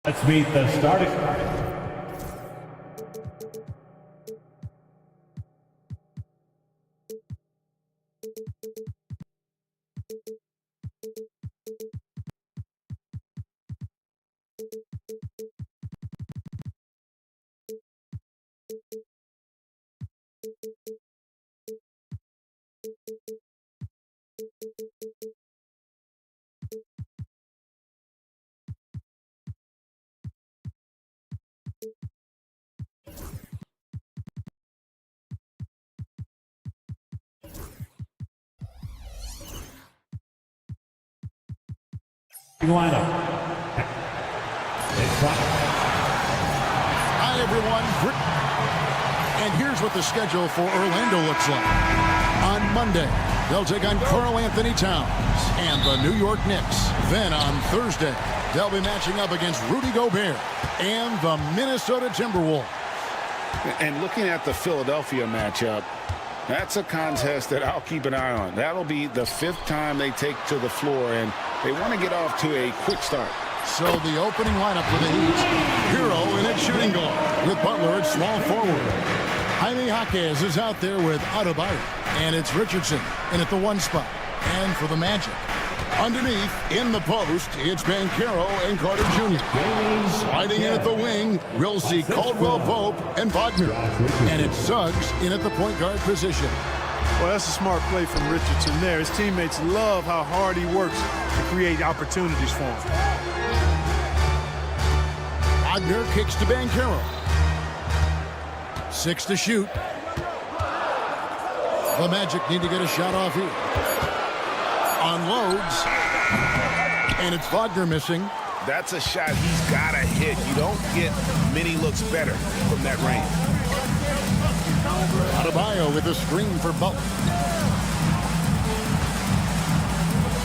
Let's meet the starting. Lineup. Hi, everyone. And here's what the schedule for Orlando looks like. On Monday, they'll take on Karl Anthony Towns and the New York Knicks. Then on Thursday, they'll be matching up against Rudy Gobert and the Minnesota Timberwolves. And looking at the Philadelphia matchup, that's a contest that I'll keep an eye on. That'll be the 5th time they take to the floor, and they want to get off to a quick start. So the opening lineup for the Heat. Hero in at shooting guard with Butler at small forward. Jaime Jaquez is out there with Adebayo. And it's Richardson in at the 1 spot. And for the Magic, underneath in the post, it's Banchero and Carter Jr. Sliding in at the wing, we'll see Caldwell Pope and Wagner. And it's Suggs in at the point guard position. Well, that's a smart play from Richardson there. His teammates love how hard he works to create opportunities for him. Wagner kicks to Banchero. 6 to shoot. The Magic need to get a shot off here. Unloads. And it's Wagner missing. That's a shot he's got to hit. You don't get many looks better from that range. Adebayo with a screen for Butler.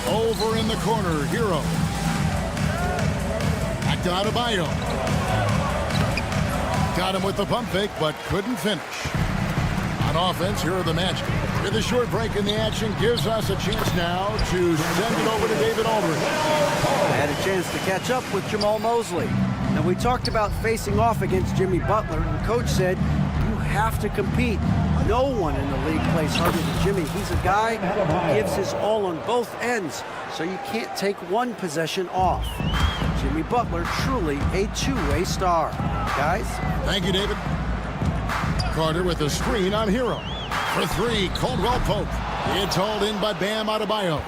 Over in the corner, Hero. Back to Adebayo. Got him with the pump fake, but couldn't finish. On offense, here are the Magic. With a short break in the action, gives us a chance now to send it over to David Aldridge. I had a chance to catch up with Jamal Mosley. Now, we talked about facing off against Jimmy Butler, and Coach said, you have to compete. No one in the league plays harder than Jimmy. He's a guy who gives his all on both ends, so you can't take one possession off. Jimmy Butler, truly a two-way star. Guys? Thank you, David. Carter with a screen on Hero. For 3, Caldwell Pope. It's hauled in by Bam Adebayo.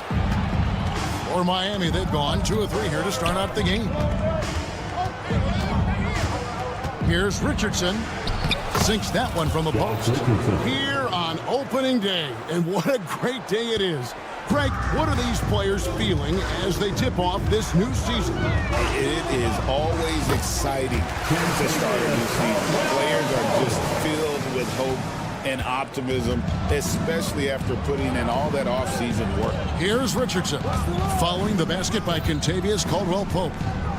For Miami, they've gone 2 of 3 here to start out the game. Here's Richardson. Sinks that one from the post. Here on opening day. And what a great day it is. Greg, what are these players feeling as they tip off this new season? It is always exciting to start a new season. The players are just filled with hope and optimism, especially after putting in all that offseason work. Here's Richardson. Following the basket by Kentavious Caldwell Pope.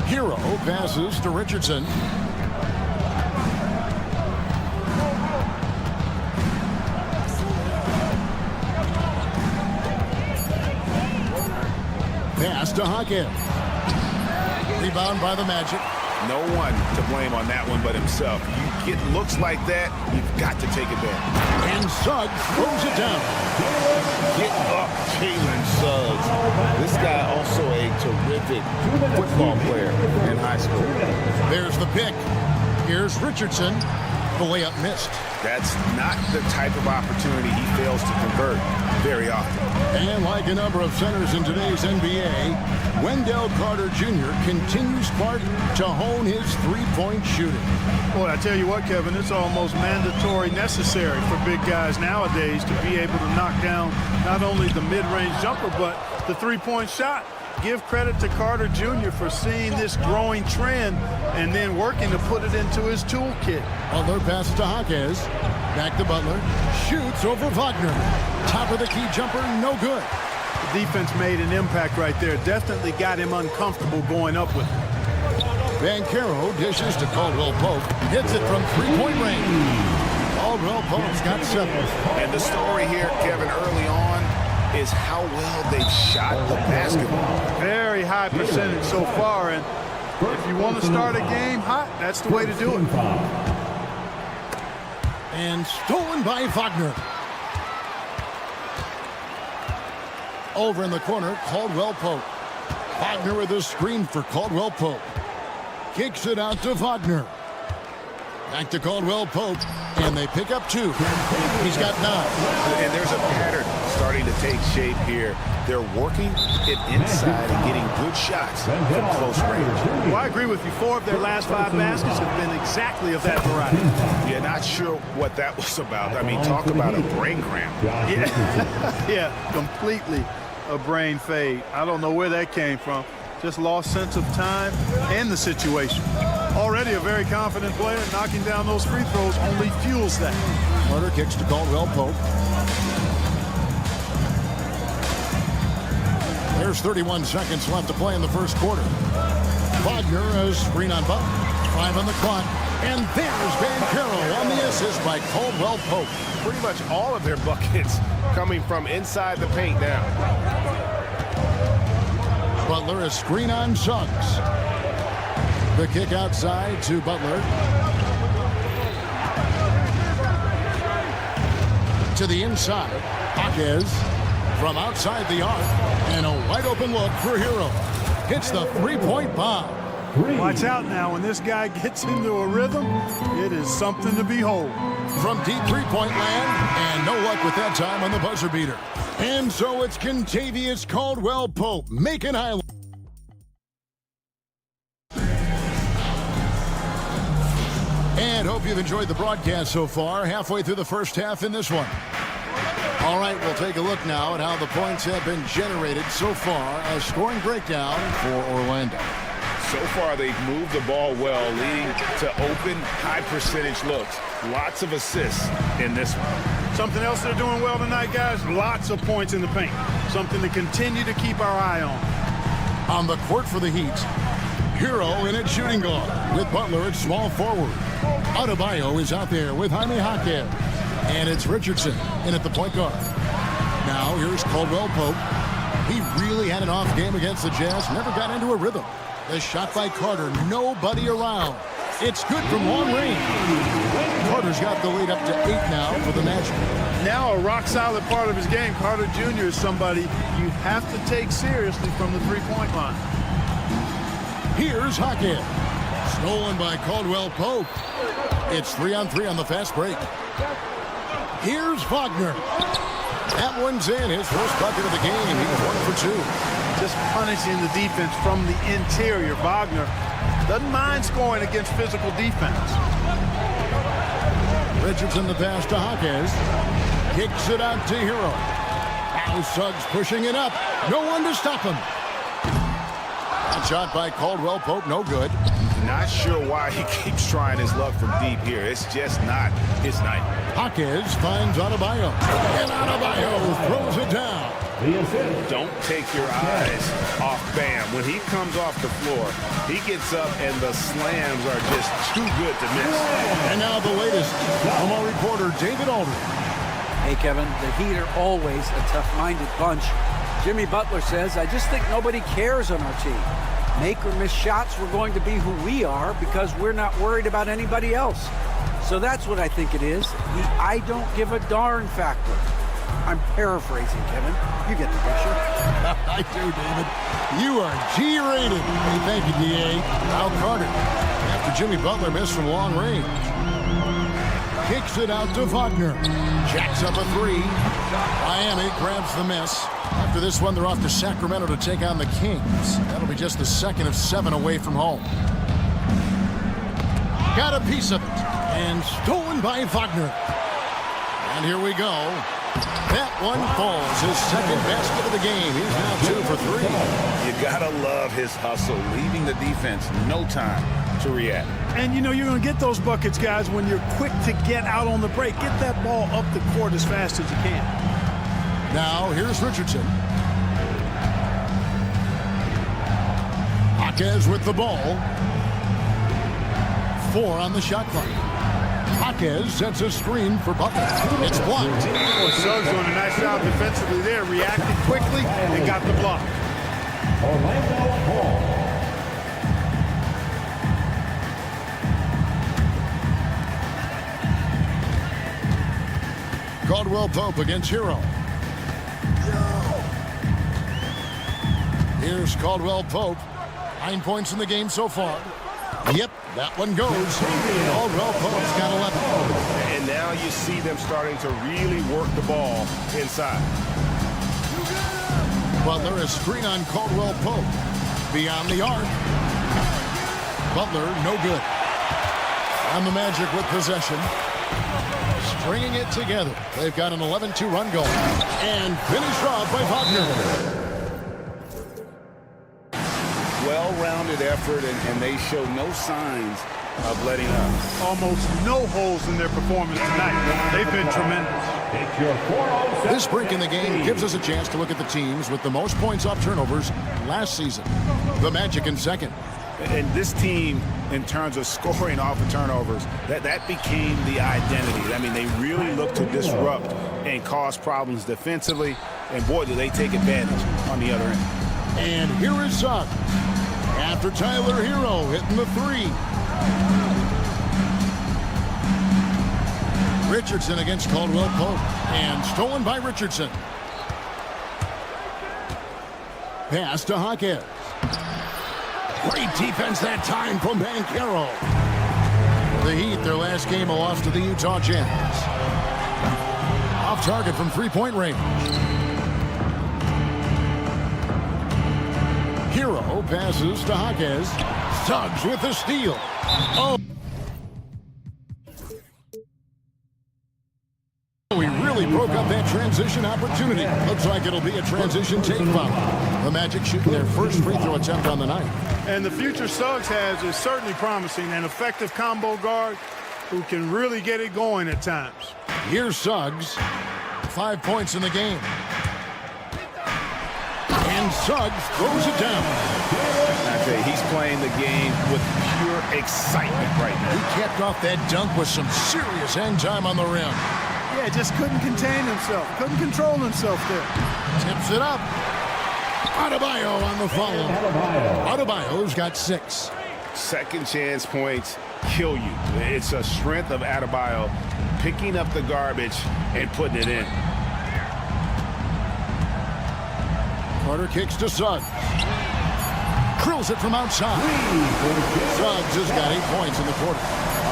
Hero passes to Richardson. Pass to Hawkins. Rebound by the Magic. No one to blame on that one but himself. You get looks like that, you've got to take it back. And Suggs throws it down. Get up, Jalen Suggs. This guy also a terrific football player in high school. There's the pick. Here's Richardson. The layup missed. That's not the type of opportunity he fails to convert very often. And like a number of centers in today's NBA, Wendell Carter Jr. continues Clark to hone his three-point shooting. Boy, I tell you what, Kevin, it's almost mandatory necessary for big guys nowadays to be able to knock down not only the mid-range jumper, but the three-point shot. Give credit to Carter Jr. for seeing this growing trend and then working to put it into his toolkit. Butler passes to Hawkins. Back to Butler. Shoots over Wagner. Top of the key jumper, no good. The defense made an impact right there. Definitely got him uncomfortable going up with it. Banchero dishes to Caldwell Pope. Hits it from three-point range. Caldwell Pope's got 7. And the story here, Kevin, early on, is how well they shot the basketball. Very high percentage so far, and if you want to start a game hot, that's the way to do it. And stolen by Wagner. Over in the corner, Caldwell Pope. Wagner with a screen for Caldwell Pope. Kicks it out to Wagner. Back to Caldwell Pope, and they pick up 2. He's got 9. And there's a pattern starting to take shape here. They're working it inside and getting good shots from close range. Well, I agree with you. 4 of their last 5 baskets have been exactly of that variety. Yeah, not sure what that was about. I mean, talk about a brain cramp. Yeah, completely a brain fade. I don't know where that came from. Just lost sense of time and the situation. Already a very confident player. Knocking down those free throws only fuels that. Carter kicks to Caldwell Pope. There's 31 seconds left to play in the first quarter. Wagner, a screen on Butler. 5 on the clock. And there's Banchero on the assist by Caldwell Pope. Pretty much all of their buckets coming from inside the paint now. Butler, a screen on Suggs. The kick outside to Butler. To the inside. Hawkins from outside the arc. And a wide open look for Hero. Hits the three-point bomb. Watch out now. When this guy gets into a rhythm, it is something to behold. From deep three-point land. And no luck with that time on the buzzer beater. And so it's Contavious Caldwell Pope making highlight. And hope you've enjoyed the broadcast so far. Halfway through the first half in this one. All right, we'll take a look now at how the points have been generated so far. A scoring breakdown for Orlando. So far, they've moved the ball well, leading to open, high-percentage looks. Lots of assists in this one. Something else they're doing well tonight, guys, lots of points in the paint. Something to continue to keep our eye on. On the court for the Heat, Hero in at shooting guard with Butler at small forward. Adebayo is out there with Jaime Hawkins. And it's Richardson in at the point guard. Now here's Caldwell Pope. He really had an off game against the Jazz, never got into a rhythm. The shot by Carter, nobody around. It's good from long range. Carter's got the lead up to 8 now for the Magic. Now a rock-solid part of his game. Carter Jr. is somebody you have to take seriously from the three-point line. Here's Hawkins. Stolen by Caldwell Pope. It's 3-on-3 on the fast break. Here's Wagner. That one's in. His first bucket of the game. He's 1 for 2. Just punishing the defense from the interior. Wagner doesn't mind scoring against physical defense. Richardson the pass to Hawkins. Kicks it out to Hero. Now Suggs pushing it up. No one to stop him. That shot by Caldwell Pope, no good. Not sure why he keeps trying his luck from deep here. It's just not his night. Hawkins finds Adebayo. And Adebayo throws it down. Don't take your eyes off Bam. When he comes off the floor, he gets up and the slams are just too good to miss. And now the latest from our reporter, David Aldridge. Hey, Kevin, the Heat are always a tough-minded bunch. Jimmy Butler says, I just think nobody cares on our team. Make or miss shots, we're going to be who we are because we're not worried about anybody else. So that's what I think it is, the I don't give a darn factor. I'm paraphrasing, Kevin. You get the picture. I do, David. You are G-rated. Hey, thank you, D.A. Al Carter, after Jimmy Butler missed from long range, kicks it out to Wagner. Jacks up a three. Miami grabs the miss. After this one, they're off to Sacramento to take on the Kings. That'll be just the second of 7 away from home. Got a piece of it. And stolen by Wagner. And here we go. That one falls. His second basket of the game. He's now 2 for 3. You gotta love his hustle, leaving the defense no time to react. And you know you're going to get those buckets, guys, when you're quick to get out on the break. Get that ball up the court as fast as you can. Now here's Richardson. Jaquez with the ball. 4 on the shot clock. Jaquez sets a screen for Butler. It's blocked. Well, Suggs doing a nice job defensively there. Reacted quickly and got the block. Orlando Hall. Caldwell Pope against Hero. Here's Caldwell Pope. 9 points in the game so far. Yep, that one goes. Caldwell Pope's got 11. And now you see them starting to really work the ball inside. Butler, a screen on Caldwell Pope. Beyond the arc. Butler, no good. And the Magic with possession. Stringing it together. They've got an 11-2 run going. And finished off by Wagner. Well-rounded effort, and they show no signs of letting up. Almost no holes in their performance tonight. They've been tremendous. It's your 407. This break in the game gives us a chance to look at the teams with the most points off turnovers last season. The Magic in second. And this team, in terms of scoring off of turnovers, that became the identity. I mean, they really look to disrupt and cause problems defensively. And boy, do they take advantage on the other end. And here is Suggs. After Tyler Hero hitting the 3. Richardson against Caldwell Pope. And stolen by Richardson. Pass to Jaquez. Great defense that time from Banchero. The Heat, their last game, a loss to the Utah Jazz. Off target from three-point range. Hero passes to Jaquez. Suggs with the steal. Oh. We really broke up that transition opportunity. Looks like it'll be a transition take foul. The Magic shooting their first free throw attempt on the night. And the future Suggs has is certainly promising. An effective combo guard who can really get it going at times. Here's Suggs. 5 points in the game. And Suggs throws it down. I tell you, he's playing the game with pure excitement right now. He kept off that dunk with some serious hang time on the rim. Yeah, just couldn't contain himself. Couldn't control himself there. Tips it up. Adebayo on the follow. Adebayo's got 6. Second chance points kill you. It's a strength of Adebayo picking up the garbage and putting it in. Carter kicks to Suggs. Drills it from outside. Suggs has got 8 points in the quarter.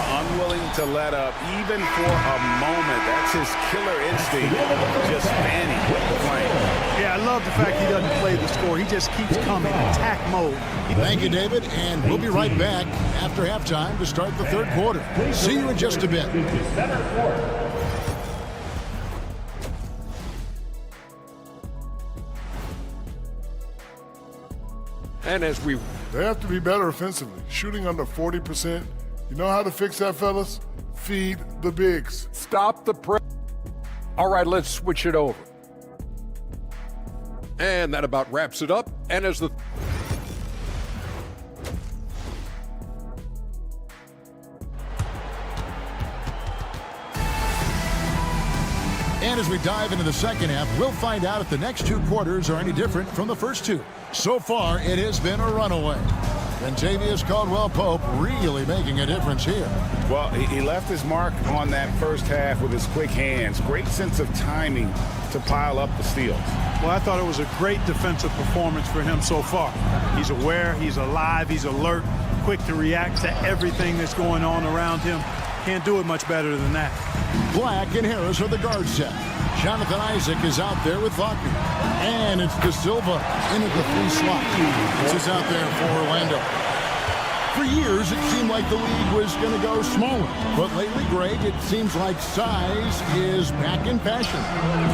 Unwilling to let up even for a moment. That's his killer instinct. Just fanning the flame. Yeah, I love the fact he doesn't play the score. He just keeps coming. Attack mode. Thank you, David. And we'll be right back after halftime to start the third quarter. See you in just a bit. And as we... They have to be better offensively. Shooting under 40%. You know how to fix that, fellas? Feed the bigs. Stop the press. All right, let's switch it over. And that about wraps it up. And as the... And as we dive into the second half, we'll find out if the next 2 quarters are any different from the first 2. So far, it has been a runaway. Kentavious Caldwell-Pope really making a difference here. Well, he left his mark on that first half with his quick hands. Great sense of timing to pile up the steals. Well, I thought it was a great defensive performance for him so far. He's aware, he's alive, he's alert, quick to react to everything that's going on around him. Can't do it much better than that. Black and Harris are the guard set. Jonathan Isaac is out there with Wagner. And it's De Silva into the 3 slot. This is out there for Orlando. For years, it seemed like the league was going to go smaller. But lately, Greg, it seems like size is back in fashion.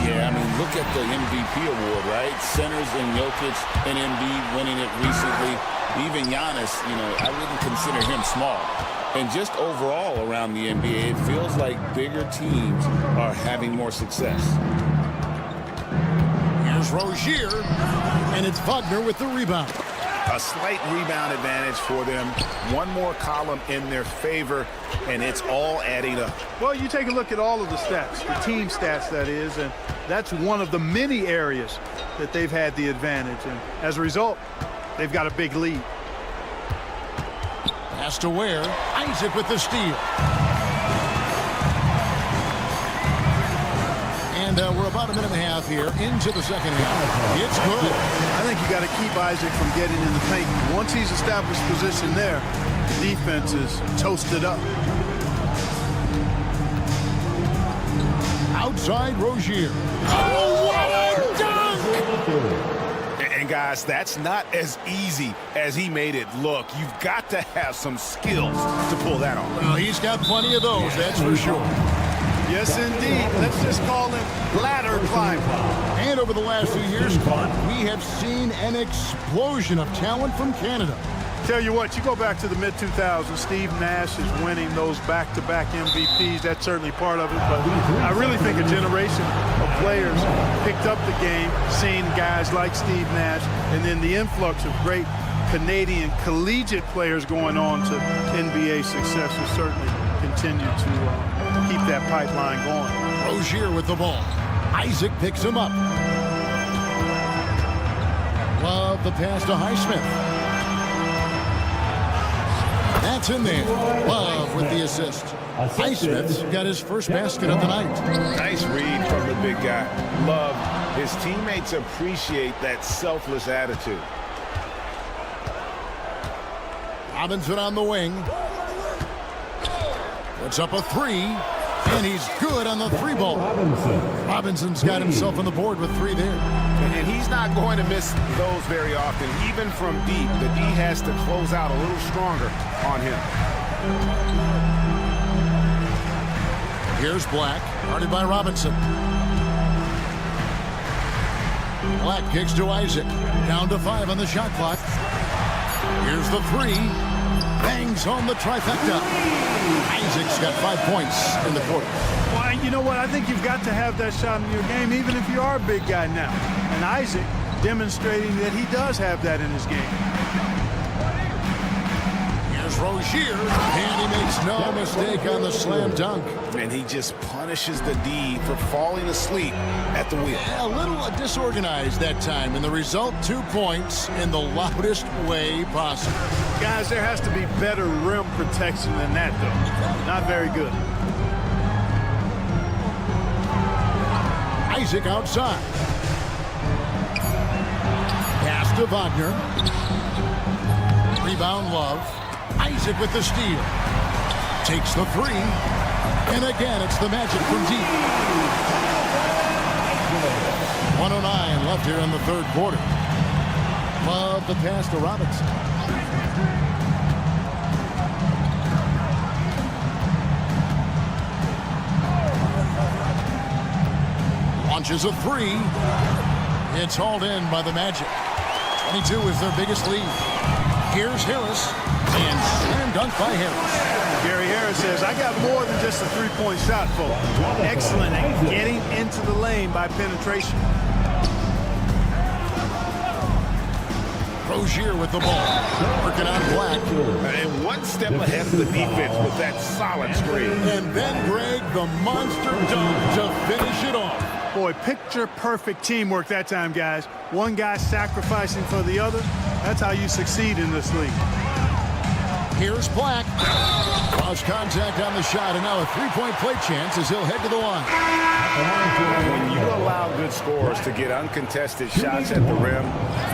Yeah, I mean, look at the MVP award, right? Centers and Jokic and Embiid winning it recently. Even Giannis, I wouldn't consider him small. And just overall around the NBA, it feels like bigger teams are having more success. Here's Rozier, and it's Wagner with the rebound. A slight rebound advantage for them. One more column in their favor, and it's all adding up. Well, you take a look at all of the stats, the team stats, that is, and that's one of the many areas that they've had the advantage. And as a result, they've got a big lead. Pass to Ware. Isaac with the steal. And we're about a minute and a half here into the second half. It's good. I think you got to keep Isaac from getting in the paint. Once he's established position there, the defense is toasted up. Outside Rozier. Oh, what a dunk! And guys, that's not as easy as he made it look. You've got to have some skills to pull that off. Well, he's got plenty of those, that's for sure. Yes, indeed. Let's just call him ladder climber. And over the last few years, we have seen an explosion of talent from Canada. Tell you what, you go back to the mid-2000s, Steve Nash is winning those back-to-back MVPs. That's certainly part of it, but I really think a generation of players picked up the game, seeing guys like Steve Nash, and then the influx of great Canadian collegiate players going on to NBA success will certainly continue to keep that pipeline going. Rozier with the ball. Isaac picks him up. Love the pass to Highsmith. That's in there. Love with the assist. Highsmith's got his first basket of the night. Nice read from the big guy. Love. His teammates appreciate that selfless attitude. Robinson on the wing. Puts up a 3, and he's good on the 3 ball. Robinson's got himself on the board with 3 there. And he's not going to miss those very often. Even from deep, the D has to close out a little stronger on him. Here's Black, guarded by Robinson. Black kicks to Isaac. Down to 5 on the shot clock. Here's the 3. Bangs home the trifecta. Isaac's got 5 points in the quarter. Well, you know what? I think you've got to have that shot in your game, even if you are a big guy now. And Isaac demonstrating that he does have that in his game. Here's Rozier, and he makes no mistake on the slam dunk. And he just punishes the D for falling asleep at the wheel. A little disorganized that time, and the result, 2 points in the loudest way possible. Guys, there has to be better rim protection than that, though. Not very good. Isaac outside. Pass to Wagner. Rebound Love. Isaac with the steal. Takes the 3. And again, it's the Magic from deep. 1:09 left here in the third quarter. Love the pass to Robinson. Launches a 3. It's hauled in by the Magic. 22 is their biggest lead. Here's Harris, and slam dunk by Harris. Gary Harris says, I got more than just a three-point shot, folks. Excellent at getting into the lane by penetration. Rozier with the ball. Working on Black. And one step ahead of the defense with that solid screen. And then Greg, the monster dunk to finish it off. Boy, picture-perfect teamwork that time, guys. One guy sacrificing for the other. That's how you succeed in this league. Here's Black. Cross contact on the shot, and now a three-point play chance as he'll head to the line. When you allow good scorers to get uncontested shots at the rim,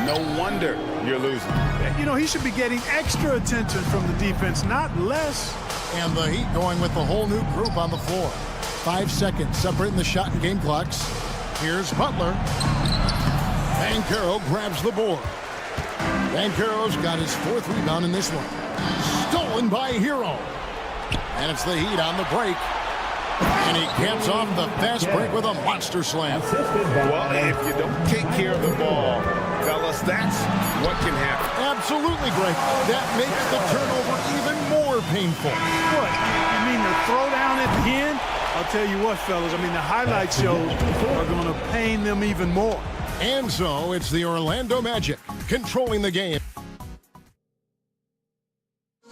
no wonder you're losing. You know, he should be getting extra attention from the defense, not less. And the Heat going with the whole new group on the floor. 5 seconds separating the shot and game clocks. Here's Butler. Banchero grabs the board. Banchero's got his 4th rebound in this one. Stolen by Hero. And it's the Heat on the break. And he caps off the fast break with a monster slam. Well, if you don't take care of the ball, fellas, that's what can happen. Absolutely, Greg. That makes the turnover even more painful. What? You mean the throwdown at the end? I'll tell you what, fellas. I mean, the highlight shows are going to pain them even more. And so it's the Orlando Magic controlling the game.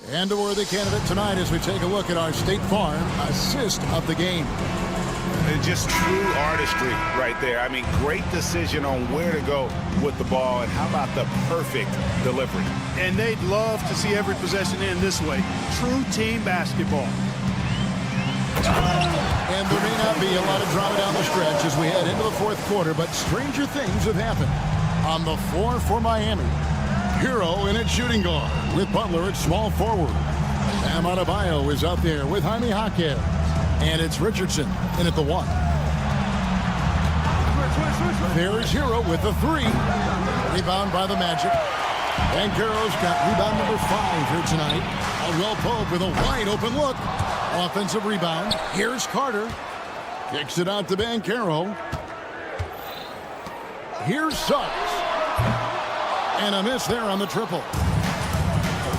And a worthy candidate tonight as we take a look at our State Farm assist of the game. And just true artistry right there. I mean, great decision on where to go with the ball, and how about the perfect delivery? And they'd love to see every possession end this way. True team basketball. And there may not be a lot of drama down the stretch as we head into the 4th quarter, but stranger things have happened. On the floor for Miami, Hero in at shooting guard with Butler at small forward. Bam Adebayo is out there with Jaime Jaquez. And it's Richardson in at the 1. There's Hero with the 3. Rebound by the Magic. Banchero's got rebound number 5 here tonight. Aldwell Pope with a wide open look. Offensive rebound. Here's Carter. Kicks it out to Banchero. Here's Suggs. And a miss there on the triple.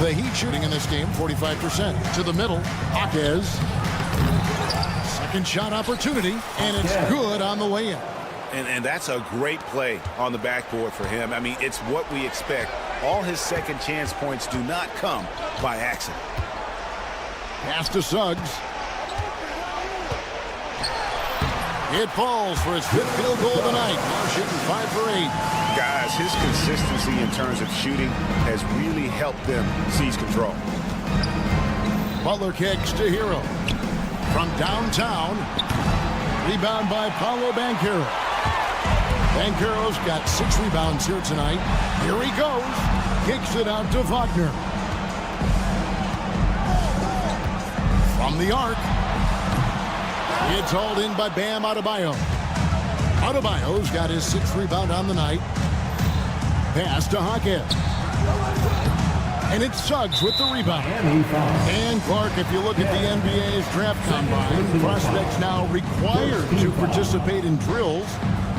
The Heat shooting in this game, 45%. To the middle, Jaquez. Second shot opportunity, and it's good on the way in. And that's a great play on the backboard for him. I mean, it's what we expect. All his second chance points do not come by accident. Pass to Suggs. It falls for his 5th field goal of the night. Now shooting 5 for 8. Guys, his consistency in terms of shooting has really helped them seize control. Butler kicks to Hero. From downtown. Rebound by Paolo Banchero. Banchero's got 6 rebounds here tonight. Here he goes. Kicks it out to Wagner. From the arc. It's hauled in by Bam Adebayo. Adebayo's got his 6th rebound on the night. Pass to Jaquez. And it's Suggs with the rebound. And Clark, if you look at the NBA's draft combine, prospects now required to participate in drills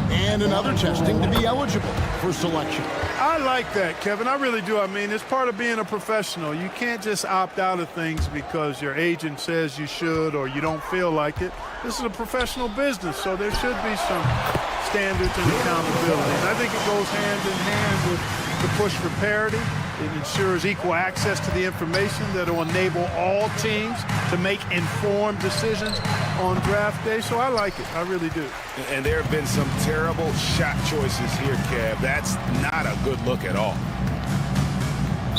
and in other testing to be eligible for selection. I like that, Kevin. I really do. I mean, it's part of being a professional. You can't just opt out of things because your agent says you should or you don't feel like it. This is a professional business, so there should be some standards and accountability. And I think it goes hand in hand with the push for parity. It ensures equal access to the information that will enable all teams to make informed decisions on draft day. So I like it. I really do. And there have been some terrible shot choices here, Kev. That's not a good look at all.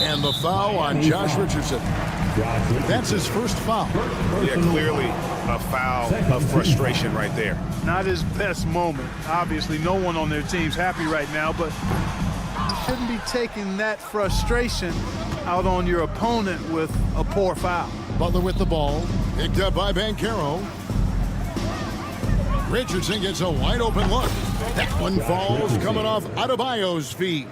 And the foul on Josh Richardson. That's his first foul. Yeah, clearly a foul of frustration right there. Not his best moment. Obviously, no one on their team's happy right now, but you shouldn't be taking that frustration out on your opponent with a poor foul. Butler with the ball. Picked up by Banchero. Richardson gets a wide open look. That one falls coming off Adebayo's feet.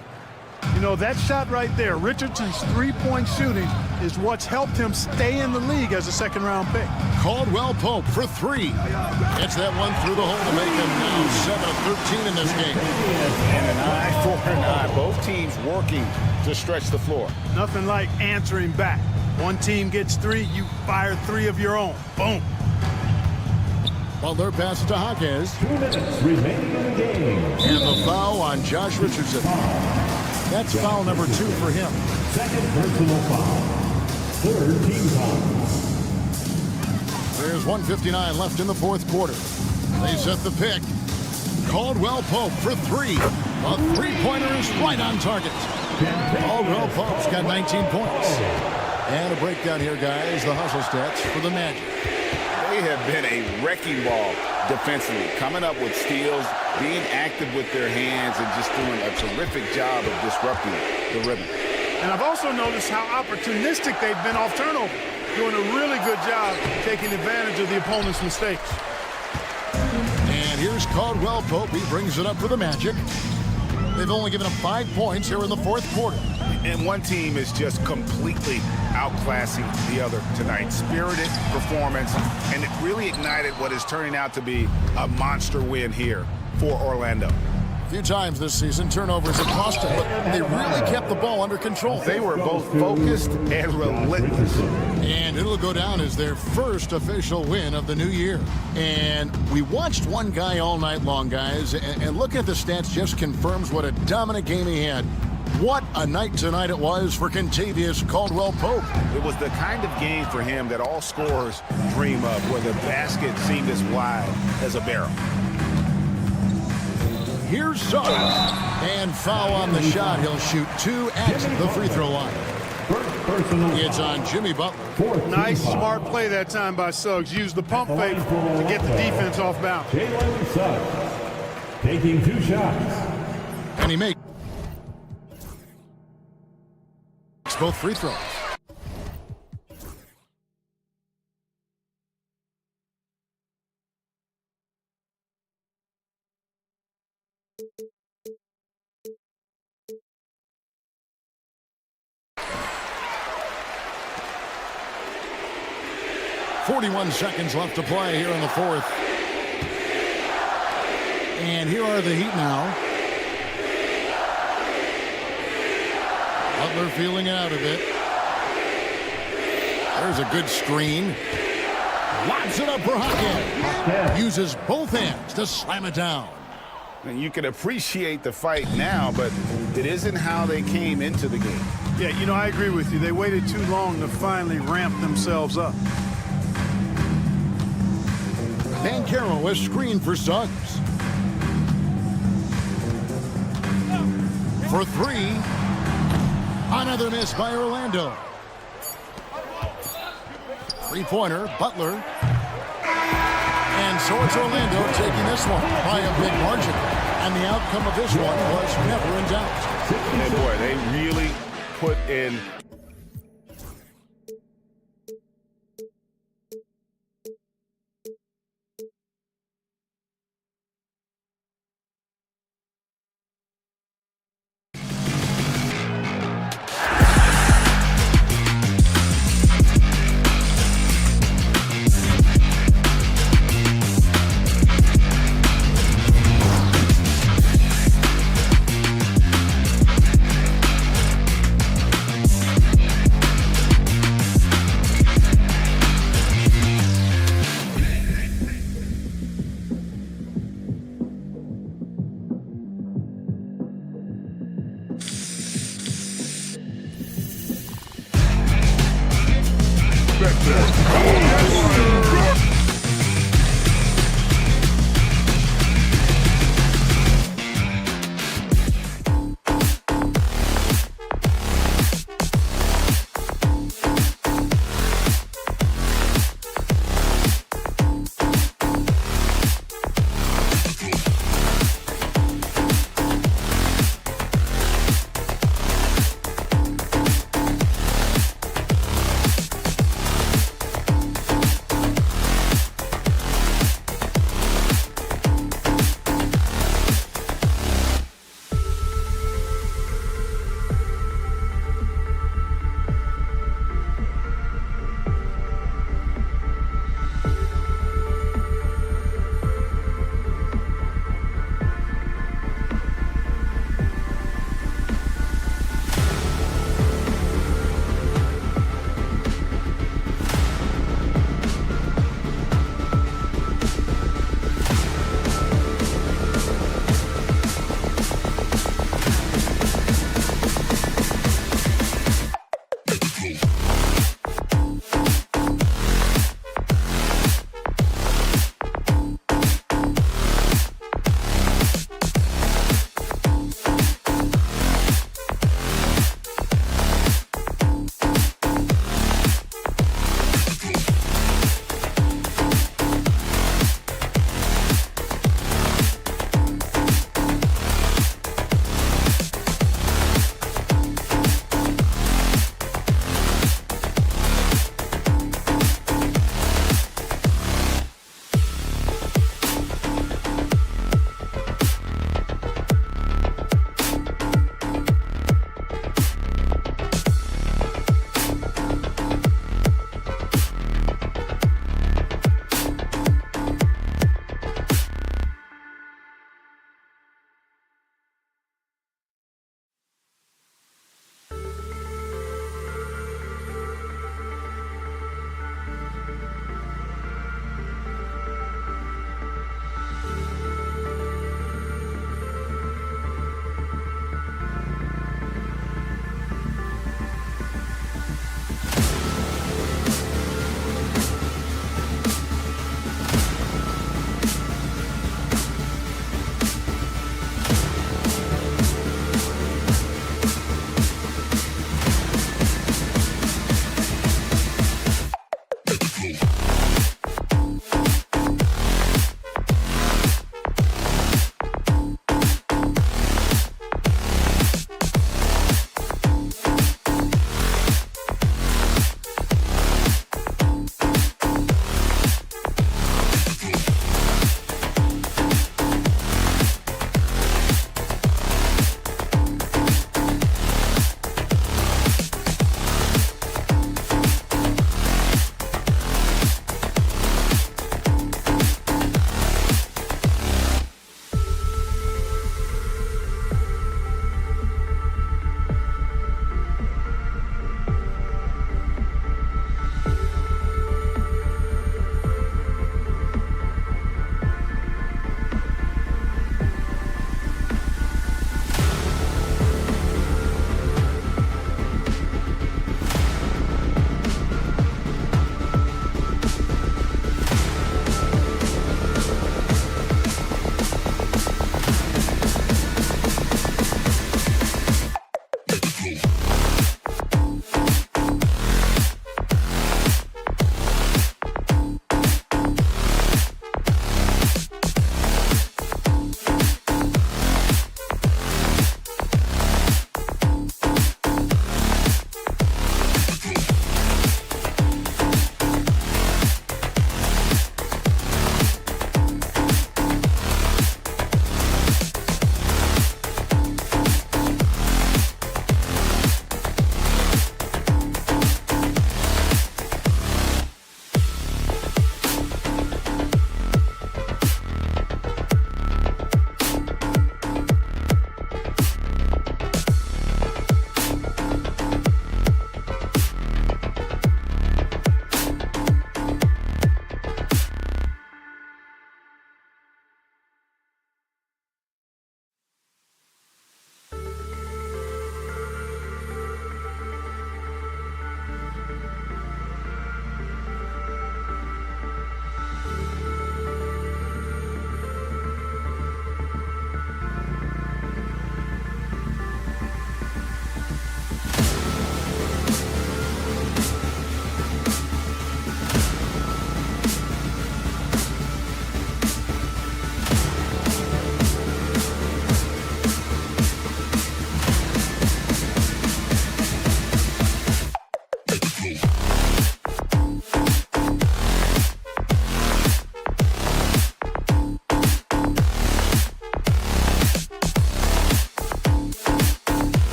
You know, that shot right there, Richardson's three-point shooting is what's helped him stay in the league as a second-round pick. Caldwell Pope for 3. Gets that one through the hole to make him now 7 of 13 in this game. And an eye for an eye. Both teams working to stretch the floor. Nothing like answering back. One team gets 3, you fire 3 of your own. Boom. Butler passes to Jaquez. 2 minutes remaining in the game. And the foul on Josh Richardson. That's foul number 2 for him. Second personal foul. Third team foul. There's 1:59 left in the fourth quarter. They set the pick. Caldwell Pope for 3. A three-pointer is right on target. Caldwell Pope's got 19 points. And a breakdown here, guys. The hustle stats for the Magic. They have been a wrecking ball defensively, coming up with steals, being active with their hands, and just doing a terrific job of disrupting the rhythm. And I've also noticed how opportunistic they've been off turnover, doing a really good job taking advantage of the opponent's mistakes. And here's Caldwell Pope. He brings it up for the Magic. They've only given up 5 points here in the fourth quarter. And one team is just completely outclassing the other tonight. Spirited performance, and it really ignited what is turning out to be a monster win here for Orlando. A few times this season, turnovers have cost them, but they really kept the ball under control. They were both focused and relentless. And it'll go down as their first official win of the new year. And we watched one guy all night long, guys, and looking at the stats just confirms what a dominant game he had. What a night tonight it was for Kentavious Caldwell-Pope. It was the kind of game for him that all scorers dream of, where the basket seemed as wide as a barrel. Here's Suggs. And foul on the shot. He'll shoot 2 at the free throw line. It's on Jimmy Butler. Nice, smart play that time by Suggs. Used the pump fake to get the defense off balance. Jalen Suggs taking 2 shots. And he makes both free throws. .41 seconds left to play here in the fourth. And here are the Heat now. Butler feeling it out a bit. There's a good screen. Lobs it up for Hackett. Uses both hands to slam it down. And you can appreciate the fight now, but it isn't how they came into the game. Yeah, you know, I agree with you. They waited too long to finally ramp themselves up. Banchero is screened for Suggs. For 3. Another miss by Orlando. Three-pointer, Butler. And so it's Orlando taking this one by a big margin. And the outcome of this one was never in doubt. And boy, they really put in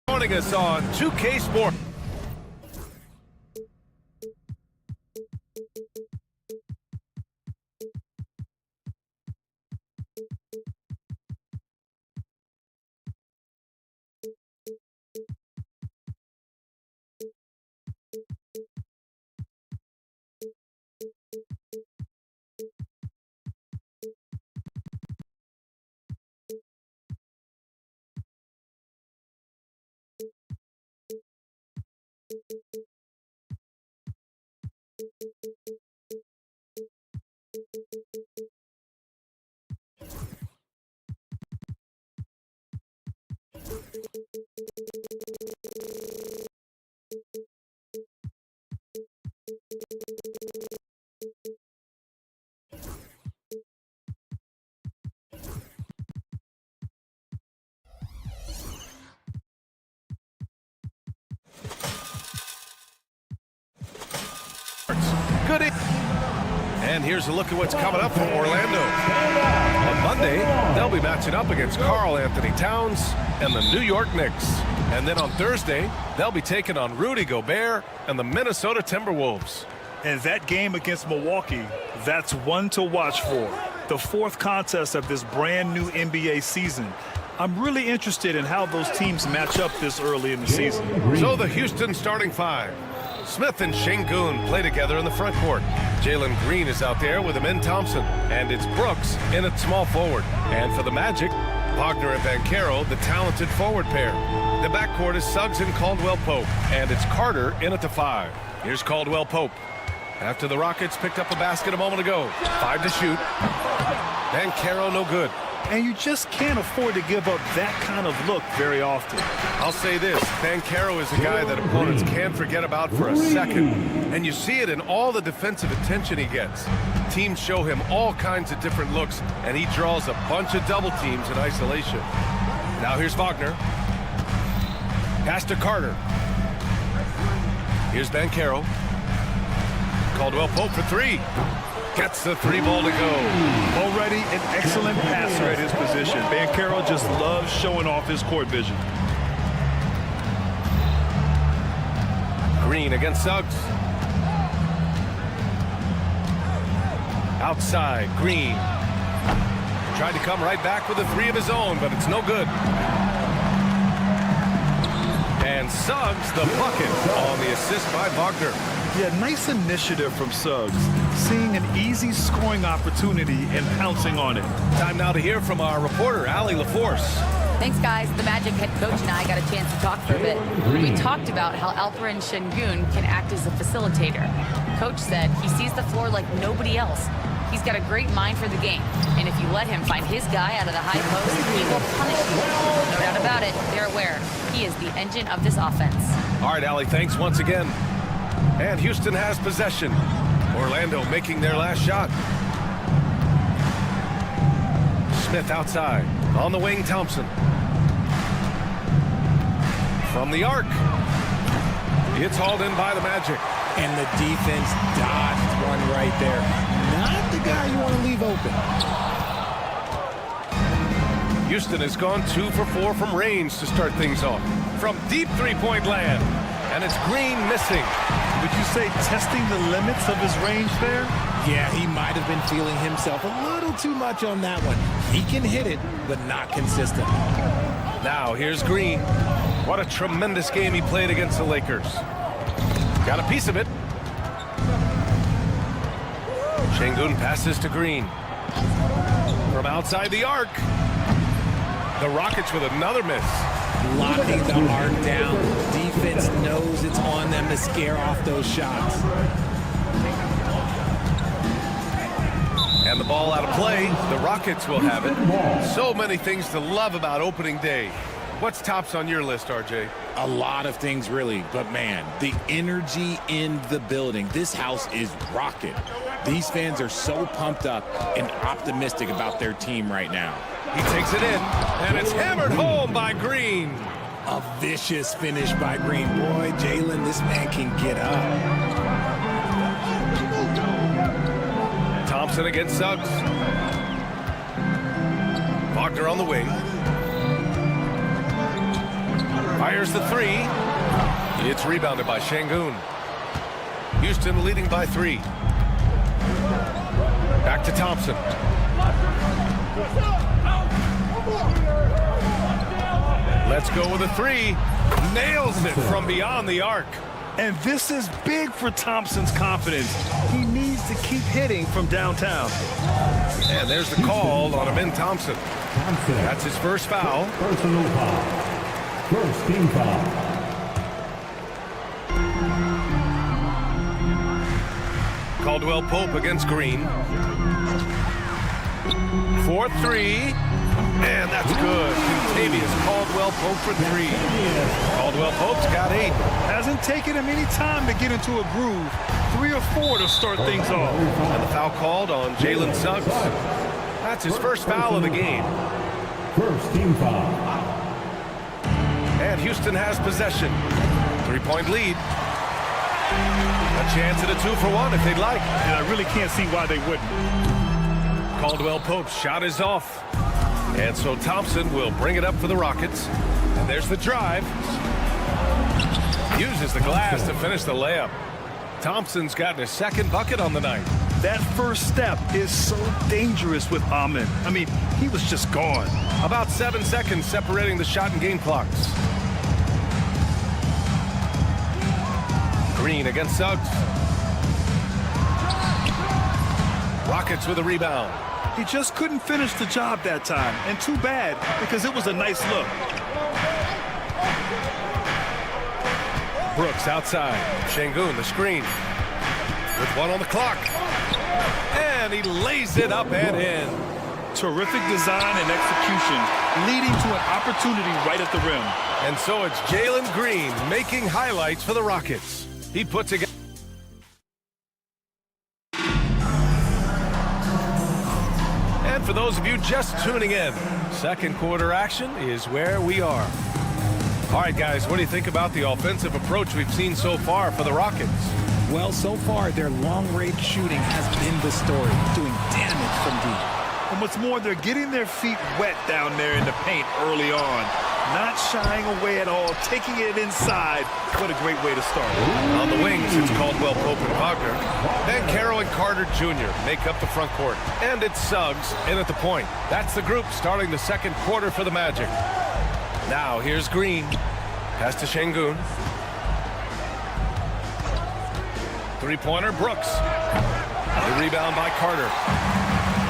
Joining us on 2K Sports. Good evening. And here's a look at what's coming up for Orlando. On Monday, they'll be matching up against Karl Anthony Towns and the New York Knicks. And then on Thursday, they'll be taking on Rudy Gobert and the Minnesota Timberwolves. And that game against Milwaukee, that's one to watch for. The fourth contest of this brand new NBA season. I'm really interested in how those teams match up this early in the season. So the Houston starting five. Smith and Şengün play together in the front court. Jalen Green is out there with Amin Thompson. And it's Brooks in at small forward. And for the Magic, Wagner and Banchero, the talented forward pair. The backcourt is Suggs and Caldwell Pope. And it's Carter in at the five. Here's Caldwell Pope. After the Rockets picked up a basket a moment ago. 5 to shoot. Banchero no good. And you just can't afford to give up that kind of look very often. I'll say this, Banchero is a guy that opponents can't forget about for a second. And you see it in all the defensive attention he gets. Teams show him all kinds of different looks, and he draws a bunch of double teams in isolation. Now here's Wagner. Pass to Carter. Here's Banchero. Caldwell Pope for three. Gets the three ball to go. Already an excellent passer at his position. Banchero just loves showing off his court vision. Green against Suggs. Outside, Green. Tried to come right back with a three of his own, but it's no good. And Suggs the bucket on the assist by Wagner. Yeah, nice initiative from Suggs. Seeing an easy scoring opportunity and pouncing on it. Time now to hear from our reporter, Allie LaForce. Thanks, guys. The Magic head coach and I got a chance to talk for a bit. We talked about how Alperen Şengün can act as a facilitator. Coach said he sees the floor like nobody else. He's got a great mind for the game. And if you let him find his guy out of the high post, he will punish you. No doubt about it, they're aware. He is the engine of this offense. All right, Allie, thanks once again. And Houston has possession. Orlando making their last shot. Smith outside. On the wing, Thompson. From the arc. It's hauled in by the Magic. And the defense dodged one right there. Not the guy you want to leave open. Houston has gone 2 for 4 from range to start things off. From deep three-point land. And it's Green missing. Would you say testing the limits of his range there? Yeah, he might have been feeling himself a little too much on that one. He can hit it, but not consistent. Now, here's Green. What a tremendous game he played against the Lakers. Got a piece of it. Şengün passes to Green. From outside the arc. The Rockets with another miss. Locking the arc down. Defense knows it's on them to scare off those shots. And the ball out of play. The Rockets will have it. So many things to love about opening day. What's tops on your list, RJ? A lot of things, really. But, man, the energy in the building. This house is rocking. These fans are so pumped up and optimistic about their team right now. He takes it in, and it's hammered home by Green. A vicious finish by Green. Boy, Jalen, this man can get up. Thompson against Suggs. Bogner on the wing. Fires the three. It's rebounded by Şengün. Houston leading by 3. Back to Thompson. Let's go with a 3. Nails it from beyond the arc. And this is big for Thompson's confidence. He needs to keep hitting from downtown. And there's the call on Amin Thompson. That's his first foul. Personal foul. First team foul. Caldwell Pope against Green. 4-3. And that's good. Contavious Caldwell Pope for 3. Caldwell Pope's got 8. Hasn't taken him any time to get into a groove. 3 or 4 to start things off. And the foul called on Jalen Suggs. That's his first foul of the game. First team foul. And Houston has possession. 3-point lead. A chance at a 2-for-1 if they'd like. And I really can't see why they wouldn't. Caldwell Pope's shot is off. And so Thompson will bring it up for the Rockets. And there's the drive. Uses the glass to finish the layup. Thompson's gotten his second bucket on the night. That first step is so dangerous with Amin. I mean, he was just gone. About 7 seconds separating the shot and game clocks. Green against Suggs. Rockets with a rebound. He just couldn't finish the job that time. And too bad, because it was a nice look. Brooks outside. Şengün the screen. With 1 on the clock. And he lays it up and in. Terrific design and execution, leading to an opportunity right at the rim. And so it's Jalen Green making highlights for the Rockets. He puts together. And for those of you just tuning in, second quarter action is where we are. All right, guys, what do you think about the offensive approach we've seen so far for the Rockets? Well, so far, their long-range shooting has been the story, doing damage from deep. And what's more, they're getting their feet wet down there in the paint early on. Not shying away at all, taking it inside. What a great way to start. On the wings, it's Caldwell Pope and Bogner. Then Carroll and Carter Jr. make up the front court. And it's Suggs in at the point. That's the group starting the second quarter for the Magic. Now, here's Green. Pass to Şengün. Three-pointer, Brooks. The rebound by Carter.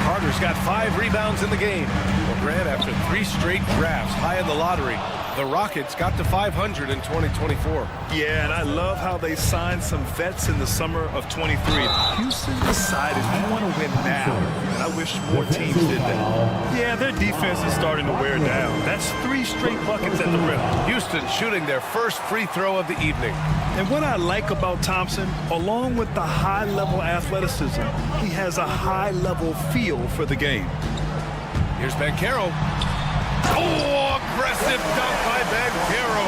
Carter's got 5 rebounds in the game. Well, Grant, after 3 straight drafts high in the lottery, the Rockets got to 500 in 2024. Yeah, and I love how they signed some vets in the summer of 23. Houston decided we want to win now, and I wish more teams did that. Yeah, their defense is starting to wear down. That's 3 straight buckets at the rim. Houston shooting their first free throw of the evening. And what I like about Thompson, along with the high-level athleticism, he has a high-level feel for the game. Here's Banchero. Oh, aggressive dunk by Banchero.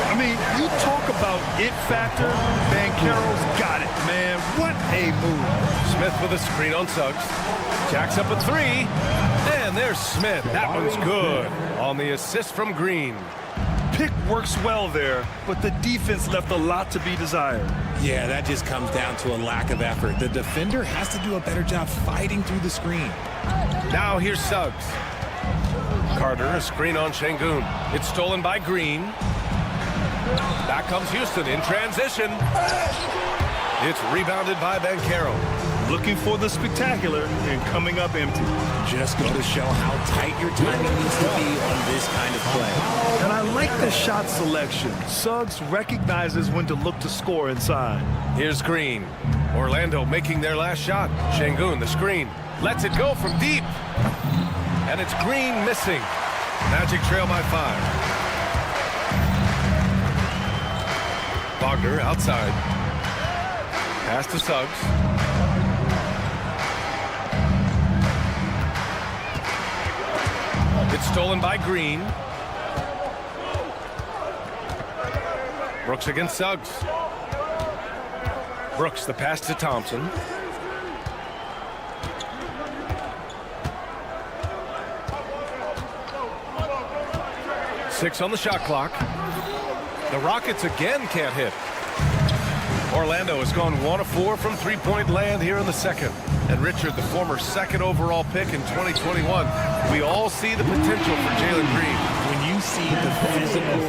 I mean, you talk about it factor, Banchero's got it, man. What a move. Smith with a screen on Suggs. Jacks up a 3. And there's Smith. That one's good on the assist from Green. Pick works well there, but the defense left a lot to be desired. Yeah, that just comes down to a lack of effort. The defender has to do a better job fighting through the screen. Now here's Suggs. Carter, a screen on Şengün. It's stolen by Green. Back comes Houston in transition. It's rebounded by Banchero. Looking for the spectacular and coming up empty. Just go to show how tight your timing needs to be on this kind of play. And I like the shot selection. Suggs recognizes when to look to score inside. Here's Green. Orlando making their last shot. Şengün, the screen. Lets it go from deep. And it's Green missing. Magic trail by 5. Bogner outside. Pass to Suggs. It's stolen by Green. Brooks against Suggs. Brooks, the pass to Thompson. 6 on the shot clock. The Rockets again can't hit. Orlando has gone 1 of 4 from three-point land here in the second. And Richard, the former second overall pick in 2021, we all see the potential for Jalen Green. When you see the physical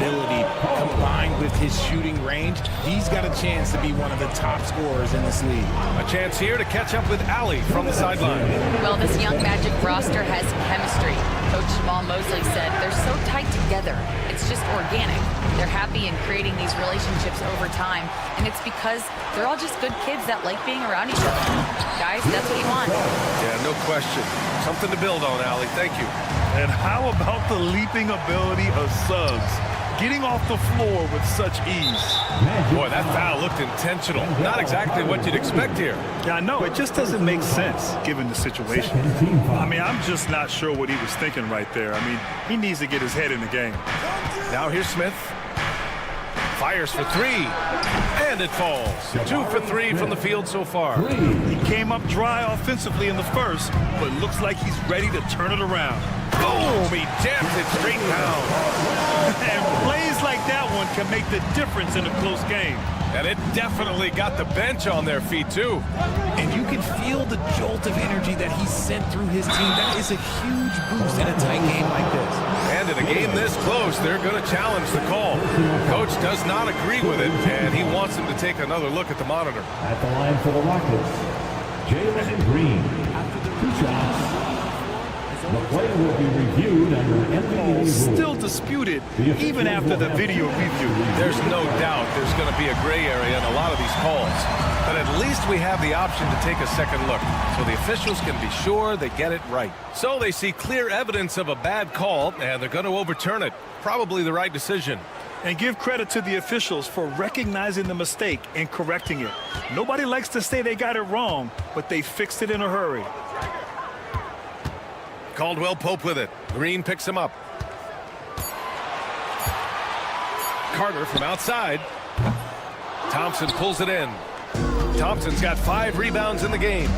ability combined with his shooting range, he's got a chance to be one of the top scorers in this league. A chance here to catch up with Allie from the sideline. Well, this young Magic roster has chemistry. Coach Jamal Mosley said they're so tight together. It's just organic. They're happy in creating these relationships over time, and it's because they're all just good kids that like being around each other. Guys, that's what you want. Yeah, no question. Something to build on, Allie. Thank you. And how about the leaping ability of Suggs? Getting off the floor with such ease. Boy, that foul looked intentional. Not exactly what you'd expect here. Yeah, I know. It just doesn't make sense given the situation. I mean, I'm just not sure what he was thinking right there. I mean, he needs to get his head in the game. Now here's Smith. Fires for 3, and it falls. 2 for 3 from the field so far. He came up dry offensively in the first, but looks like he's ready to turn it around. Boom! He jams it straight down. And plays like that one can make the difference in a close game. And it definitely got the bench on their feet, too. And you can feel the jolt of energy that he sent through his team. That is a huge boost in a tight game like this. And in a game this close, they're going to challenge the call. Coach does not agree with it, and he wants him to take another look at the monitor. At the line for the Rockets, Jalen Green. 2 shots. The play will be reviewed under NBA rules. Still disputed even after the video review. There's no doubt there's going to be a gray area in a lot of these calls. But at least we have the option to take a second look, so the officials can be sure they get it right. So they see clear evidence of a bad call, and they're going to overturn it. Probably the right decision. And give credit to the officials for recognizing the mistake and correcting it. Nobody likes to say they got it wrong, but they fixed it in a hurry. Caldwell Pope with it. Green picks him up. Carter from outside. Thompson pulls it in. Thompson's got 5 rebounds in the game.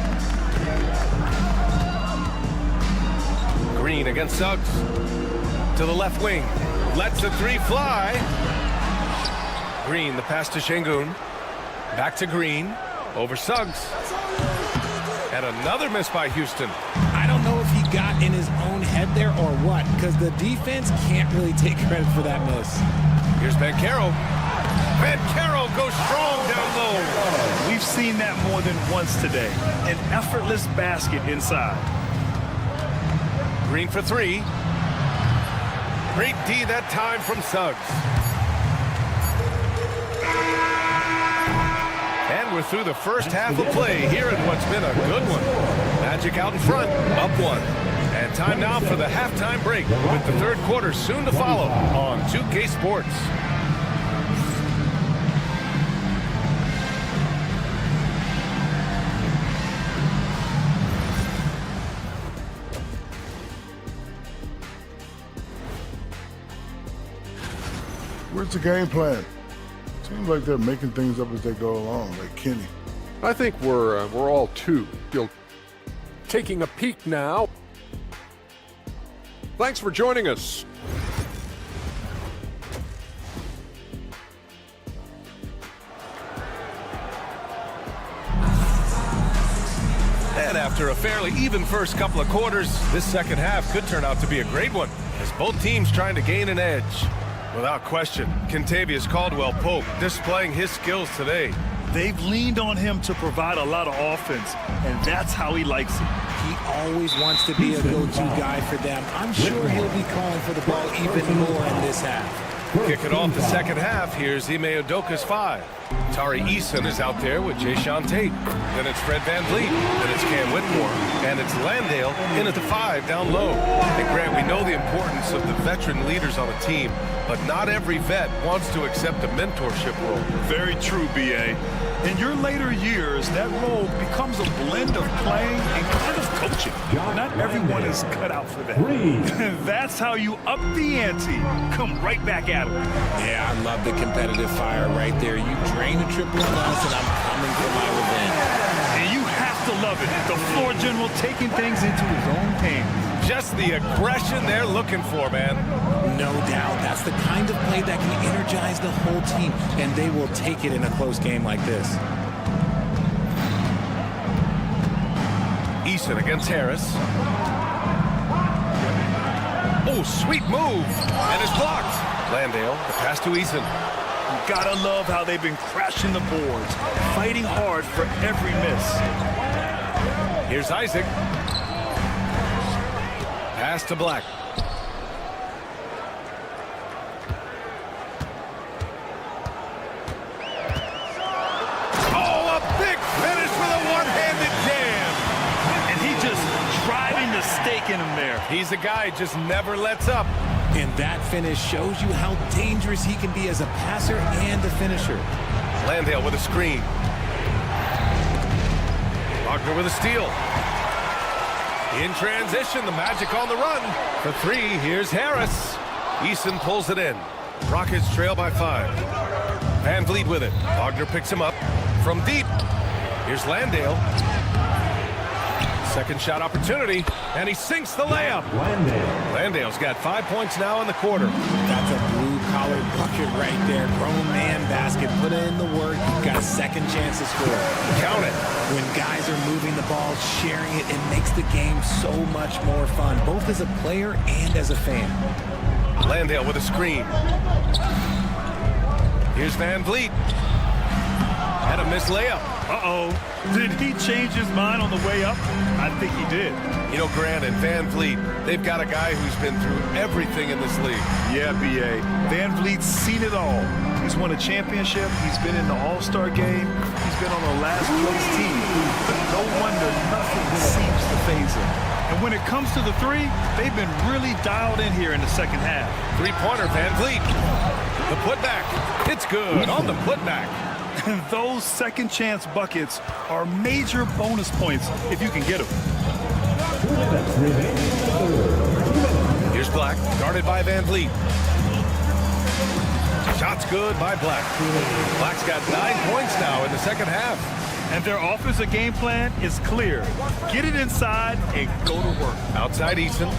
Green against Suggs. To the left wing. Lets the 3 fly. Green, the pass to Şengün. Back to Green. Over Suggs. And another miss by Houston. I don't know if he got in his own head there or what, because the defense can't really take credit for that miss. Here's Banchero. Banchero goes strong down low. We've seen that more than once today. An effortless basket inside. Green for 3. Great D that time from Suggs. And we're through the first half of play here in what's been a good one. Magic out in front, up 1. And time now for the halftime break, with the third quarter soon to follow on 2K Sports. Where's the game plan? Seems like they're making things up as they go along, like Kenny. I think we're all too. Taking a peek now. Thanks for joining us. And after a fairly even first couple of quarters, this second half could turn out to be a great one, as both teams trying to gain an edge. Without question, Kentavious Caldwell-Pope displaying his skills today. They've leaned on him to provide a lot of offense, and that's how he likes it. He always wants to be a go-to guy for them. I'm sure he'll be calling for the ball even more in this half. Kicking off the second half, here's Ime Udoka's 5. Tari Eason is out there with Jayshawn Tate. Then it's Fred VanVleet. Then it's Cam Whitmore. And it's Landale in at the 5 down low. And Grant, we know the importance of the veteran leaders on a team, but not every vet wants to accept a mentorship role. Very true, B.A. In your later years, that role becomes a blend of playing and kind of coaching. Not everyone is cut out for that. That's how you up the ante. Come right back at it. Yeah, I love the competitive fire right there. You drain a triple on us, and I'm coming for my revenge. And you have to love it. The floor general taking things into his own hands. Just the aggression they're looking for, man. No doubt. That's the kind of play that can energize the whole team, and they will take it in a close game like this. Eason against Harris. Oh, sweet move. And it's blocked. Landale, the pass to Eason. You gotta love how they've been crashing the boards, fighting hard for every miss. Here's Isaac. Pass to Black. Oh, a big finish with a one-handed jam. And he just driving the stake in him there. He's a guy just never lets up. And that finish shows you how dangerous he can be as a passer and a finisher. Landale with a screen. Wagner with a steal. In transition, the Magic on the run. For three, here's Harris. Eason pulls it in. Rockets trail by 5. Van Vliet with it. Wagner picks him up from deep. Here's Landale. Second shot opportunity, and he sinks the layup. Landale's got 5 points now in the quarter. That's a blue-collar bucket right there. Grown man basket. Put in the work. Got a second chance to score. Count it. When guys are moving the ball, sharing it, it makes the game so much more fun, both as a player and as a fan. Landale with a screen. Here's Van Vliet. And a missed layup. Uh-oh. Did he change his mind on the way up? I think he did. You know, Grant and Van Vliet, they've got a guy who's been through everything in this league. Yeah, B.A. Van Vliet's seen it all. He's won a championship. He's been in the All-Star game. He's been on the last-place team. But no wonder nothing seems to faze him. And when it comes to the three, they've been really dialed in here in the second half. Three-pointer, Van Vliet. The putback. It's good on the putback. And those second-chance buckets are major bonus points if you can get them. Here's Black, guarded by Van Vliet. Shot's good by Black. Black's got 9 points now in the second half. And their offensive game plan is clear. Get it inside and go to work. Outside Eason.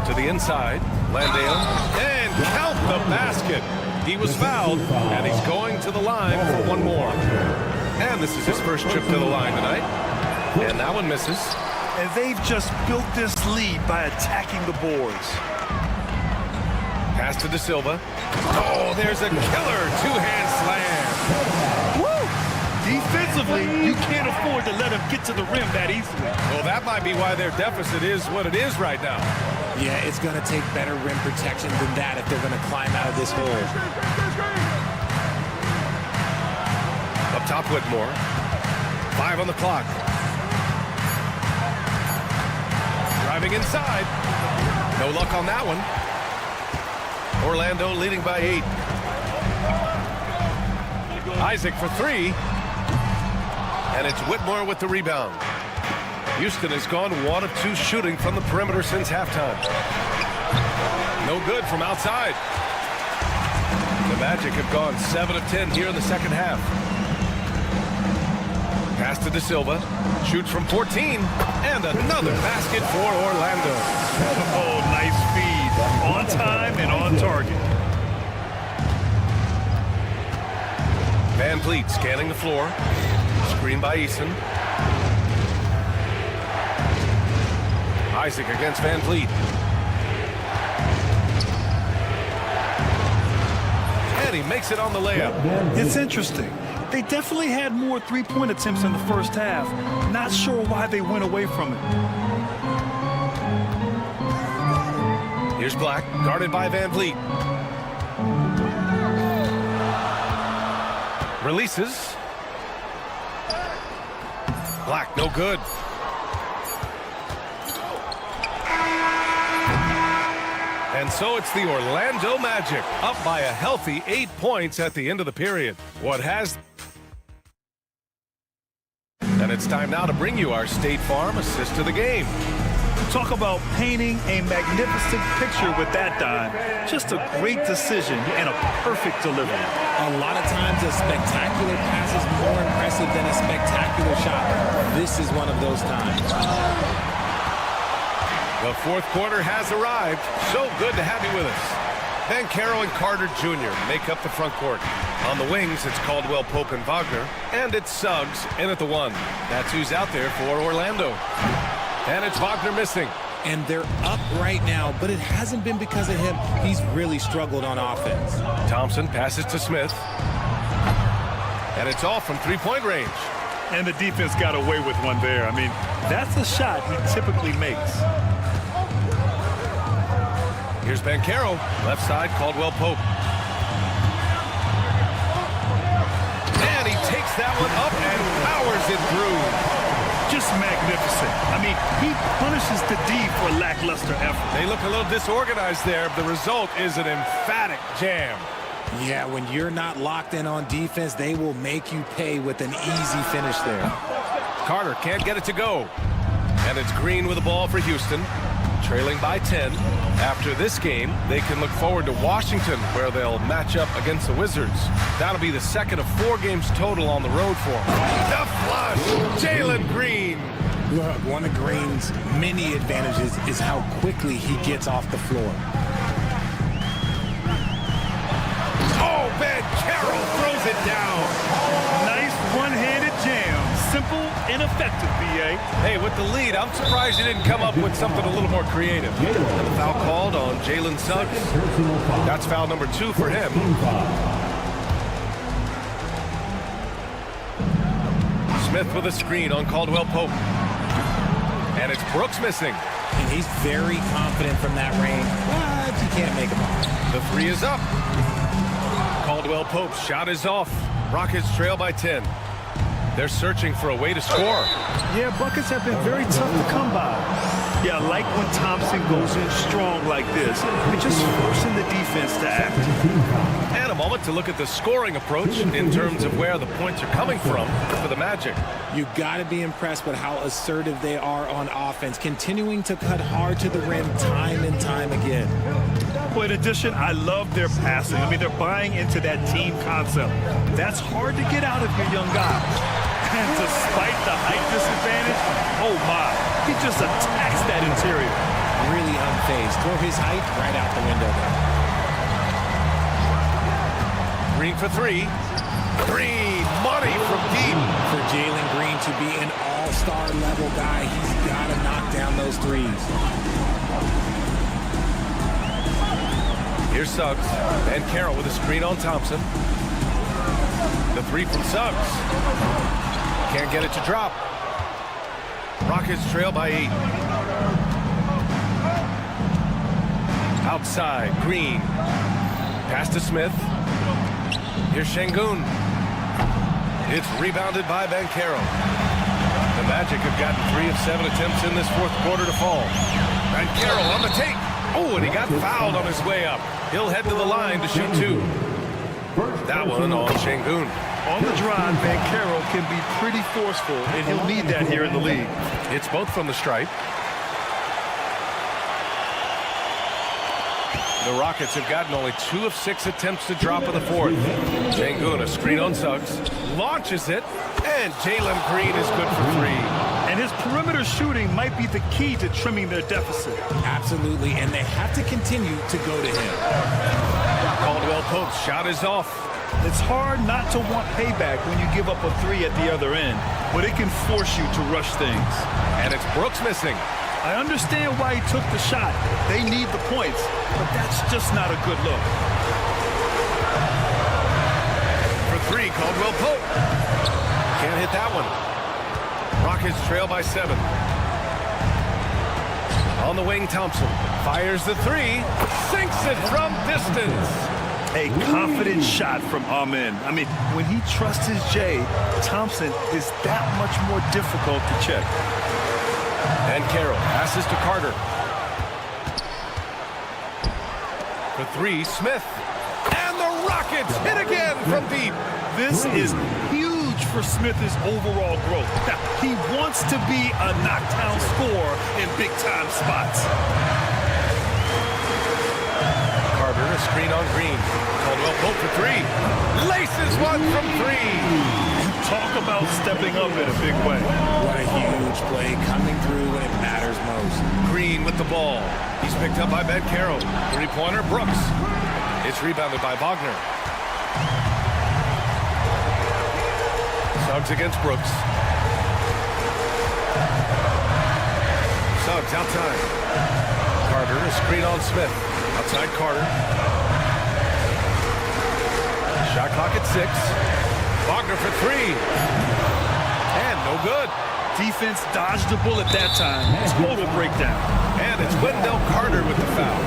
To the inside. Landale. And count the basket. He was fouled, and he's going to the line for one more. And this is his first trip to the line tonight. And that one misses. And they've just built this lead by attacking the boards. Pass to De Silva. Oh, there's a killer two-hand slam. Woo! Defensively, you can't afford to let him get to the rim that easily. Well, that might be why their deficit is what it is right now. Yeah, it's going to take better rim protection than that if they're going to climb out of this hole. Up top, Whitmore. 5 on the clock. Driving inside. No luck on that one. Orlando leading by 8. Isaac for 3. And it's Whitmore with the rebound. Houston has gone 1 of 2 shooting from the perimeter since halftime. No good from outside. The Magic have gone 7 of 10 here in the second half. Pass to De Silva. Shoots from 14. And another basket for Orlando. Oh, nice feed. On time and on target. Van Vliet scanning the floor. Screen by Eason. Isaac against Van Vliet. And he makes it on the layup. It's interesting. They definitely had more three-point attempts in the first half. Not sure why they went away from it. Here's Black, guarded by Van Vliet. Releases. Black, no good. And so it's the Orlando Magic, up by a healthy 8 points at the end of the period. And it's time now to bring you our State Farm assist of the game. Talk about painting a magnificent picture with that dime. Just a great decision and a perfect delivery. A lot of times a spectacular pass is more impressive than a spectacular shot. This is one of those times. The fourth quarter has arrived. So good to have you with us. Banchero and Carter Jr. make up the front court. On the wings, it's Caldwell Pope and Wagner. And it's Suggs in at the 1. That's who's out there for Orlando. And it's Wagner missing. And they're up right now, but it hasn't been because of him. He's really struggled on offense. Thompson passes to Smith. And it's all from three-point range. And the defense got away with one there. I mean, that's a shot he typically makes. Here's Banchero, left side, Caldwell Pope. And he takes that one up and powers it through. Just magnificent. I mean, he punishes the D for lackluster effort. They look a little disorganized there. The result is an emphatic jam. Yeah, when you're not locked in on defense, they will make you pay with an easy finish there. Carter can't get it to go. And it's Green with the ball for Houston, trailing by 10. After this game, they can look forward to Washington, where they'll match up against the Wizards. That'll be the second of 4 games total on the road for them. The flush! Jalen Green! Look, one of Green's many advantages is how quickly he gets off the floor. Oh, Banchero throws it down. Nice one-handed jam. Simple and effective, B.A. Hey, with the lead, I'm surprised you didn't come up with something a little more creative. And the foul called on Jalen Suggs. That's foul number 2 for him. Smith with a screen on Caldwell Pope. And it's Brooks missing. And he's very confident from that range, but you can't make him off. The 3 is up. Caldwell Pope's shot is off. Rockets trail by 10. They're searching for a way to score. Yeah, buckets have been very tough to come by. Yeah, like when Thompson goes in strong like this, and just forcing the defense to act. And a moment to look at the scoring approach in terms of where the points are coming from for the Magic. You got to be impressed with how assertive they are on offense, continuing to cut hard to the rim time and time again. Well, in addition, I love their passing. I mean, they're buying into that team concept. That's hard to get out of your young guys. And despite the height disadvantage, oh my, he just attacks that interior. Really unfazed. Throw his height right out the window there. Green for 3. Green, money from deep. For Jalen Green to be an all-star level guy, he's got to knock down those threes. Here's Suggs. And Carroll with a screen on Thompson. The 3 from Suggs. Can't get it to drop. Rockets trail by 8. Outside, Green. Pass to Smith. Here's Şengün. It's rebounded by Banchero. The Magic have gotten 3 of 7 attempts in this fourth quarter to fall. Banchero on the take. Oh, and he got fouled on his way up. He'll head to the line to shoot 2. That one on Şengün. On the drive, Banchero can be pretty forceful, and he'll need that here in the league. It's both from the stripe. The Rockets have gotten only 2 of 6 attempts to drop in the fourth. Şengün, a screen on Suggs, launches it, and Jalen Green is good for 3. And his perimeter shooting might be the key to trimming their deficit. Absolutely, and they have to continue to go to him. Caldwell Pope's shot is off. It's hard not to want payback when you give up a 3 at the other end, but it can force you to rush things. And it's Brooks missing. I understand why he took the shot. They need the points, but that's just not a good look. For 3, Caldwell Pope. Can't hit that one. Rockets trail by 7. On the wing, Thompson fires the 3, sinks it from distance. A confident shot from Amen. I mean, when he trusts his J, Thompson is that much more difficult to check. And Carroll passes to Carter. For 3, Smith. And the Rockets hit again from deep. This is huge for Smith's overall growth. Now, he wants to be a knockdown scorer in big-time spots. Carter, a screen on Green. Caldwell Pope for 3. Laces one from 3. Talk about stepping up in a big way. What a huge play coming through when it matters most. Green with the the ball. He's picked up by Ben Caro. Three-pointer, Brooks. It's rebounded by Wagner. Suggs against Brooks. Suggs outside. Carter, a screen on Smith. Outside Carter. Shot clock at 6. Wagner for 3. And no good. Defense dodged the bullet that time. Total breakdown. And it's Wendell Carter with the foul.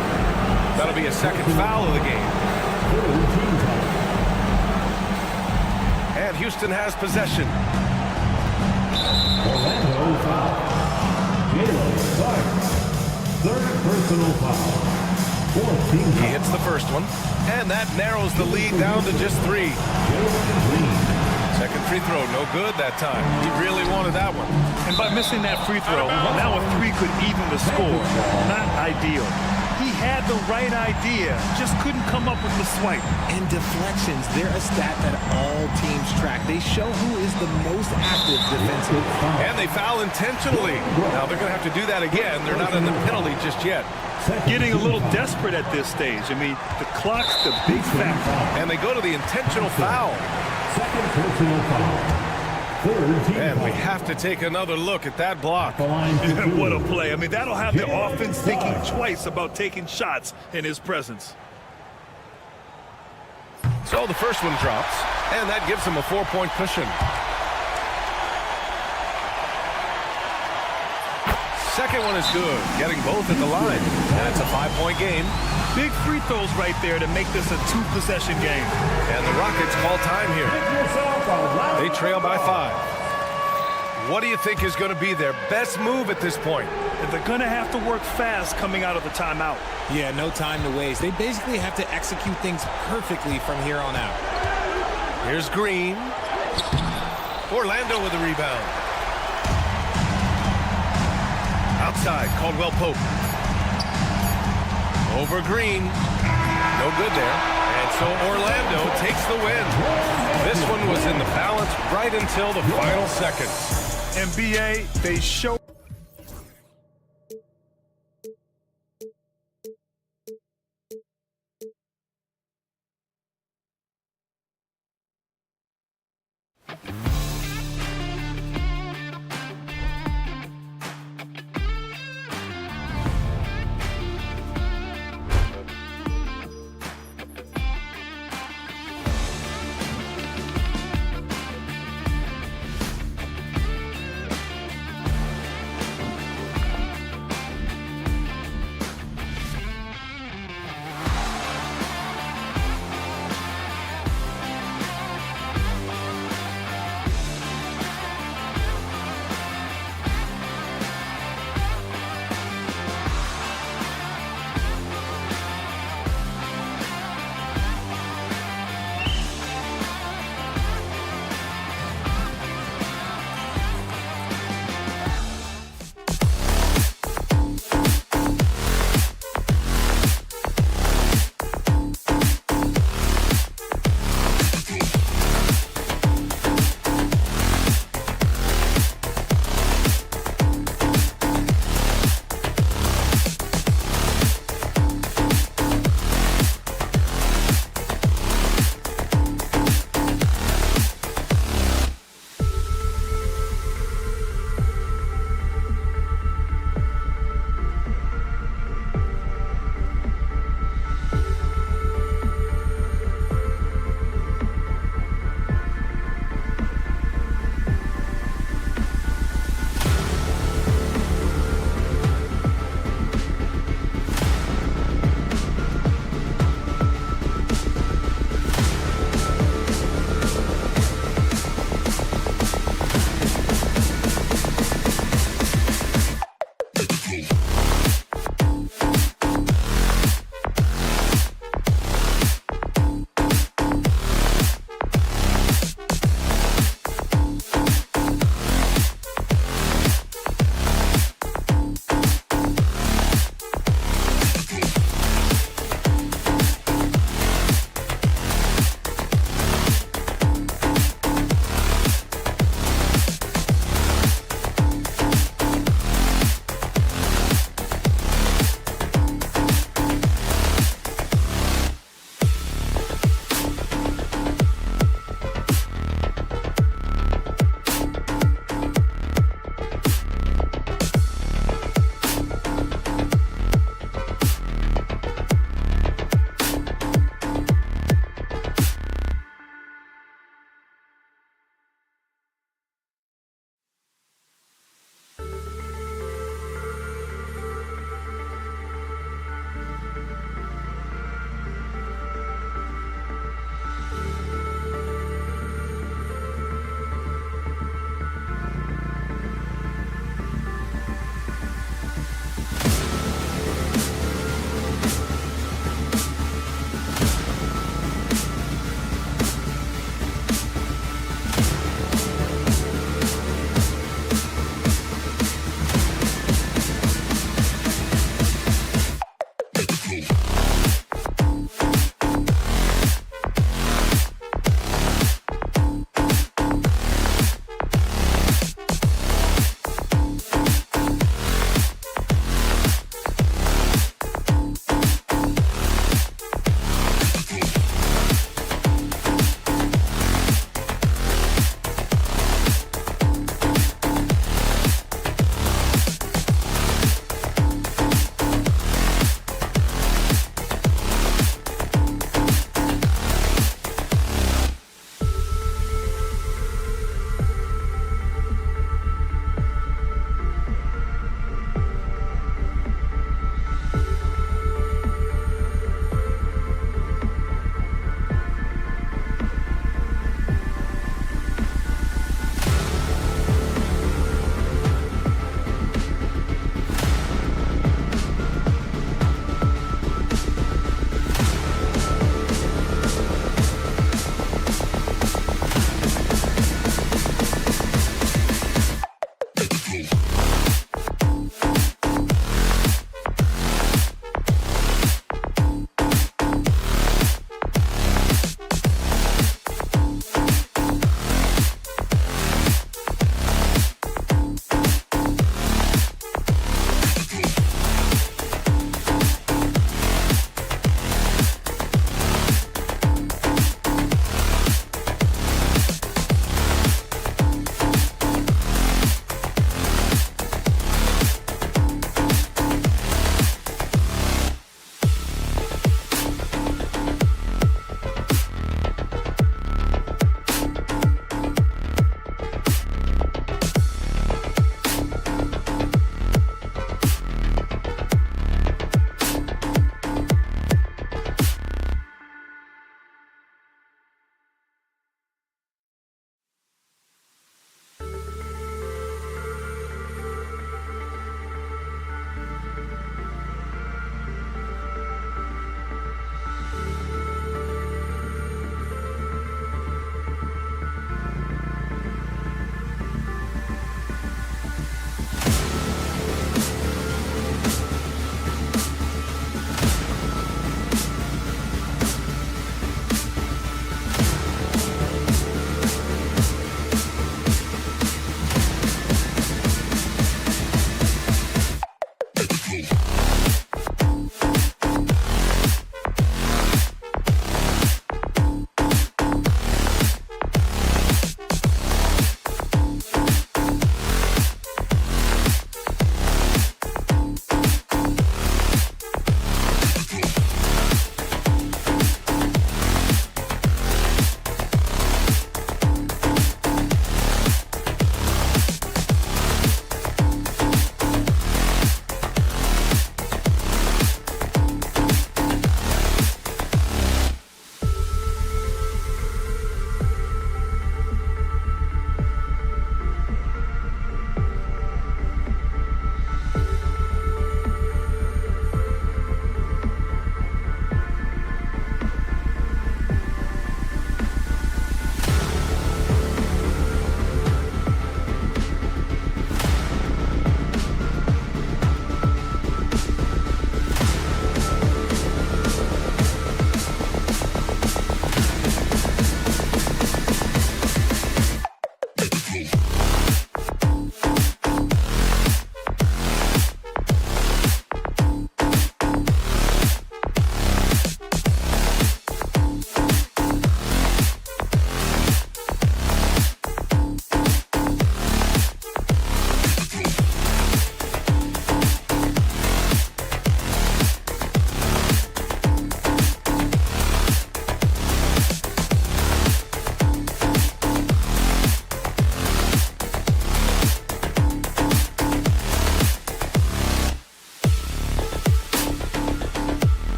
That'll be a second foul of the game. And Houston has possession. Orlando foul. Jalen Sparks. Third personal foul. 14 He hits the first one. And that narrows the lead down to just 3. Second free throw, no good that time. He really wanted that one. And by missing that free throw, now a 3 could even the score. Not ideal. He had the right idea, just couldn't come up with the swipe. And deflections, they're a stat that all teams track. They show who is the most active defensively. And they foul intentionally. Now they're going to have to do that again. They're not in the penalty just yet. Getting a little desperate at this stage. I mean, the clock's the big factor. And they go to the intentional foul. Second personal foul. Third team And we foul. have to take another look at that block. What a play. I mean, that'll have the offense thinking twice about taking shots in his presence. So the first one drops, and that gives him a 4-point cushion. Second one is good, getting both at the line. And it's a 5-point game. Big free throws right there to make this a 2-possession game. And the Rockets call time here. They trail by 5. What do you think is going to be their best move at this point? And they're going to have to work fast coming out of the timeout. Yeah, no time to waste. They basically have to execute things perfectly from here on out. Here's Green. Orlando with a rebound. Outside, Caldwell Pope. Over Green. No good there. And so Orlando takes the win. This one was in the balance right until the final seconds. NBA, they show.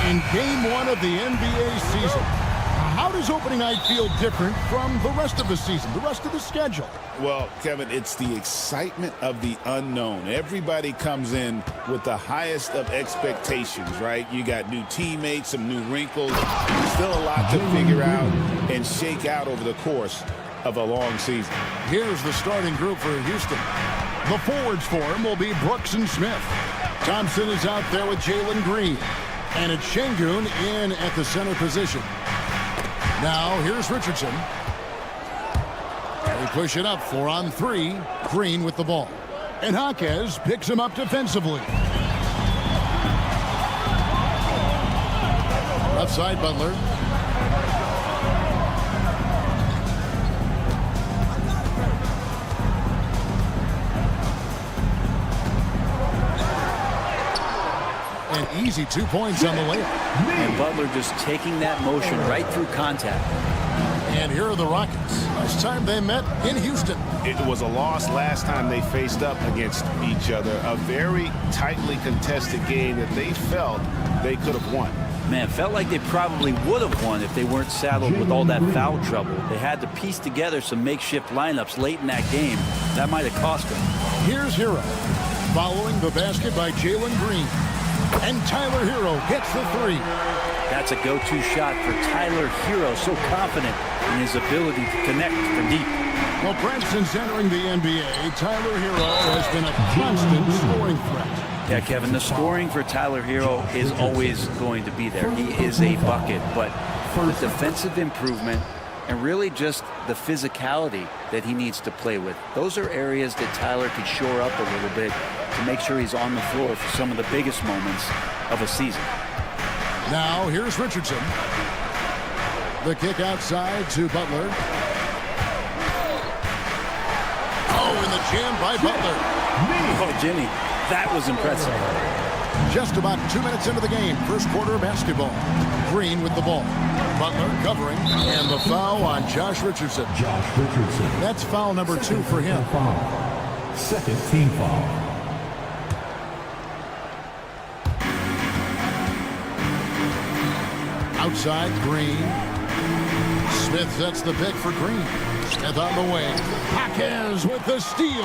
in Game 1 of the NBA season. How does opening night feel different from the rest of the season, the rest of the schedule? Well, Kevin, it's the excitement of the unknown. Everybody comes in with the highest of expectations, right? You got new teammates, some new wrinkles, still a lot to figure out and shake out over the course of a long season. Here's the starting group for Houston. The forwards for him will be Brooks and Smith. Thompson is out there with Jalen Green. And it's Şengün in at the center position. Now, here's Richardson. They push it up 4-on-3. Green with the ball. And Jaquez picks him up defensively. Left side, Butler. An easy 2 points on the layup. And Butler just taking that motion right through contact. And here are the Rockets. Last time they met in Houston. It was a loss last time they faced up against each other. A very tightly contested game that they felt they could have won. Man, felt like they probably would have won if they weren't saddled with all that foul trouble. They had to piece together some makeshift lineups late in that game. That might have cost them. Here's Hero. Following the basket by Jalen Green. And Tyler Hero hits the three. That's a go-to shot for Tyler Hero, so confident in his ability to connect from deep. Well, Branston's entering the NBA. Tyler Hero has been a constant scoring threat. Yeah, Kevin, the scoring for Tyler Hero is always going to be there. He is a bucket, but for the defensive improvement and really just the physicality that he needs to play with, those are areas that Tyler could shore up a little bit to make sure he's on the floor for some of the biggest moments of a season. Now, here's Richardson. The kick outside to Butler. Oh, and the jam by Butler. Oh, Jimmy, that was impressive. Just about 2 minutes into the game, first quarter of basketball. Green with the ball. Butler covering, and the foul on Josh Richardson. Josh Richardson. That's foul number 2 for him. Second team foul. Outside, Green. Smith sets the pick for Green. Smith on the way. Jaquez with the steal.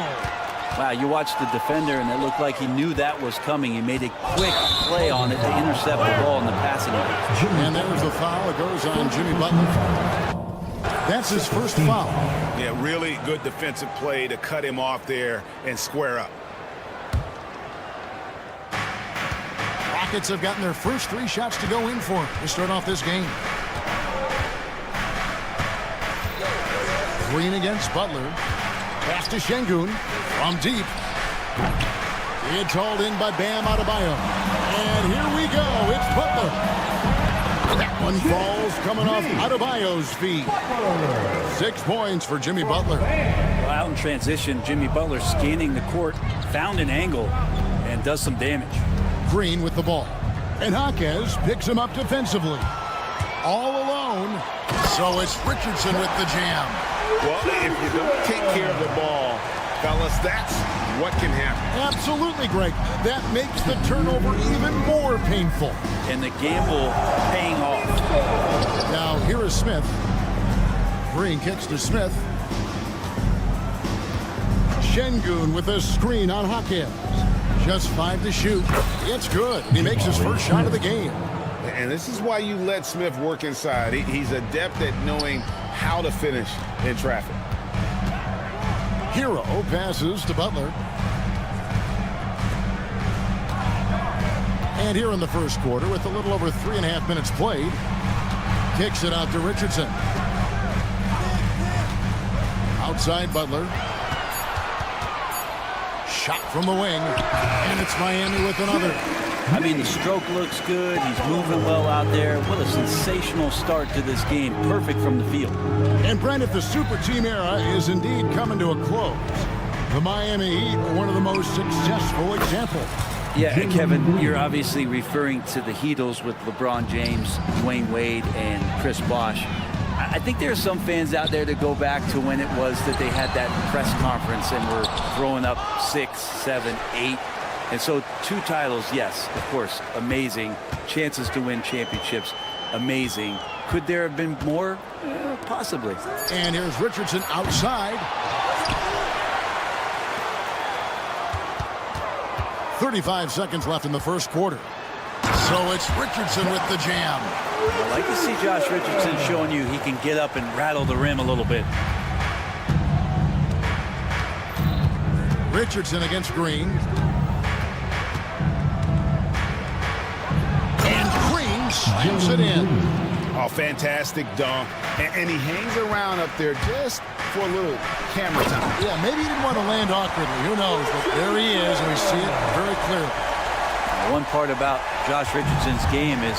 Wow, you watched the defender, and it looked like he knew that was coming. He made a quick play on it to intercept the ball in the passing lane. And there's the foul. It goes on Jimmy Butler. That's his first foul. Yeah, really good defensive play to cut him off there and square up. Rockets have gotten their first 3 shots to go in for to start off this game. Green against Butler. Pass to Şengün from deep. It's hauled in by Bam Adebayo. And here we go. It's Butler. That one falls coming off Adebayo's feet. 6 points for Jimmy Butler. Well, out in transition, Jimmy Butler scanning the court, found an angle, and does some damage. Green with the ball. And Jaquez picks him up defensively. All alone. So it's Richardson with the jam. Well, if you don't take care of the ball, fellas, that's what can happen. Absolutely, Greg. That makes the turnover even more painful. And the gamble paying off. Now, here is Smith. Green kicks to Smith. Şengün with a screen on Jaquez. Just 5 to shoot. It's good. He makes his first shot of the game. And this is why you let Smith work inside. He's adept at knowing how to finish in traffic. Hero passes to Butler. And here in the first quarter, with a little over 3.5 minutes played, kicks it out to Richardson. Outside Butler. Shot from the wing. And it's Miami with another. I mean, the stroke looks good. He's moving well out there. What a sensational start to this game. Perfect from the field. And Brent, if the super team era is indeed coming to a close, the Miami Heat are one of the most successful examples. Yeah, Kevin, you're obviously referring to the Heatles with LeBron James, Dwayne Wade, and Chris Bosh. I think there are some fans out there that go back to when it was that they had that press conference and were throwing up 6, 7, 8. And so 2 titles, yes, of course, amazing. Chances to win championships, amazing. Could there have been more? Possibly. And here's Richardson outside. 35 seconds left in the first quarter. So it's Richardson with the jam. I like to see Josh Richardson showing you he can get up and rattle the rim a little bit. Richardson against Green. And Green slams it in. Oh, fantastic dunk. And he hangs around up there just for a little camera time. Yeah, maybe he didn't want to land awkwardly. Who knows? But there he is, and we see it very clearly. One part about Josh Richardson's game is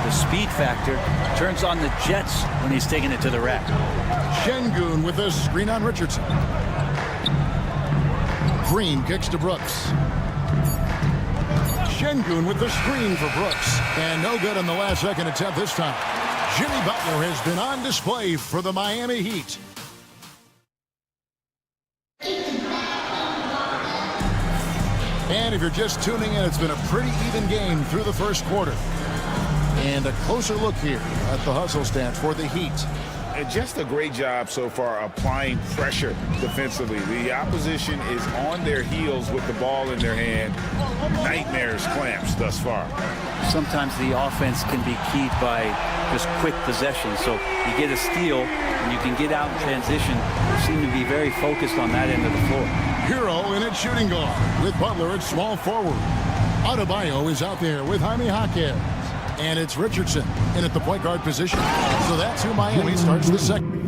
the speed factor. Turns on the jets when he's taking it to the rack. Şengün with a screen on Richardson. Green kicks to Brooks. Şengün with the screen for Brooks. And no good on the last second attempt this time. Jimmy Butler has been on display for the Miami Heat. And if you're just tuning in, it's been a pretty even game through the first quarter. And a closer look here at the hustle stats for the Heat. And just a great job so far applying pressure defensively. The opposition is on their heels with the ball in their hand. Nightmares clamps thus far. Sometimes the offense can be keyed by just quick possession. So you get a steal and you can get out in transition. They seem to be very focused on that end of the floor. Hero in at shooting guard with Butler at small forward. Adebayo is out there with Jaime Jaquez. And it's Richardson in at the point guard position. So that's who Miami starts the second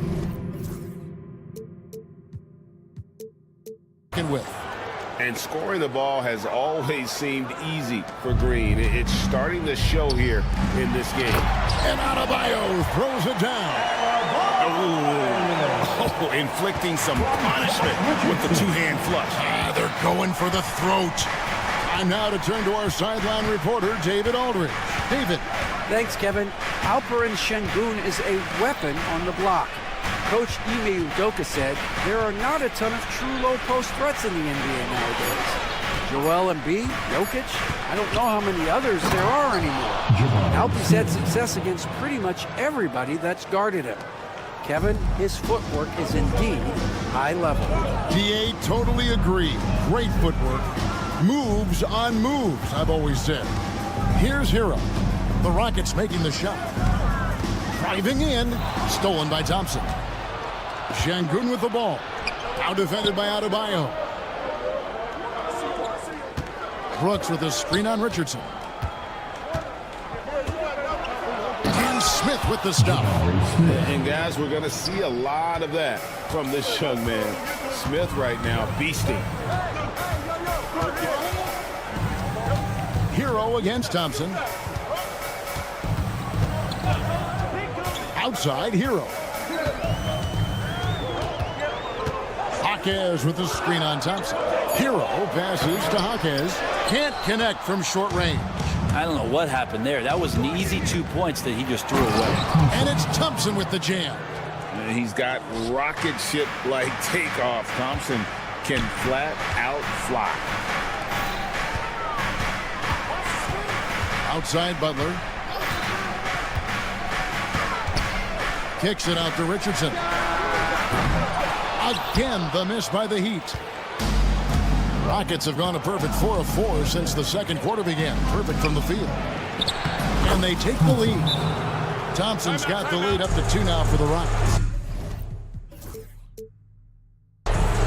with. And scoring the ball has always seemed easy for Green. It's starting to show here in this game. And Adebayo throws it down. Oh, inflicting some punishment with the two-hand flush. They're going for the throat. Time now to turn to our sideline reporter, David Aldridge. David. Thanks, Kevin. Alperen Şengün is a weapon on the block. Coach Ime Udoka said there are not a ton of true low-post threats in the NBA nowadays. Joel Embiid, Jokic, I don't know how many others there are anymore. Alpey's had success against pretty much everybody that's guarded him. Kevin, his footwork is indeed high level. DA totally agree. Great footwork. Moves on moves, I've always said. Here's Hero. The Rockets making the shot. Driving in. Stolen by Thompson. Şengün with the ball. Now defended by Adebayo. Brooks with a screen on Richardson. And Smith with the stop. And guys, we're going to see a lot of that from this young man. Smith right now beasting. Hero against Thompson. Outside, Hero. Jaquez with the screen on Thompson. Hero passes to Jaquez. Can't connect from short range. I don't know what happened there. That was an easy 2 points that he just threw away. And it's Thompson with the jam. And he's got rocket ship-like takeoff. Thompson can flat out fly. Outside Butler. Kicks it out to Richardson. Again, the miss by the Heat. Rockets have gone a perfect 4 of 4 since the second quarter began. Perfect from the field. And they take the lead. Thompson's got the lead up to 2 now for the Rockets.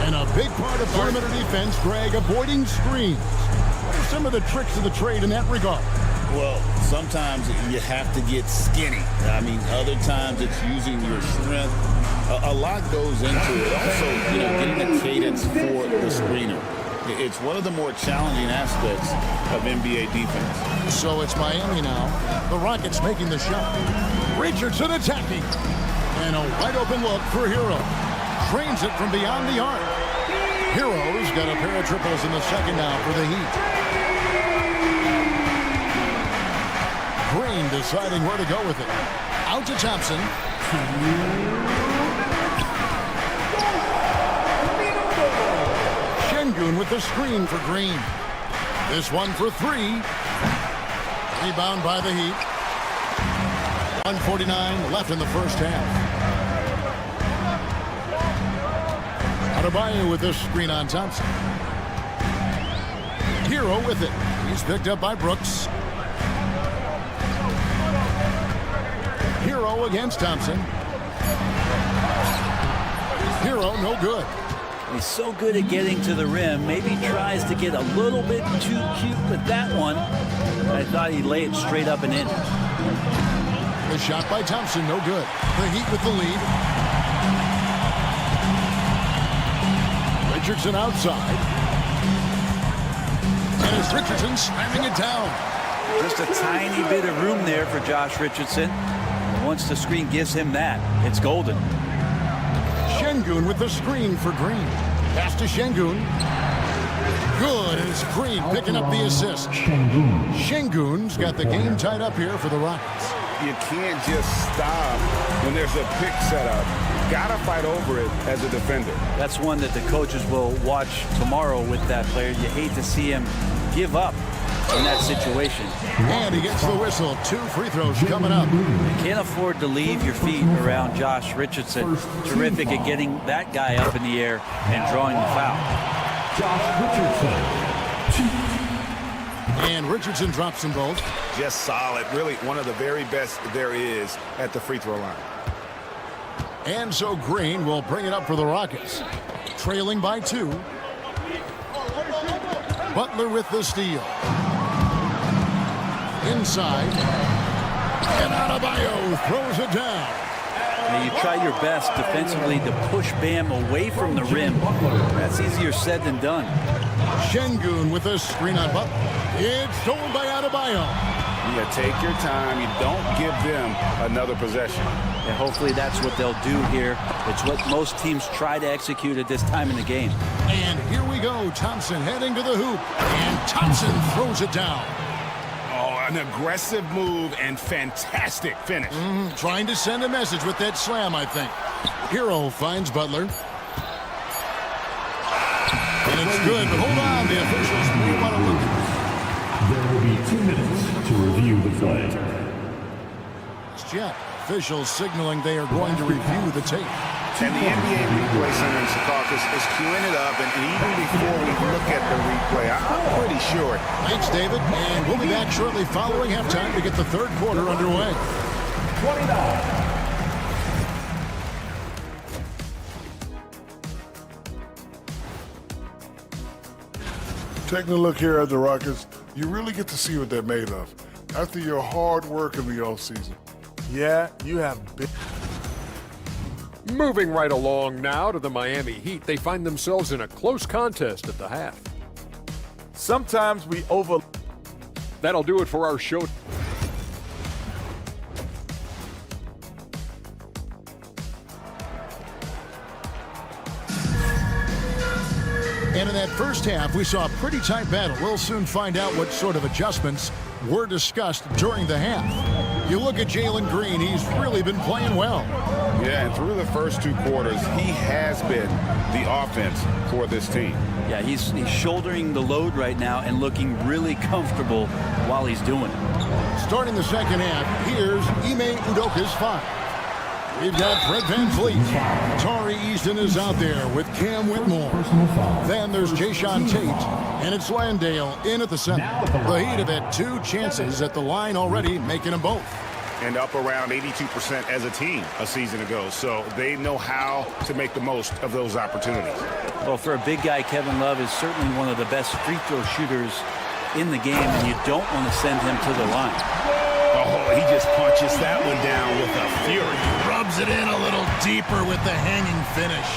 And a big part of perimeter defense, Greg, avoiding screens. What are some of the tricks of the trade in that regard? Well, sometimes you have to get skinny. I mean, other times it's using your strength. A lot goes into it. Also, getting the cadence for the screener. It's one of the more challenging aspects of NBA defense. So it's Miami now. The Rockets making the shot. Richardson attacking. And a wide open look for Hero. Trains it from beyond the arc. Hero's got a pair of triples in the second now for the Heat. Green deciding where to go with it. Out to Thompson. Şengün with the screen for Green. This one for three. Rebound by the Heat. 1:49 left in the first half. Adebayo with this screen on Thompson. Hero with it. He's picked up by Brooks. Hero against Thompson. Hero no good. He's so good at getting to the rim. Maybe tries to get a little bit too cute with that one. I thought he'd lay it straight up and in. The shot by Thompson, no good. The Heat with the lead. Richardson outside. And it's Richardson slamming it down. Just a tiny bit of room there for Josh Richardson. Once the screen gives him that, it's golden. Şengün with the screen for Green. Pass to Şengün. Good, and it's Green picking up the assist. Şengün's got the game tied up here for the Rockets. You can't just stop when there's a pick set up. Gotta fight over it as a defender. That's one that the coaches will watch tomorrow with that player. You hate to see him give up in that situation. And he gets the whistle. 2 free throws coming up. You can't afford to leave your feet around Josh Richardson. Terrific at getting that guy up in the air and drawing the foul. Josh Richardson. And Richardson drops them both. Just solid. Really one of the very best there is at the free throw line. And so Green will bring it up for the Rockets. Trailing by 2. Butler with the steal. Inside. And Adebayo throws it down. Now you try your best defensively to push Bam away from the rim. That's easier said than done. Şengün with a screen on Butler. It's stolen by Adebayo. You take your time. You don't give them another possession. And hopefully that's what they'll do here. It's what most teams try to execute at this time in the game. And here we go. Thompson heading to the hoop. And Thompson throws it down. Oh, an aggressive move and fantastic finish. Trying to send a message with that slam, I think. Hero finds Butler. And it's good. Hold on. The officials may want to look. There will be 2 minutes to review the play. It's Jet. Officials signaling they are going to review the tape. And the NBA replay center in Secaucus is queuing it up, and even before we look at the replay, I'm pretty sure. Thanks, David. And we'll be back shortly following halftime to get the third quarter underway. 29. Taking a look here at the Rockets, you really get to see what they're made of after your hard work in the offseason. Yeah, you have big. Moving right along now to the Miami Heat, they find themselves in a close contest at the half. Sometimes we That'll do it for our show. And in that first half, we saw a pretty tight battle. We'll soon find out what sort of adjustments were discussed during the half. You look at Jalen Green, he's really been playing well. Yeah, and through the first 2 quarters, he has been the offense for this team. Yeah, he's shouldering the load right now and looking really comfortable while he's doing it. Starting the second half, here's Ime Udoka's 5. We've got Fred VanVleet. Tari Easton is out there with Cam Whitmore. Then there's Jayshawn Tate. And it's Landale in at the center. The Heat have had 2 chances at the line already, making them both. And up around 82% as a team a season ago. So they know how to make the most of those opportunities. Well, for a big guy, Kevin Love is certainly one of the best free throw shooters in the game, and you don't want to send him to the line. Oh, he just punches that one down with a fury. Rubs it in a little deeper with the hanging finish.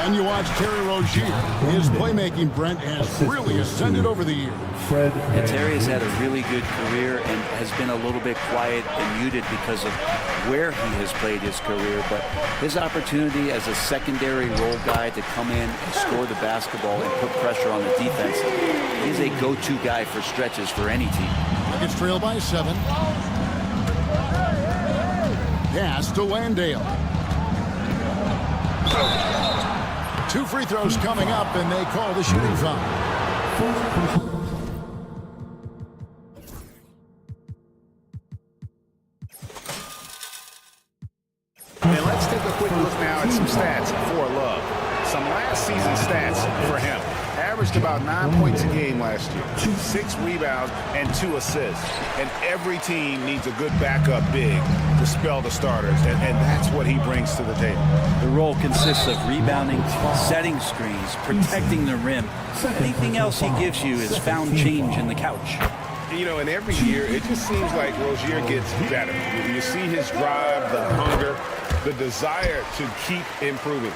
And you watch Terry Rozier. His playmaking, Brent, has really ascended over the years. Yeah, Terry has had a really good career and has been a little bit quiet and muted because of where he has played his career. But his opportunity as a secondary role guy to come in and score the basketball and put pressure on the defense, he's a go-to guy for stretches for any team. Nuggets trail by 7. Pass to Landale. 2 free throws coming up, and they call the shooting foul. Love. Some last season stats for him. Averaged about 9 points a game last year, 6 rebounds, and 2 assists. And every team needs a good backup big to spell the starters, and that's what he brings to the table. The role consists of rebounding, setting screens, protecting the rim. Anything else he gives you is found change in the couch. You know, and every year, it just seems like Rozier gets better. You see his drive, the hunger, the desire to keep improving.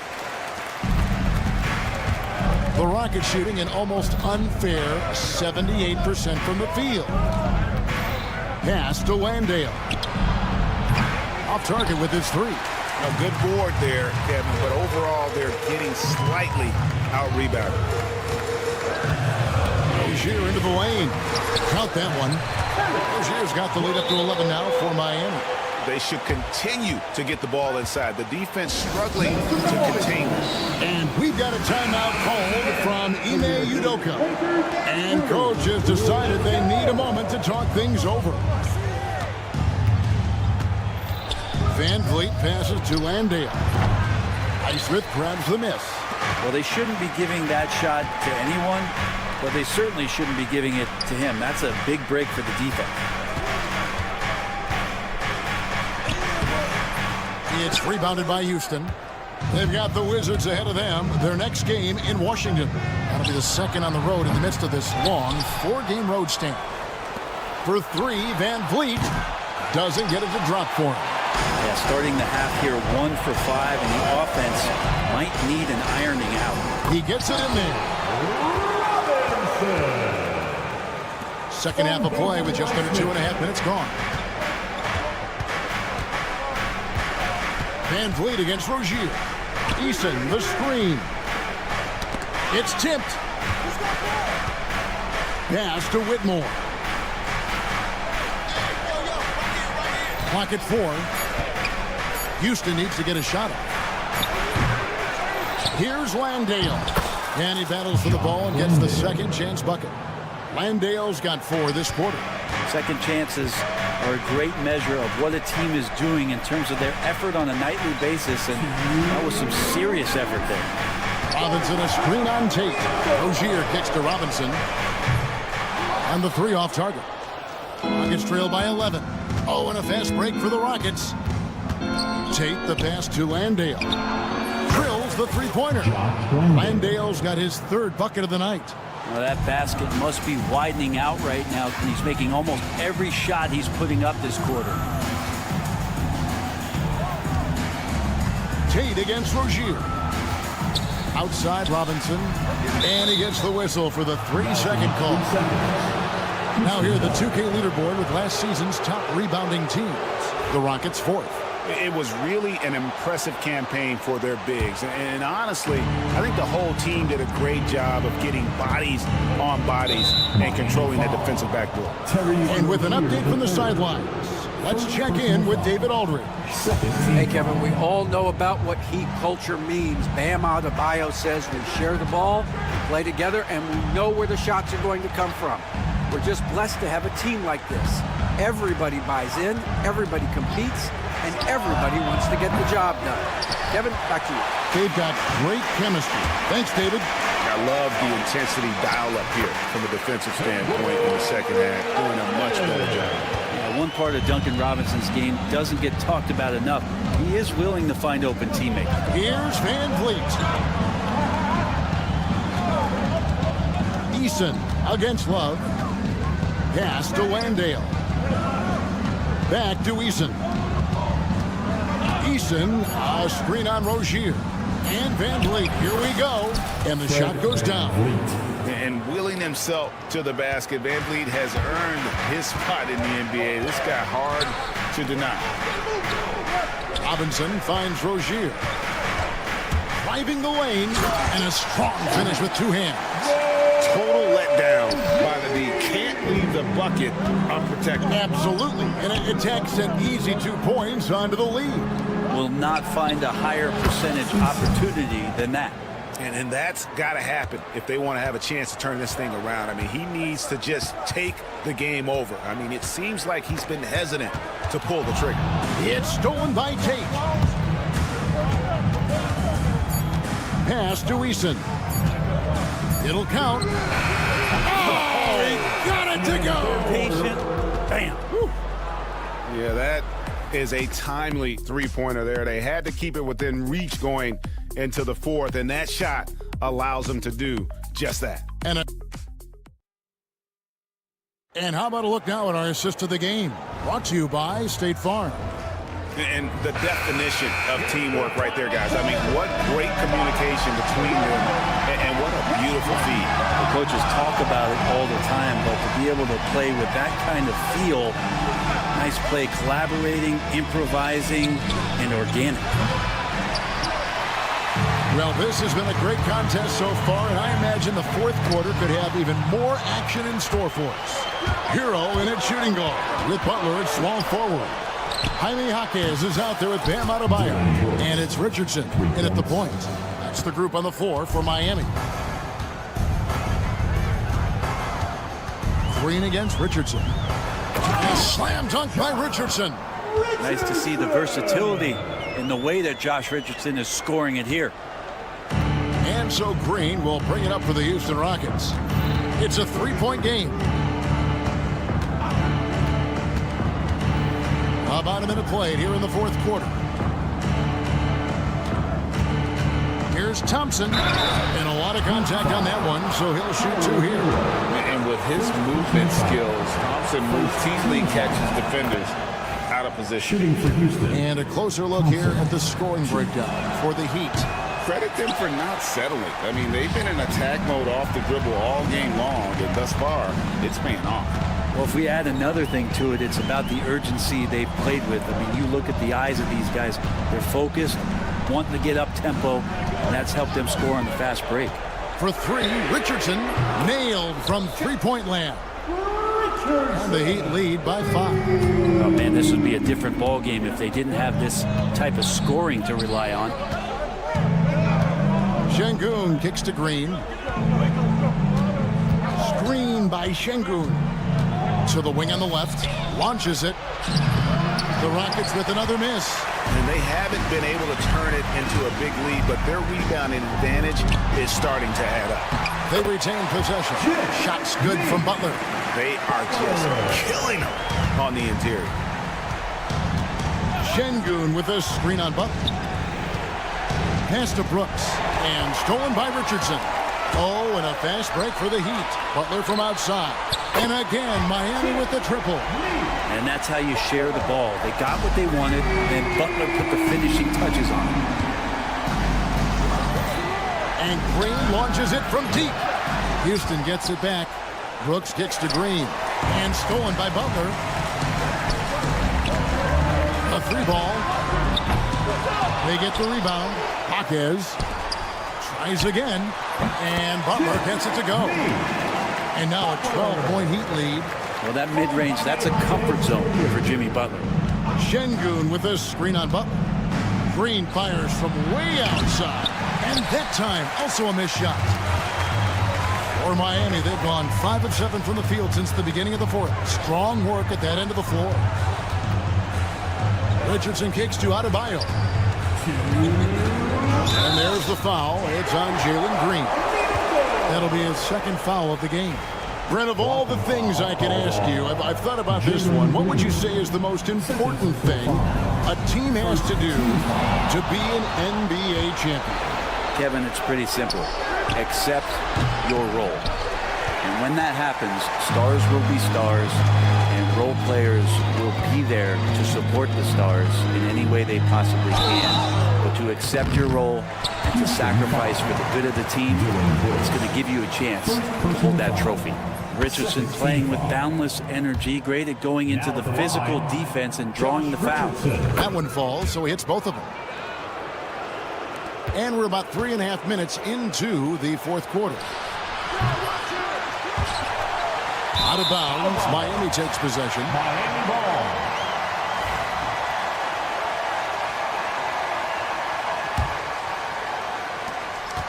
The Rockets shooting an almost unfair 78% from the field. Pass to Landale. Off target with his 3. A good board there, Kevin, but overall they're getting slightly out-rebounded. Rozier into the lane. Count that one. Rozier's got the lead up to 11 now for Miami. They should continue to get the ball inside. The defense struggling to contain them. And we've got a timeout called from Ime Udoka. And coach has decided they need a moment to talk things over. Van Vliet passes to Landale. Highsmith grabs the miss. Well, they shouldn't be giving that shot to anyone, but they certainly shouldn't be giving it to him. That's a big break for the defense. It's rebounded by Houston. They've got the Wizards ahead of them. Their next game in Washington. That'll be the second on the road in the midst of this long 4-game road stand. For 3, Van Vliet doesn't get it to drop for him. Yeah, starting the half here 1 for 5, and the offense might need an ironing out. He gets it in there. Second half of play with just under 2.5 minutes gone. Van Vliet against Rozier. Eason, the screen. It's tipped. Pass to Whitmore. Clock at 4. Houston needs to get a shot off. Here's Landale. And he battles for the ball and gets the second chance bucket. Landale's got 4 this quarter. Second chances are a great measure of what a team is doing in terms of their effort on a nightly basis, and that was some serious effort there. Robinson a screen on Tate. Rozier kicks to Robinson. And the 3 off target. Rockets trail by 11. Oh, and a fast break for the Rockets. Tate the pass to Landale. Drills the 3-pointer. Landale's got his 3rd bucket of the night. Well, that basket must be widening out right now. He's making almost every shot he's putting up this quarter. Tate against Rozier. Outside Robinson. And he gets the whistle for the 3-second call. Now here the 2K leaderboard with last season's top rebounding teams. The Rockets 4th. It was really an impressive campaign for their bigs. And honestly, I think the whole team did a great job of getting bodies on bodies and controlling that defensive backdoor. And with an update from the sidelines, let's check in with David Aldridge. Hey, Kevin, we all know about what Heat culture means. Bam Adebayo says we share the ball, play together, and we know where the shots are going to come from. We're just blessed to have a team like this. Everybody buys in, everybody competes, and everybody wants to get the job done. Kevin, back to you. They've got great chemistry. Thanks, David. I love the intensity dial up here from a defensive standpoint in the second half, doing a much better job. One part of Duncan Robinson's game doesn't get talked about enough. He is willing to find open teammates. Here's Van Vliet. Eason against Love. Pass to Landale. Back to Eason. Eason, a screen on Rozier. And Van Vliet, here we go. And the shot goes down. And wheeling himself to the basket, Van Vliet has earned his spot in the NBA. This guy hard to deny. Robinson finds Rozier. Driving the lane, and a strong finish with 2 hands. Total letdown by the D. Can't leave the bucket unprotected. Absolutely. And it takes an easy 2 points onto the lead. Will not find a higher percentage opportunity than that. And that's got to happen if they want to have a chance to turn this thing around. I mean, he needs to just take the game over. I mean, it seems like he's been hesitant to pull the trigger. It's stolen by Tate. pass to Eason. It'll count. Oh, he got it to go. Patient. Bam. Woo. Yeah, that is a timely three-pointer there. They had to keep it within reach going into the fourth, and that shot allows them to do just that. And how about a look now at our assist of the game? Brought to you by State Farm. And the definition of teamwork right there, guys. I mean, what great communication between them, and what a beautiful feed. The coaches talk about it all the time, but to be able to play with that kind of feel, nice play, collaborating, improvising, and organic. Well, this has been a great contest so far, and I imagine the fourth quarter could have even more action in store for us. Hero in at shooting guard, with Butler at small forward. Jaime Jaquez is out there with Bam Adebayo, and it's Richardson in at the point. That's the group on the floor for Miami. Green against Richardson. A slam dunk by Richardson. Nice to see the versatility in the way that Josh Richardson is scoring it here. And so Green will bring it up for the Houston Rockets. It's a three-point game. About a minute played here in the fourth quarter. Here's Thompson, and a lot of contact on that one, so he'll shoot two here. And with his movement skills, Thompson routinely catches defenders out of position. Shooting for Houston. And a closer look here at the scoring breakdown for the Heat. Credit them for not settling. I mean, they've been in attack mode off the dribble all game long, and thus far, it's paying off. Well, if we add another thing to it, it's about the urgency they've played with. I mean, you look at the eyes of these guys. They're focused, wanting to get up tempo, and that's helped them score on the fast break. For three, Richardson nailed from three-point land. And the Heat lead by 5. Oh, man, this would be a different ball game if they didn't have this type of scoring to rely on. Şengün kicks to Green. Screen by Şengün. To the wing on the left. Launches it. The Rockets with another miss. And they haven't been able to turn it into a big lead, but their rebounding advantage is starting to add up. They retain possession. Shots good from Butler. They are just killing them on the interior. Şengün with a screen on Butler. Pass to Brooks. And stolen by Richardson. Oh, and a fast break for the Heat. Butler from outside. And again, Miami with the triple. And that's how you share the ball. They got what they wanted, and Butler put the finishing touches on it. And Green launches it from deep. Houston gets it back. Brooks kicks to Green. And stolen by Butler. A three ball. They get the rebound. Jaquez tries again. And Butler gets it to go. And now a 12-point Heat lead. Well, that mid-range, that's a comfort zone for Jimmy Butler. Şengün with a screen on Butler. Green fires from way outside. And that time, also a missed shot. For Miami, they've gone 5 of 7 from the field since the beginning of the fourth. Strong work at that end of the floor. Richardson kicks to Adebayo. And there's the foul. It's on Jalen Green. That'll be his second foul of the game. Brent, of all the things I can ask you, I've thought about this one. What would you say is the most important thing a team has to do to be an NBA champion? Kevin, it's pretty simple. Accept your role. And when that happens, stars will be stars, and role players will be there to support the stars in any way they possibly can. But to accept your role and to sacrifice for the good of the team, it's going to give you a chance to hold that trophy. Richardson playing with boundless energy, great at going into the physical defense and drawing the foul. That one falls, so he hits both of them. And we're about 3.5 minutes into the fourth quarter. Out of bounds, Miami takes possession. Miami ball.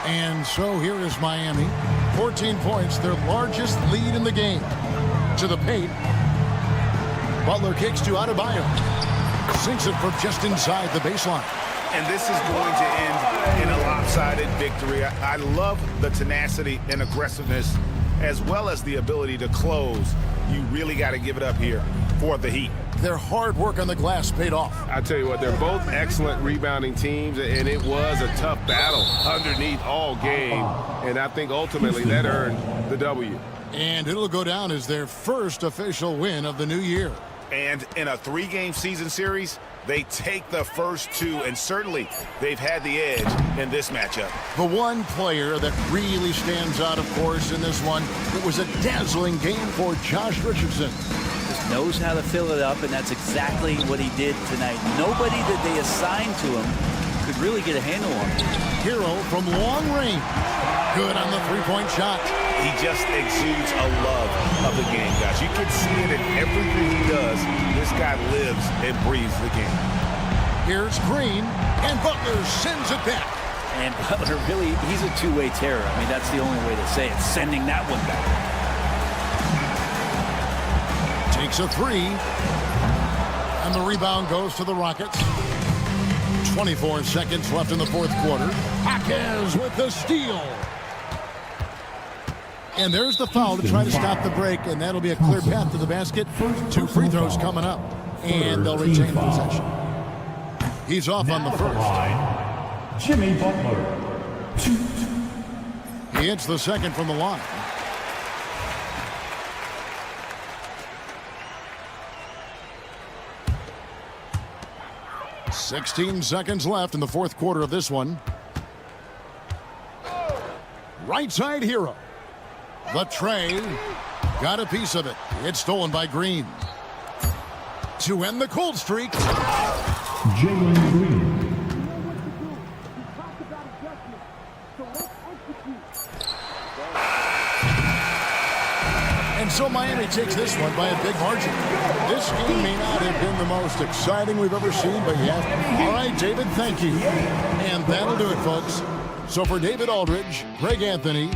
And so here is Miami. 14 points, their largest lead in the game. To the paint. Butler kicks to Adebayo. Sinks it from just inside the baseline. And this is going to end in a lopsided victory. I love the tenacity and aggressiveness as well as the ability to close. You really got to give it up here for the Heat. Their hard work on the glass paid off. I tell you what, they're both excellent rebounding teams, and it was a tough battle underneath all game. And I think ultimately that earned the W. And it'll go down as their first official win of the new year. And in a 3-game season series, they take the first 2, and certainly they've had the edge in this matchup. The one player that really stands out, of course, in this one, it was a dazzling game for Josh Richardson. Just knows how to fill it up, and that's exactly what he did tonight. Nobody that they assigned to him could really get a handle on him. Hero from long range. Good on the three-point shot. He just exudes a love of the game, guys. You can see it in everything he does. This guy lives and breathes the game. Here's Green, and Butler sends it back. And Butler really, he's a two-way terror. I mean, that's the only way to say it, sending that one back. Takes a 3. And the rebound goes to the Rockets. 24 seconds left in the fourth quarter. Jaquez with the steal. And there's the foul to try to stop the break, and that'll be a clear path to the basket. 2 free throws coming up, and they'll retain possession. He's off on the first. Jimmy Butler. He hits the second from the line. "16 seconds left in the fourth quarter of this one. Right side Hero. The tray. Got a piece of it. It's stolen by Green. To end the cold streak. Jalen Green. And so Miami takes this one by a big margin. This game may not have been the most exciting we've ever seen, but yeah. All right, David, thank you. And that'll do it, folks. So for David Aldridge, Greg Anthony.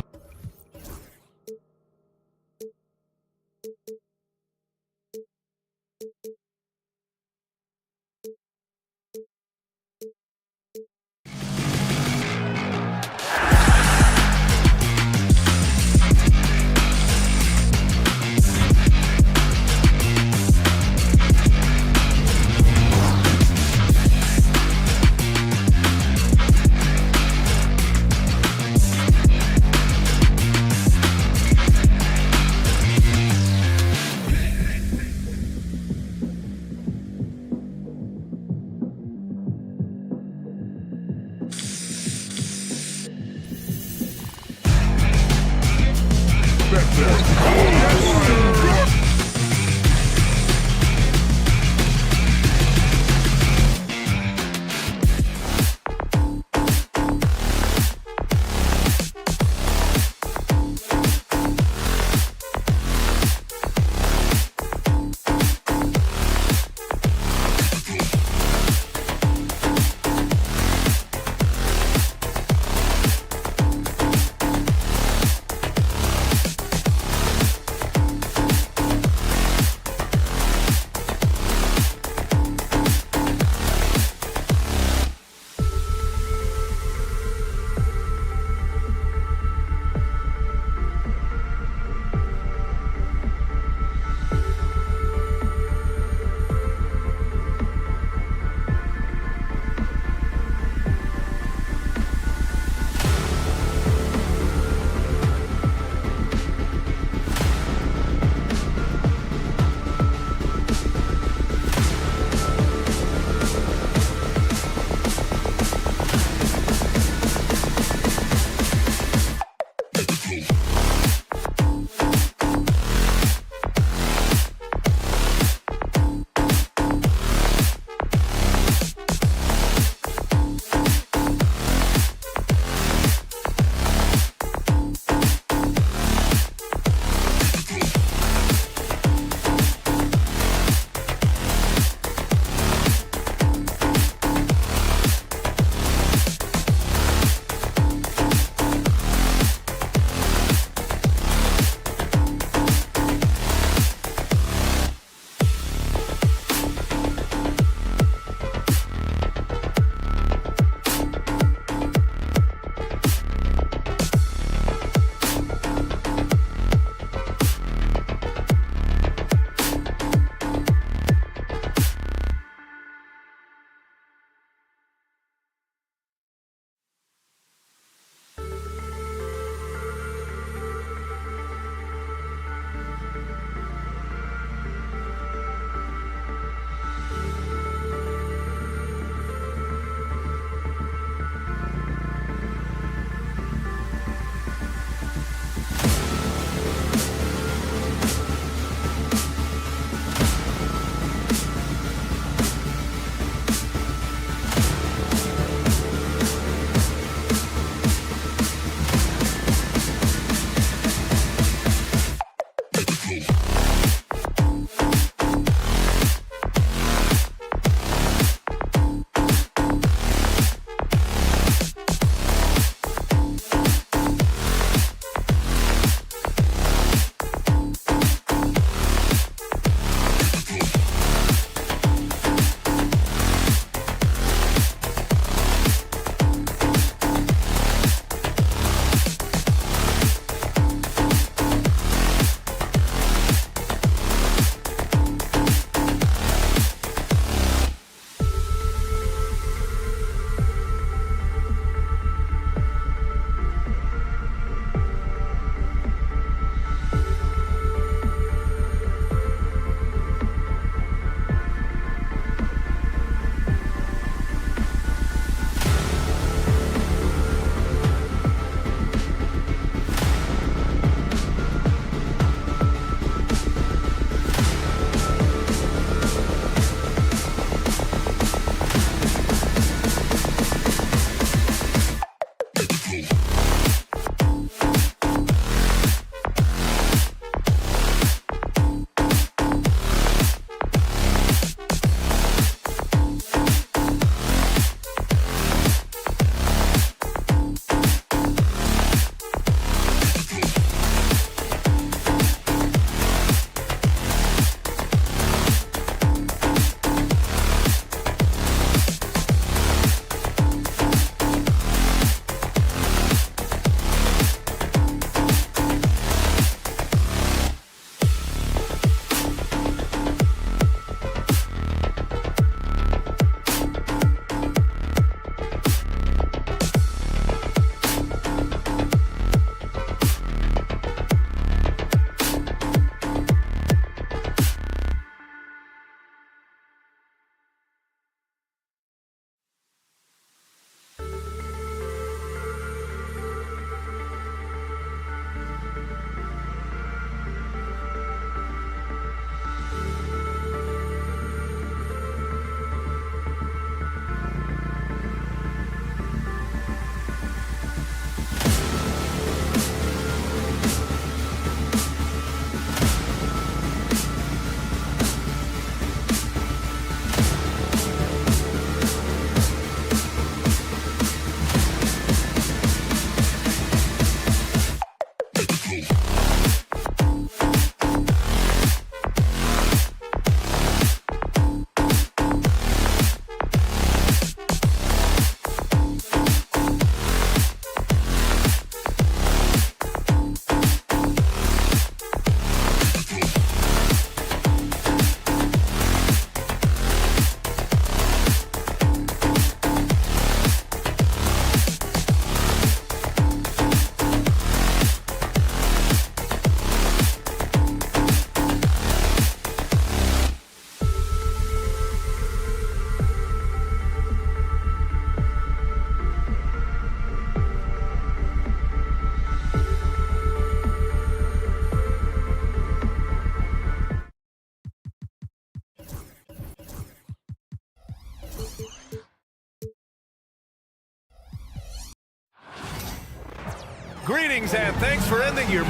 Greetings and thanks for ending your...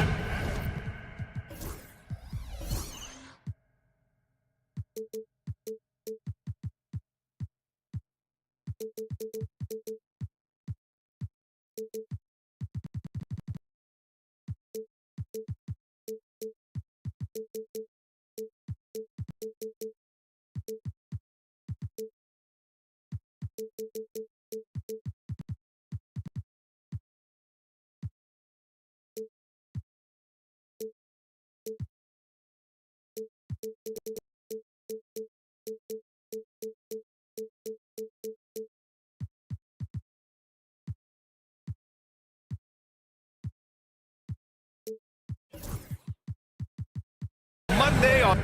Monday on...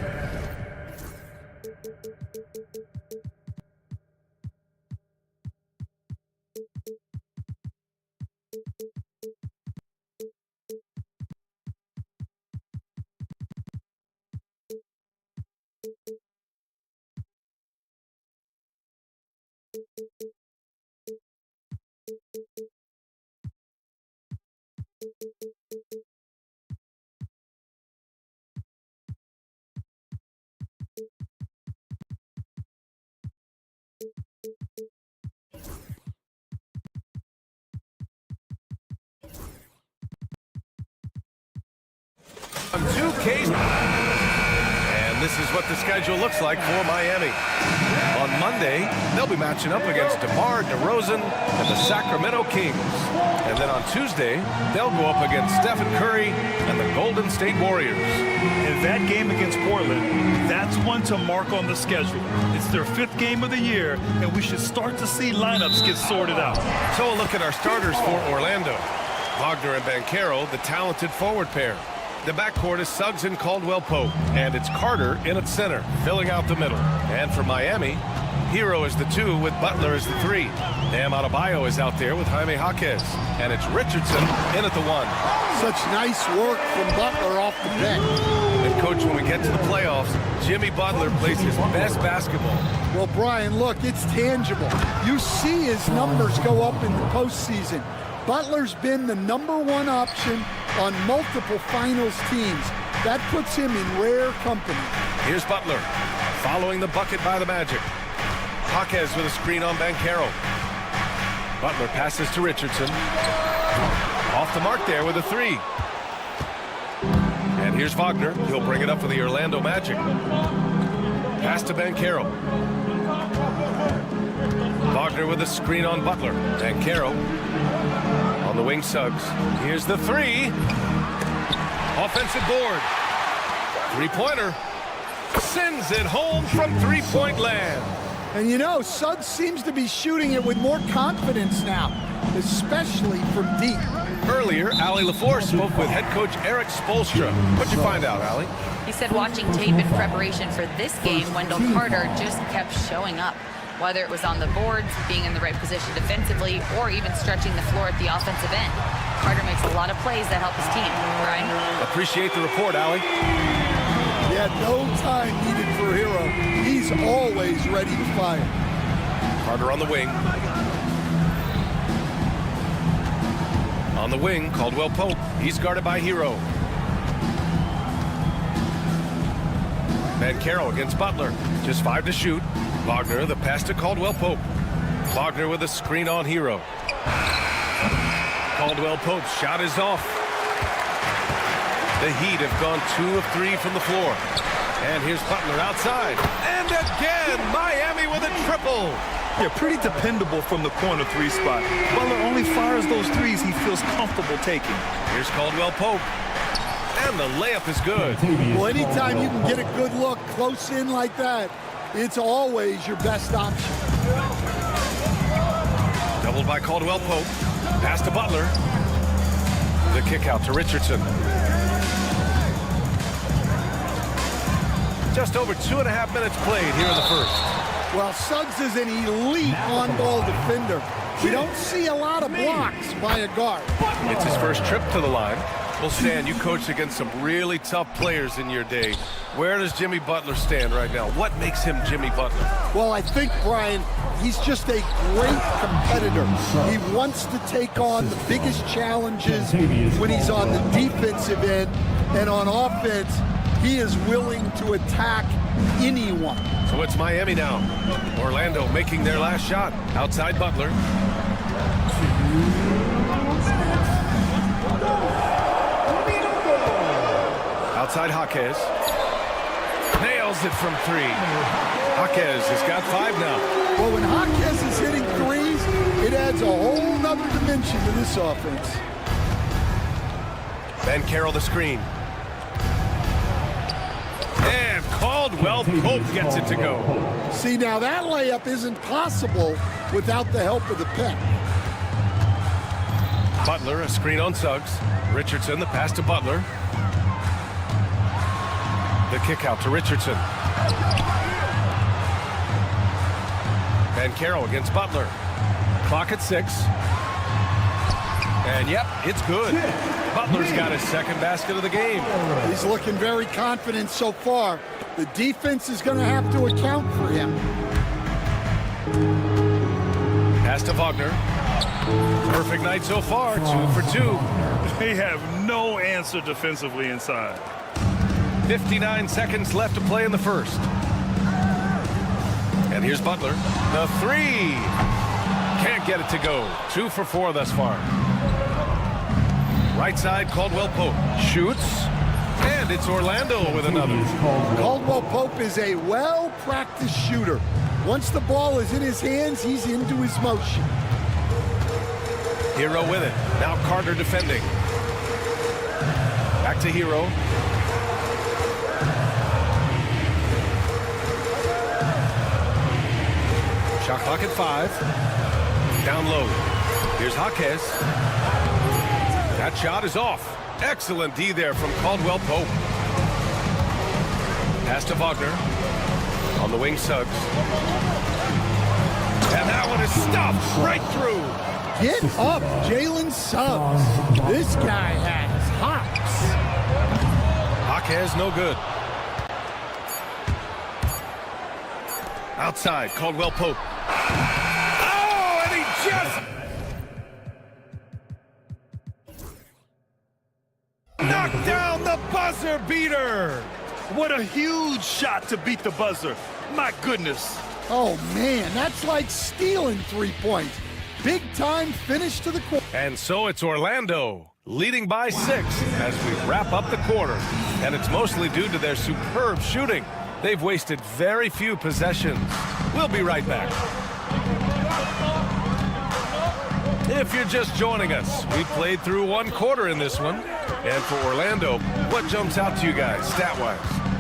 on 2Ks. And this is what the schedule looks like for Miami. On Monday, they'll be matching up against DeMar DeRozan and the Sacramento Kings. And then on Tuesday, they'll go up against Stephen Curry and the Golden State Warriors. And that game against Portland, that's one to mark on the schedule. It's their 5th game of the year, and we should start to see lineups get sorted out. So a look at our starters for Orlando. Wagner and Banchero, the talented forward pair. The backcourt is Suggs and Caldwell-Pope, and it's Carter in at center, filling out the middle. And for Miami, Hero is the 2 with Butler as the 3. Bam Adebayo is out there with Jaime Jaquez, and it's Richardson in at the 1. Such nice work from Butler off the bench. And coach, when we get to the playoffs, Jimmy Butler plays his best basketball. Well, Brian, look, it's tangible. You see his numbers go up in the postseason. Butler's been the #1 option on multiple finals teams. That puts him in rare company. Here's Butler, following the bucket by the Magic. Jaquez with a screen on Banchero. Butler passes to Richardson. Off the mark there with a 3. And here's Wagner. He'll bring it up for the Orlando Magic. Pass to Banchero. Wagner with a screen on Butler. Banchero on the wing, Suggs. Here's the 3. Offensive board. 3-pointer. Sends it home from 3-point land. And you know, Suggs seems to be shooting it with more confidence now, especially from deep. Earlier, Allie LaFour spoke with head coach Eric Spoelstra. What'd you find out, Allie? He said watching tape in preparation for this game, Wendell Carter just kept showing up. Whether it was on the boards, being in the right position defensively, or even stretching the floor at the offensive end. Carter makes a lot of plays that help his team. Brian? Appreciate the report, Allie. Yeah, no time needed for Hero. He's always ready to fire. Carter on the wing. On the wing, Caldwell-Pope. He's guarded by Hero. Banchero against Butler. Just 5 to shoot. Wagner, the pass to Caldwell-Pope. Wagner with a screen on Hero. Caldwell-Pope's shot is off. The Heat have gone 2 of 3 from the floor. And here's Butler outside. And again, Miami with a triple. Yeah, pretty dependable from the corner 3 spot. Butler only fires those 3s he feels comfortable taking. Here's Caldwell-Pope. And the layup is good. Well, anytime you can get a good look close in like that, it's always your best option. Doubled by Caldwell-Pope. Pass to Butler. The kick out to Richardson. Just over 2.5 minutes played here in the first. Well, Suggs is an elite on-ball defender. We don't see a lot of blocks by a guard. It's his first trip to the line. Well, Stan, you coached against some really tough players in your day. Where does Jimmy Butler stand right now? What makes him Jimmy Butler? Well, I think, Brian, he's just a great competitor. He wants to take on the biggest challenges when he's on the defensive end, and on offense, he is willing to attack anyone. So it's Miami now. Orlando making their last shot. Outside Butler. Outside Jaquez. Nails it from 3. Jaquez has got 5 now. Well, when Jaquez is hitting threes, it adds a whole nother dimension to this offense. Banchero the screen. And Caldwell Pope gets it to go. See, now that layup isn't possible without the help of the pick. Butler, a screen on Suggs. Richardson, the pass to Butler. The kick out to Richardson. Banchero against Butler. Clock at 6. And yep, it's good. Butler's got his second basket of the game. He's looking very confident so far. The defense is going to have to account for him. Pass to Wagner. Perfect night so far, 2 for 2. They have no answer defensively inside. 59 seconds left to play in the first. And here's Butler. The 3. Can't get it to go. 2 for 4 thus far. Right side, Caldwell Pope shoots. And it's Orlando with another. Caldwell Pope is a well-practiced shooter. Once the ball is in his hands, he's into his motion. Hero with it. Now Carter defending. Back to Hero. Shot clock at 5. Down low. Here's Jaquez. That shot is off. Excellent D there from Caldwell Pope. Pass to Wagner. On the wing, Suggs. And that one is stuffed right through. Get up, Jalen Suggs. This guy has hops. Jaquez, no good. Outside, Caldwell Pope. Oh, and he just knocked down the buzzer beater. What a huge shot to beat the buzzer. My goodness. Oh, man, that's like stealing 3 points. Big time finish to the quarter. And so it's Orlando leading by 6 as we wrap up the quarter. And it's mostly due to their superb shooting. They've wasted very few possessions. We'll be right back. If you're just joining us, we played through 1 quarter in this one. And for Orlando, what jumps out to you guys, stat-wise?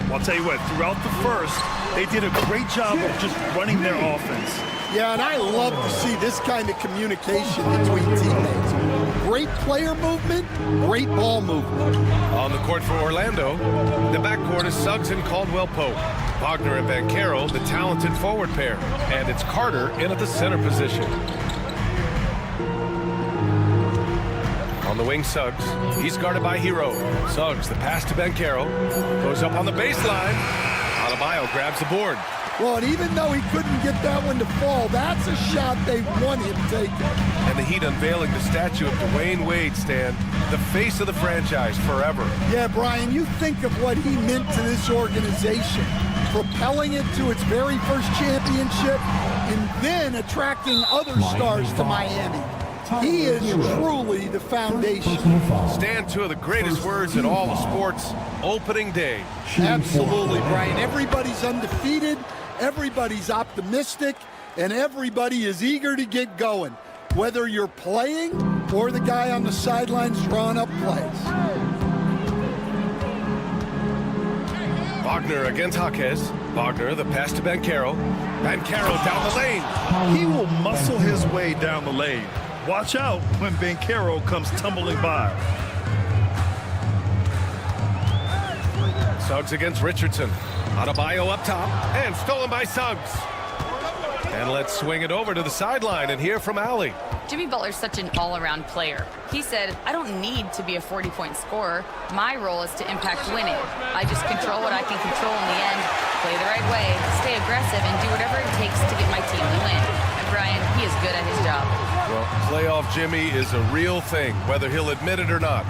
Well, I'll tell you what, throughout the first, they did a great job of just running their offense. Yeah, and I love to see this kind of communication between teammates. Great player movement, great ball movement. On the court for Orlando, the backcourt is Suggs and Caldwell Pope. Wagner and Banchero, the talented forward pair. And it's Carter in at the center position. On the wing, Suggs. He's guarded by Hero. Suggs, the pass to Banchero. Goes up on the baseline. Adebayo grabs the board. Well, and even though he couldn't get that one to fall, that's a shot they want him taking. And the Heat unveiling the statue of Dwayne Wade, Stan, the face of the franchise forever. Yeah, Brian, you think of what he meant to this organization, propelling it to its very first championship, and then attracting other stars to Miami. He is truly the foundation. Stan, 2 of the greatest words in all of sports, opening day. Absolutely, Brian. Everybody's undefeated, everybody's optimistic, and everybody is eager to get going, whether you're playing or the guy on the sidelines drawing up plays. Wagner against Jaquez. Wagner, the pass to Banchero. Banchero down the lane. He will muscle his way down the lane. Watch out when Banchero comes tumbling by. Suggs against Richardson. Adebayo up top and stolen by Suggs. And let's swing it over to the sideline and hear from Allie. Jimmy Butler's such an all-around player. He said, I don't need to be a 40-point scorer. My role is to impact winning. I just control what I can control in the end, play the right way, stay aggressive, and do whatever it takes to get my team to win. And Brian, he is good at his job. Well, playoff Jimmy is a real thing, whether he'll admit it or not.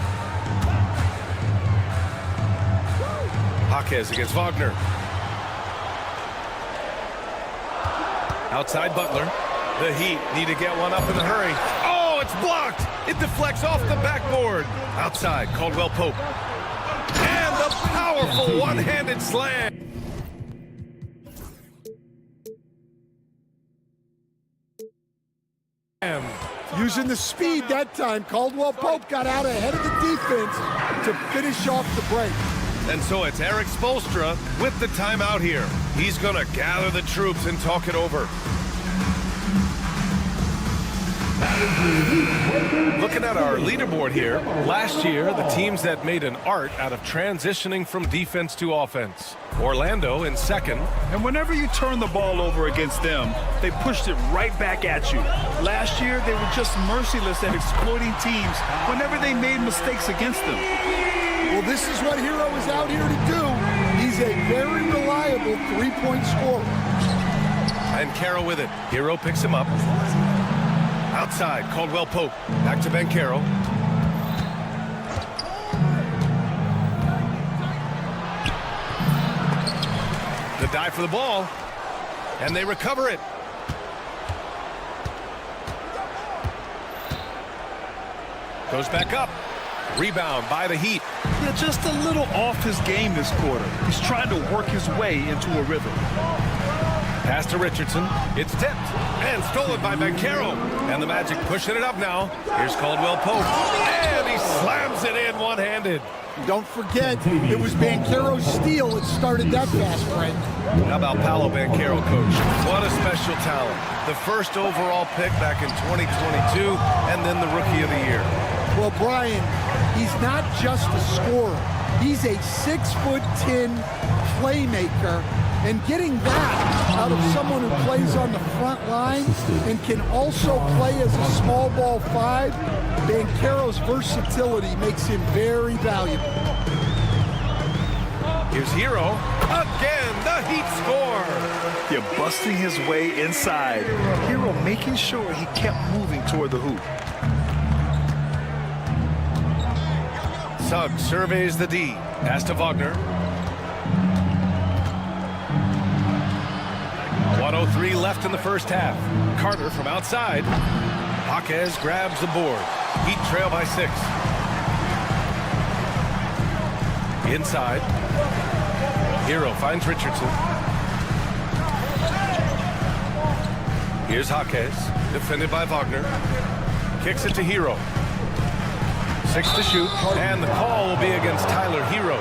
Jaquez against Wagner. Outside Butler. The Heat need to get one up in a hurry. Oh, it's blocked. It deflects off the backboard. Outside, Caldwell Pope. And a powerful one-handed slam. Using the speed that time, Caldwell Pope got out ahead of the defense to finish off the break. And so it's Eric Spoelstra with the timeout here. He's going to gather the troops and talk it over. Looking at our leaderboard here, last year the teams that made an art out of transitioning from defense to offense. Orlando in second. And whenever you turn the ball over against them, they pushed it right back at you. Last year, they were just merciless at exploiting teams whenever they made mistakes against them. Well, this is what Hero is out here to do. He's a very reliable three-point scorer. And Carroll with it. Hero picks him up. Outside, Caldwell Pope. Back to Banchero. The dive for the ball. And they recover it. Goes back up. Rebound by the Heat. Yeah, just a little off his game this quarter. He's trying to work his way into a rhythm. Pass to Richardson. It's tipped and stolen by Banchero. And the Magic pushing it up now. Here's Caldwell Pope. And he slams it in one-handed. Don't forget, it was Banchero's steal that started that fast break. How about Paolo Banchero, coach? What a special talent. The first overall pick back in 2022, and then the Rookie of the Year. Well, Brian, he's not just a scorer. He's a 6'10" playmaker. And getting that out of someone who plays on the front line and can also play as a small ball five, Banchero's versatility makes him very valuable. Here's Hero. Again, the Heat score. Yeah, busting his way inside. Hero making sure he kept moving toward the hoop. Suggs surveys the D. Pass to Wagner. 1:03 left in the first half. Carter from outside. Jaquez grabs the board. Heat trail by 6. Inside. Hero finds Richardson. Here's Jaquez. Defended by Wagner. Kicks it to Hero. 6 to shoot. And the call will be against Tyler Hero.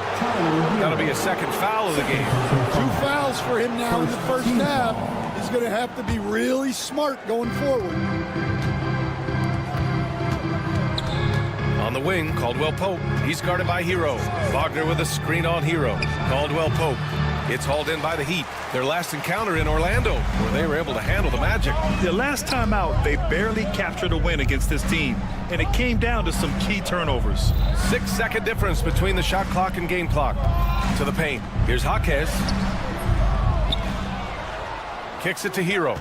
That'll be a second foul of the game. 2 fouls for him now in the first half. He's going to have to be really smart going forward. On the wing, Caldwell Pope. He's guarded by Hero. Wagner with a screen on Hero. Caldwell Pope. It's hauled in by the Heat. Their last encounter in Orlando, where they were able to handle the Magic. The last time out, they barely captured a win against this team, and it came down to some key turnovers. 6-second difference between the shot clock and game clock. To the paint. Here's Jaquez. Kicks it to Hero.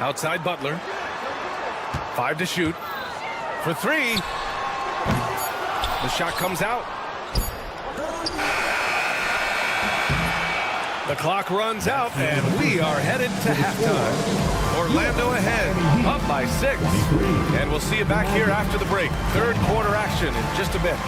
Outside Butler. 5 to shoot. For 3. The shot comes out. The clock runs out, and we are headed to halftime. Orlando ahead, up by 6. And we'll see you back here after the break. Third quarter action in just a bit.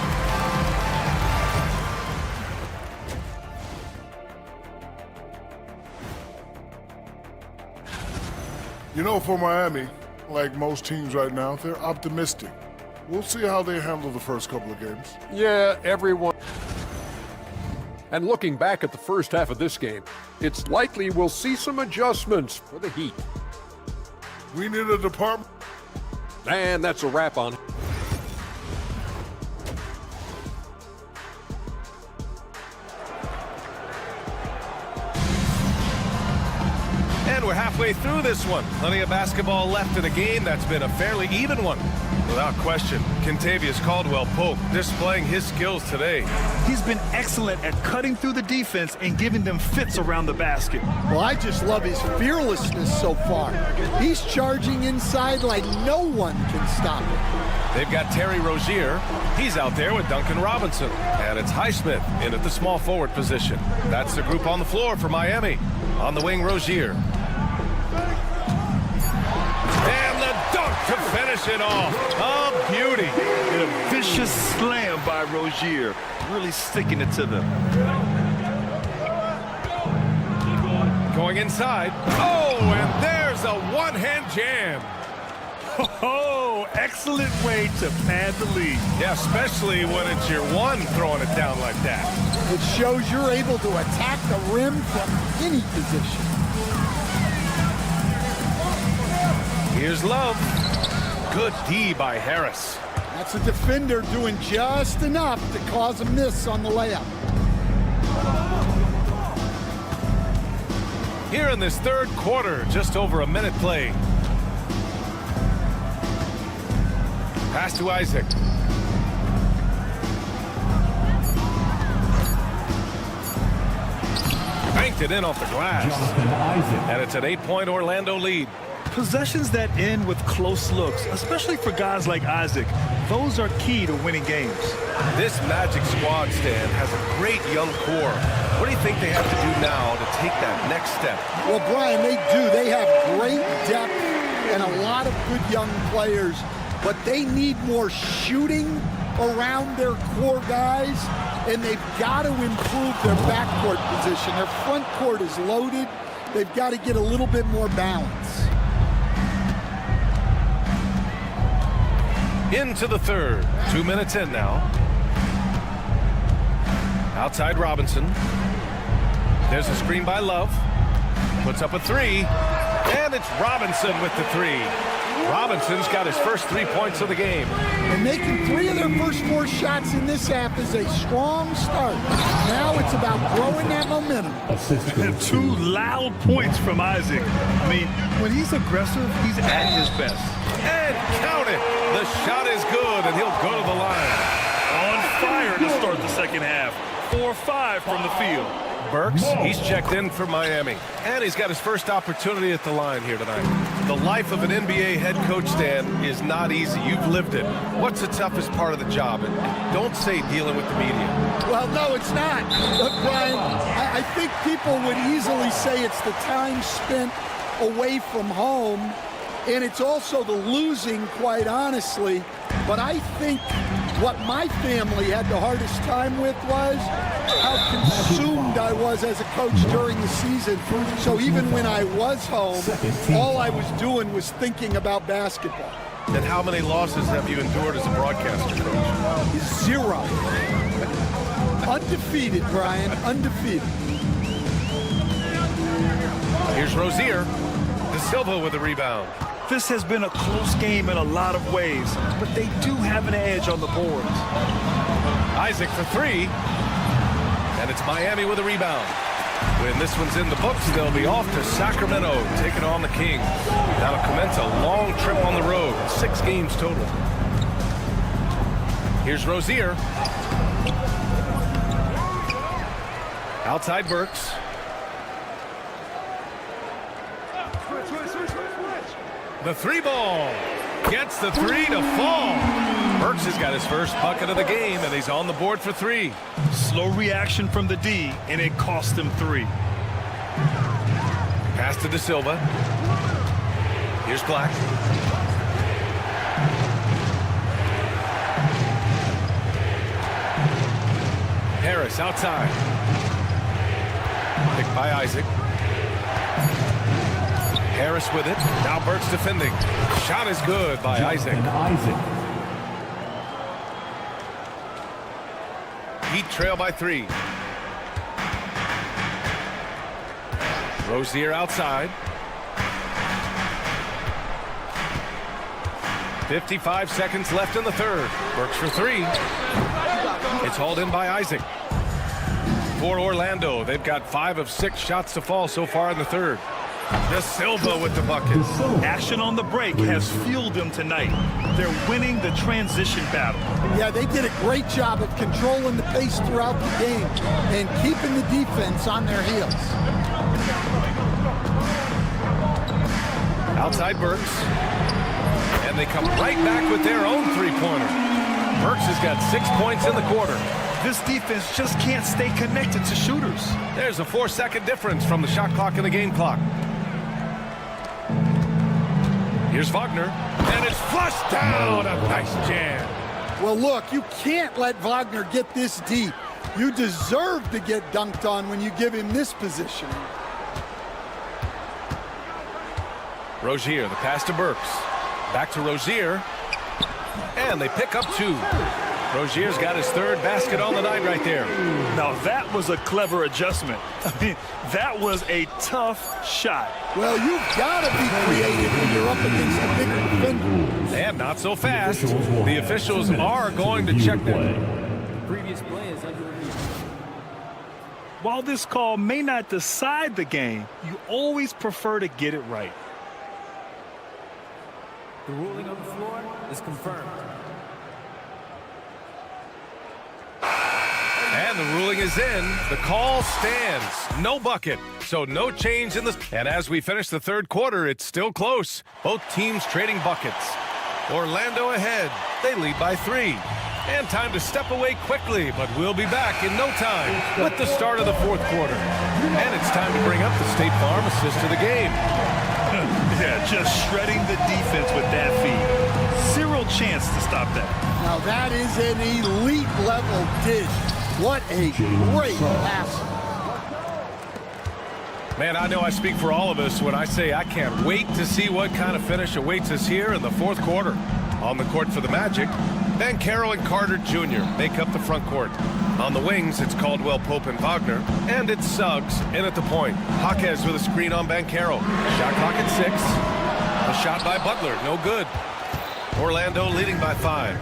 You know, for Miami, like most teams right now, they're optimistic. We'll see how they handle the first couple of games. Yeah, everyone. And looking back at the first half of this game, it's likely we'll see some adjustments for the Heat. We need a department. And that's a wrap on it. we're halfway through this one. Plenty of basketball left in a game that's been a fairly even one. Without question, Kentavious Caldwell-Pope displaying his skills today. He's been excellent at cutting through the defense and giving them fits around the basket. Well, I just love his fearlessness so far. He's charging inside like no one can stop him. They've got Terry Rozier. He's out there with Duncan Robinson. And it's Highsmith in at the small forward position. That's the group on the floor for Miami. On the wing, Rozier. And the dunk to finish it off. A beauty. And a vicious slam by Rozier, really sticking it to them. Going inside. Oh, and there's a one-hand jam. Oh, excellent way to pad the lead. Yeah, especially when it's your one throwing it down like that. It shows you're able to attack the rim from any position. Here's Love. Good D by Harris. That's a defender doing just enough to cause a miss on the layup. Here in this third quarter, just over a minute played. Pass to Isaac. Banked it in off the glass. And it's an 8-point Orlando lead. Possessions that end with close looks, especially for guys like Isaac, those are key to winning games. This Magic squad, Stan, has a great young core. What do you think they have to do now to take that next step? Well, Brian, they do. They have great depth and a lot of good young players, but they need more shooting around their core guys, and they've got to improve their backcourt position. Their front court is loaded. They've got to get a little bit more balance. Into the third. 2 minutes in now. Outside Robinson. There's a screen by Love. Puts up a three. And it's Robinson with the three. Robinson's got his first 3 points of the game. And making 3 of their first 4 shots in this half is a strong start. Now it's about growing that momentum. And 2 loud points from Isaac. I mean, when he's aggressive, he's at his best. And count it. The shot is good, and he'll go to the line. On fire to start the second half. 4-5 from the field. Burks, he's checked in for Miami. And he's got his first opportunity at the line here tonight. The life of an NBA head coach, Stan, is not easy. You've lived it. What's the toughest part of the job? And don't say dealing with the media. Well, no, it's not. Look, Brian, I think people would easily say it's the time spent away from home, and it's also the losing, quite honestly. But I think what my family had the hardest time with was how consumed I was as a coach during the season. So even when I was home, all I was doing was thinking about basketball. And how many losses have you endured as a broadcaster, coach? 0. Undefeated, Brian, undefeated. Here's Rozier. De Silva with the rebound. This has been a close game in a lot of ways, but they do have an edge on the boards. Isaac for 3. And it's Miami with a rebound. When this one's in the books, they'll be off to Sacramento, taking on the Kings. That'll commence a long trip on the road, 6 games total. Here's Rozier. Outside Burks. The 3 ball. Gets the 3 to fall. Burks has got his first bucket of the game, and he's on the board for 3. Slow reaction from the D, and it cost him 3. Pass to De Silva. Here's Black. Harris outside. Picked by Isaac. Harris with it. Now Burks defending. Shot is good by Isaac. Heat trail by 3. Rozier outside. 55 seconds left in the third. Burks for 3. It's hauled in by Isaac. For Orlando, they've got 5 of 6 shots to fall so far in the third. De Silva with the bucket. Action on the break has fueled them tonight. They're winning the transition battle. Yeah, they did a great job of controlling the pace throughout the game and keeping the defense on their heels. Outside Burks. And they come right back with their own three-pointer. Burks has got 6 points in the quarter. This defense just can't stay connected to shooters. There's a 4-second difference from the shot clock and the game clock. Here's Wagner, and it's flushed down. A nice jam. Well, look, you can't let Wagner get this deep. You deserve to get dunked on when you give him this position. Rozier, the pass to Burks. Back to Rozier. And they pick up 2. Rozier's got his 3rd basket on the night right there. Now that was a clever adjustment. I mean, that was a tough shot. Well, you've got to be creative when you're up against a big defender. And not so fast. The officials are going to check them. Previous play is under review. While this call may not decide the game, you always prefer to get it right. The ruling on the floor is confirmed. And the ruling is in. The call stands. No bucket. So no change in the... And as we finish the 3rd quarter, it's still close. Both teams trading buckets. Orlando ahead. They lead by 3. And time to step away quickly, but we'll be back in no time with the start of the 4th quarter. And it's time to bring up the State Farm assist of the game. Yeah, just shredding the defense with that feed. Zero chance to stop that. Now that is an elite level dish. What a great pass. Man, I know I speak for all of us when I say I can't wait to see what kind of finish awaits us here in the 4th quarter. On the court for the Magic, Banchero and Carter Jr. make up the front court. On the wings, it's Caldwell Pope and Wagner, and it's Suggs in at the point. Jaquez with a screen on Banchero. Shot clock at 6. A shot by Butler, no good. Orlando leading by 5.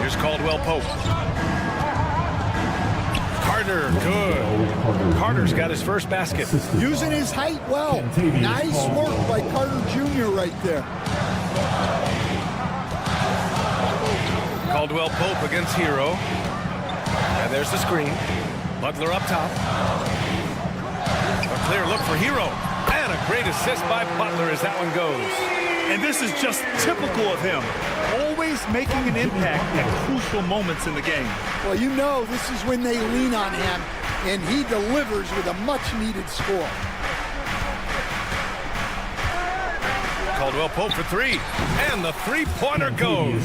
Here's Caldwell Pope. Carter, good. Carter's got his first basket. Using his height well. Nice work by Carter Jr. right there. Caldwell Pope against Hero. And there's the screen. Butler up top. A clear look for Hero. And a great assist by Butler as that one goes. And this is just typical of him. Always making an impact at crucial moments in the game. Well, you know this is when they lean on him, and he delivers with a much-needed score. Caldwell Pope for 3. And the three-pointer goes.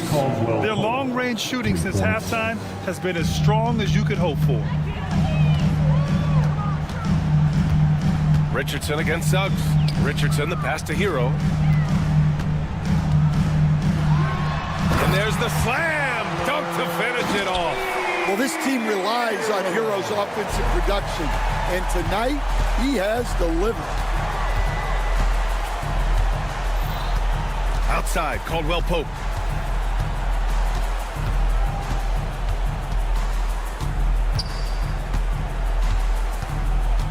Their long-range shooting since halftime has been as strong as you could hope for. Richardson against Suggs. Richardson, the pass to Hero. And there's the slam dunk to finish it off. Well, this team relies on Hero's offensive production, and tonight he has delivered. Outside, Caldwell Pope.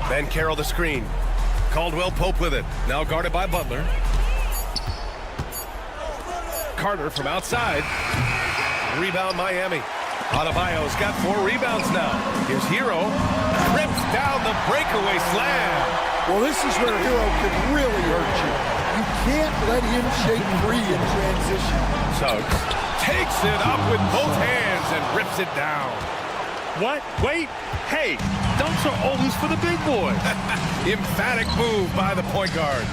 Banchero the screen. Caldwell Pope with it. Now guarded by Butler. Carter from outside. Rebound Miami. Adebayo's got 4 rebounds now. Here's Hero. Rips down the breakaway slam. Well, this is where Hero can really hurt you. You can't let him shake free in transition. Suggs takes it up with both hands and rips it down. What? Wait. Hey, dunks are always for the big boys. Emphatic move by the point guard.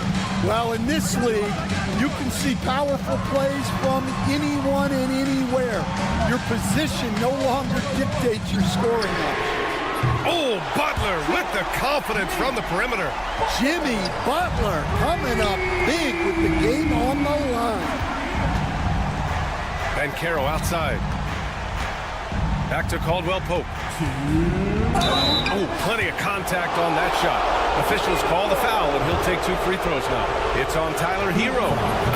Well, in this league, you can see powerful plays from anyone and anywhere. Your position no longer dictates your scoring option. Oh, Butler with the confidence from the perimeter. Jimmy Butler coming up big with the game on the line. Banchero outside. Back to Caldwell Pope. Oh, plenty of contact on that shot. Officials call the foul, and he'll take 2 free throws now. It's on Tyler Hero.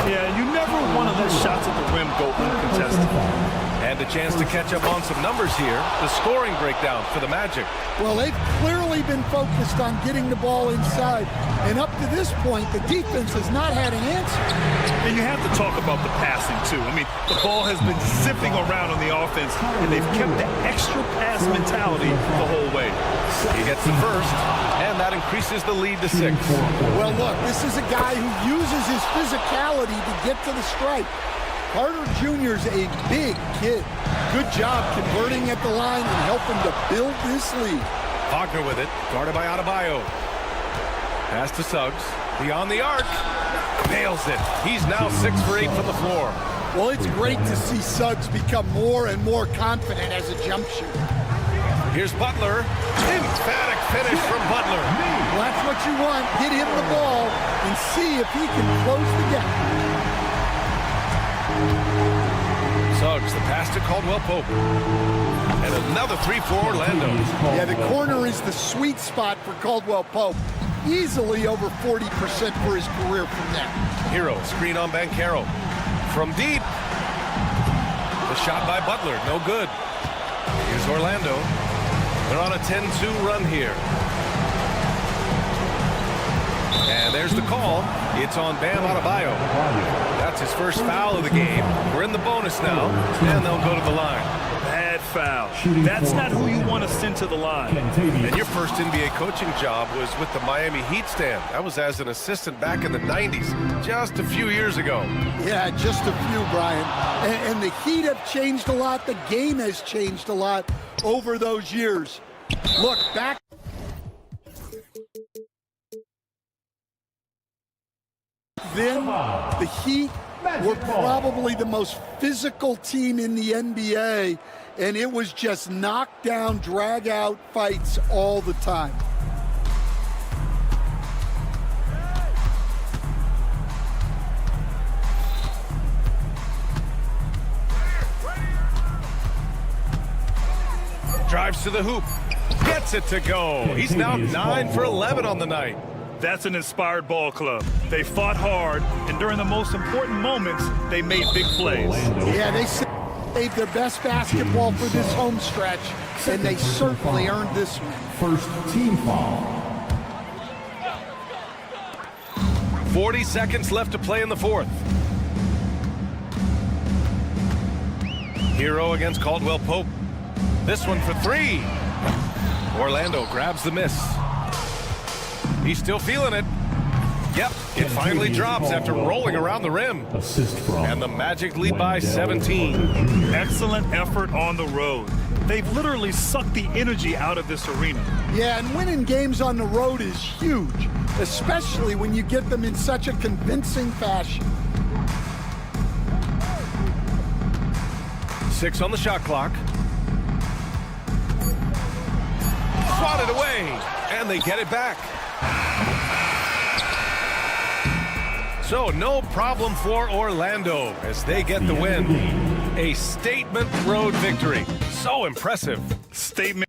Yeah, you never want to let shots at the rim go uncontested. And And a chance to catch up on some numbers here. The scoring breakdown for the Magic. Well, they've clearly been focused on getting the ball inside. And up to this point, the defense has not had an answer. And you have to talk about the passing, too. I mean, the ball has been zipping around on the offense, and they've kept the extra pass mentality the whole way. He gets the first, and that increases the lead to 6. Well, look, this is a guy who uses his physicality to get to the stripe. Carter Jr.'s a big kid. Good job converting at the line and helping to build this lead. Wagner with it, guarded by Adebayo. Pass to Suggs, beyond the arc. Nails it. He's now 6 for 8 from the floor. Well, it's great to see Suggs become more and more confident as a jump shooter. Here's Butler. Emphatic finish from Butler. Well, that's what you want. Get him the ball and see if he can close the gap. Suggs, the pass to Caldwell-Pope. And another 3 for Orlando. Yeah, the corner is the sweet spot for Caldwell-Pope. Easily over 40% for his career from there. Hero, screen on Banchero. From deep. The shot by Butler, no good. Here's Orlando. They're on a 10-2 run here. And there's the call. It's on Bam Adebayo. That's his first foul of the game. We're in the bonus now, and they'll go to the line. Bad foul. That's not who you want to send to the line. And your first NBA coaching job was with the Miami Heat stand. That was as an assistant back in the 90s, just a few years ago. Yeah, just a few, Brian. And the Heat have changed a lot. The game has changed a lot over those years. Look, back. Then the Heat were probably the most physical team in the NBA, and it was just knockdown, drag-out fights all the time. Drives to the hoop. Gets it to go. He's now 9 for 11 on the night. That's an inspired ball club. They fought hard, and during the most important moments, they made big plays. Yeah, they saved their best basketball for this home stretch, and they certainly earned this one. First team foul. 40 seconds left to play in the fourth. Hero against Caldwell-Pope. This one for 3. Orlando grabs the miss. He's still feeling it. Yep, it finally drops after rolling around the rim. Assist from. And the Magic lead by 17. Excellent effort on the road. They've literally sucked the energy out of this arena. Yeah, and winning games on the road is huge, especially when you get them in such a convincing fashion. 6 on the shot clock. Swatted away, and they get it back. So no problem for Orlando as they get the win. A statement road victory. So impressive. Statement.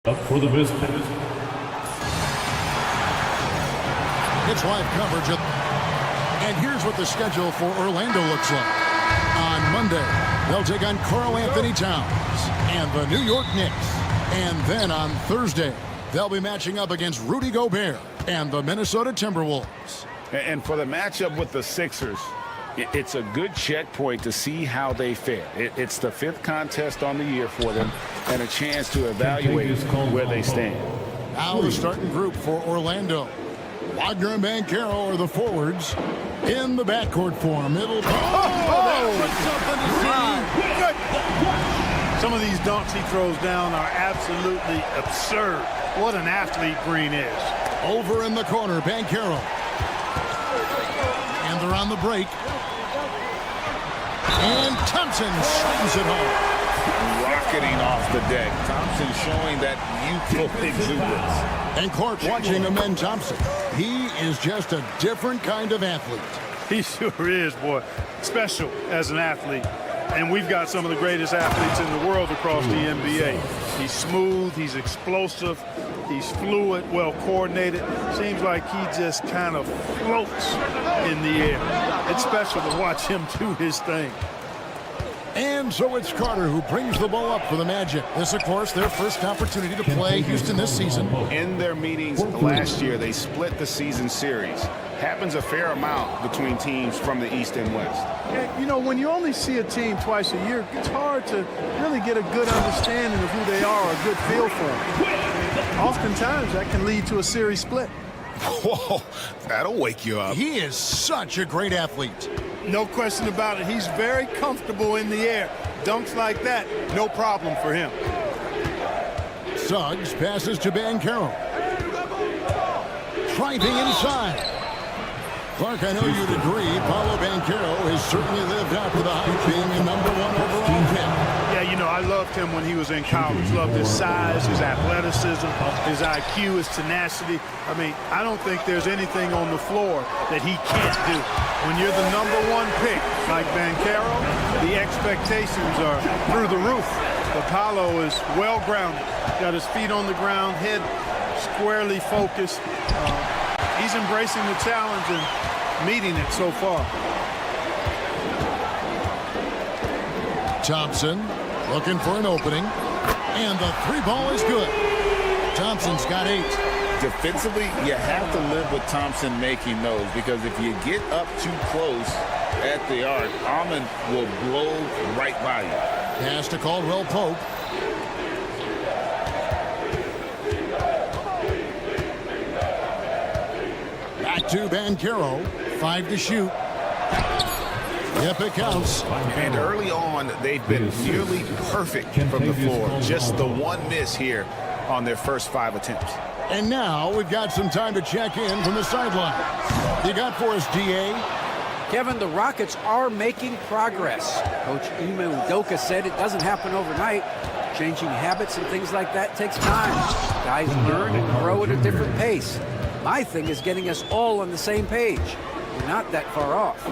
Up for the business. It's live coverage. And here's what the schedule for Orlando looks like. On Monday, they'll take on Karl Anthony Towns and the New York Knicks. And then on Thursday, they'll be matching up against Rudy Gobert and the Minnesota Timberwolves. And for the matchup with the Sixers, it's a good checkpoint to see how they fare. It's the 5th contest on the year for them and a chance to evaluate where they stand. Now the starting group for Orlando. Wagner and Banchero are the forwards. In the backcourt for him, it'll be... Some of these dunks he throws down are absolutely absurd. What an athlete Green is. Over in the corner, Banchero. And they're on the break. And Thompson slams it home. Rocketing off the deck. Thompson showing that youthful exuberance. And Clark watching Amen Thompson. He is just a different kind of athlete. He sure is, boy. Special as an athlete. And we've got some of the greatest athletes in the world across the NBA. He's smooth, he's explosive, he's fluid, well coordinated. Seems like he just kind of floats in the air. It's special to watch him do his thing. And so it's Carter who brings the ball up for the Magic. This, of course, their first opportunity to play Houston this season. In their meetings last year, they split the season series. Happens a fair amount between teams from the East and West. And, you know, when you only see a team twice a year, it's hard to really get a good understanding of who they are, a good feel for them. Oftentimes, that can lead to a series split. Whoa, that'll wake you up. He is such a great athlete. No question about it. He's very comfortable in the air. Dunks like that, no problem for him. Suggs passes to Banchero. Driving inside. Clark, I know you'd agree, Paolo Banchero has certainly lived up to the hype, being the #1 overall pick. Yeah, you know, I loved him when he was in college. Loved his size, his athleticism, his IQ, his tenacity. I mean, I don't think there's anything on the floor that he can't do. When you're the #1 pick, like Banchero, the expectations are through the roof. But Paolo is well-grounded. Got his feet on the ground, head squarely focused. He's embracing the challenge and meeting it so far. Thompson looking for an opening. And the 3-ball is good. Thompson's got 8. Defensively, you have to live with Thompson making those, because if you get up too close at the arc, Almond will blow right by you. Pass to Caldwell Pope. Back to Banchero. 5 to shoot. Yep, it counts. And early on, they've been nearly perfect from the floor. Just the one miss here on their first 5 attempts. And now we've got some time to check in from the sideline. You got for us, D.A.? Kevin, the Rockets are making progress. Coach Ime Udoka said it doesn't happen overnight. Changing habits and things like that takes time. Guys learn and grow at a different pace. My thing is getting us all on the same page. We're not that far off.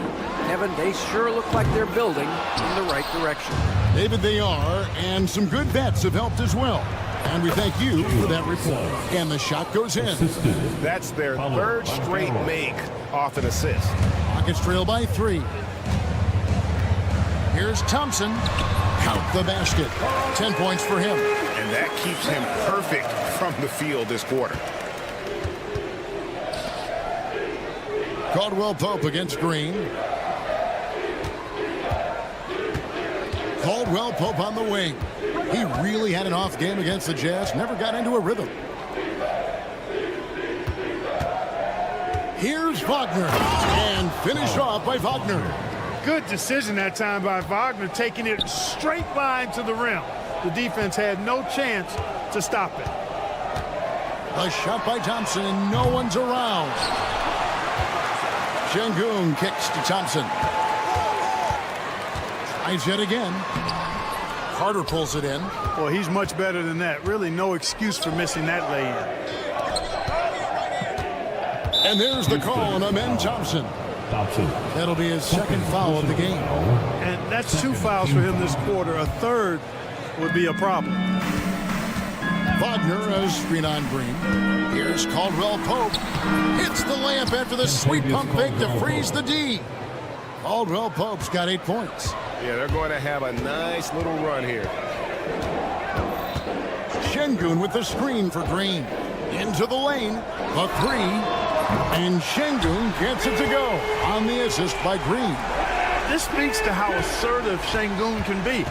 Kevin, they sure look like they're building in the right direction. David, they are, and some good bets have helped as well. And we thank you for that report. And the shot goes in. That's their 3rd straight make off an assist. Rockets trail by 3. Here's Thompson. Count the basket. 10 points for him. And that keeps him perfect from the field this quarter. Caldwell Pope against Green. Caldwell Pope on the wing. He really had an off game against the Jazz. Never got into a rhythm. Here's Wagner. And finished off by Wagner. Good decision that time by Wagner, taking it straight line to the rim. The defense had no chance to stop it. A shot by Thompson, and no one's around. Şengün kicks to Thompson. Tries yet again. Carter pulls it in. Well, he's much better than that. Really no excuse for missing that lay-in. And there's the call on Amen Thompson. That'll be his 2nd foul of the game. And that's 2 fouls for him this quarter. A 3rd would be a problem. Wagner as screen on Green. Here's Caldwell Pope. Hits the layup after the sweet pump fake to freeze the D. Caldwell Pope's got 8 points. Yeah, they're going to have a nice little run here. Şengün with the screen for Green. Into the lane. The 3. And Şengün gets it to go on the assist by Green. This speaks to how assertive Şengün can be.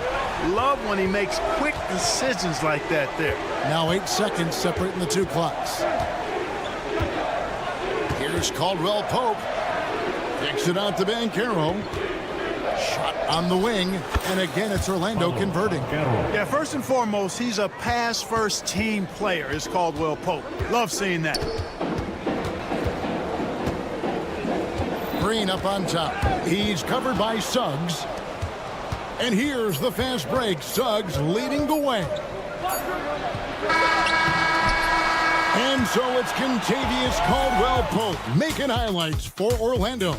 Love when he makes quick decisions like that there. Now 8 seconds separating the two clocks. Here's Caldwell Pope. Kicks it out to Banchero. Shot on the wing. And again, it's Orlando converting. Yeah, first and foremost, he's a pass-first team player, is Caldwell Pope. Love seeing that. Green up on top. He's covered by Suggs. And here's the fast break. Suggs leading the way. And so it's Kentavious Caldwell Pope making highlights for Orlando.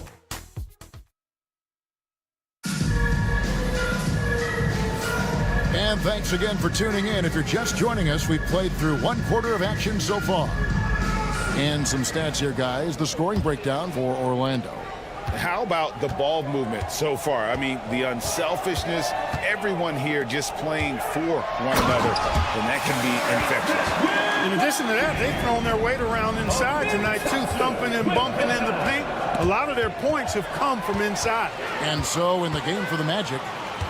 And thanks again for tuning in. If you're just joining us, we've played through 1/4 of action so far. And some stats here, guys. The scoring breakdown for Orlando. How about the ball movement so far? I mean, the unselfishness, everyone here just playing for one another, and that can be infectious. In addition to that, they've thrown their weight around inside tonight, too, thumping and bumping in the paint. A lot of their points have come from inside. And so in the game for the Magic,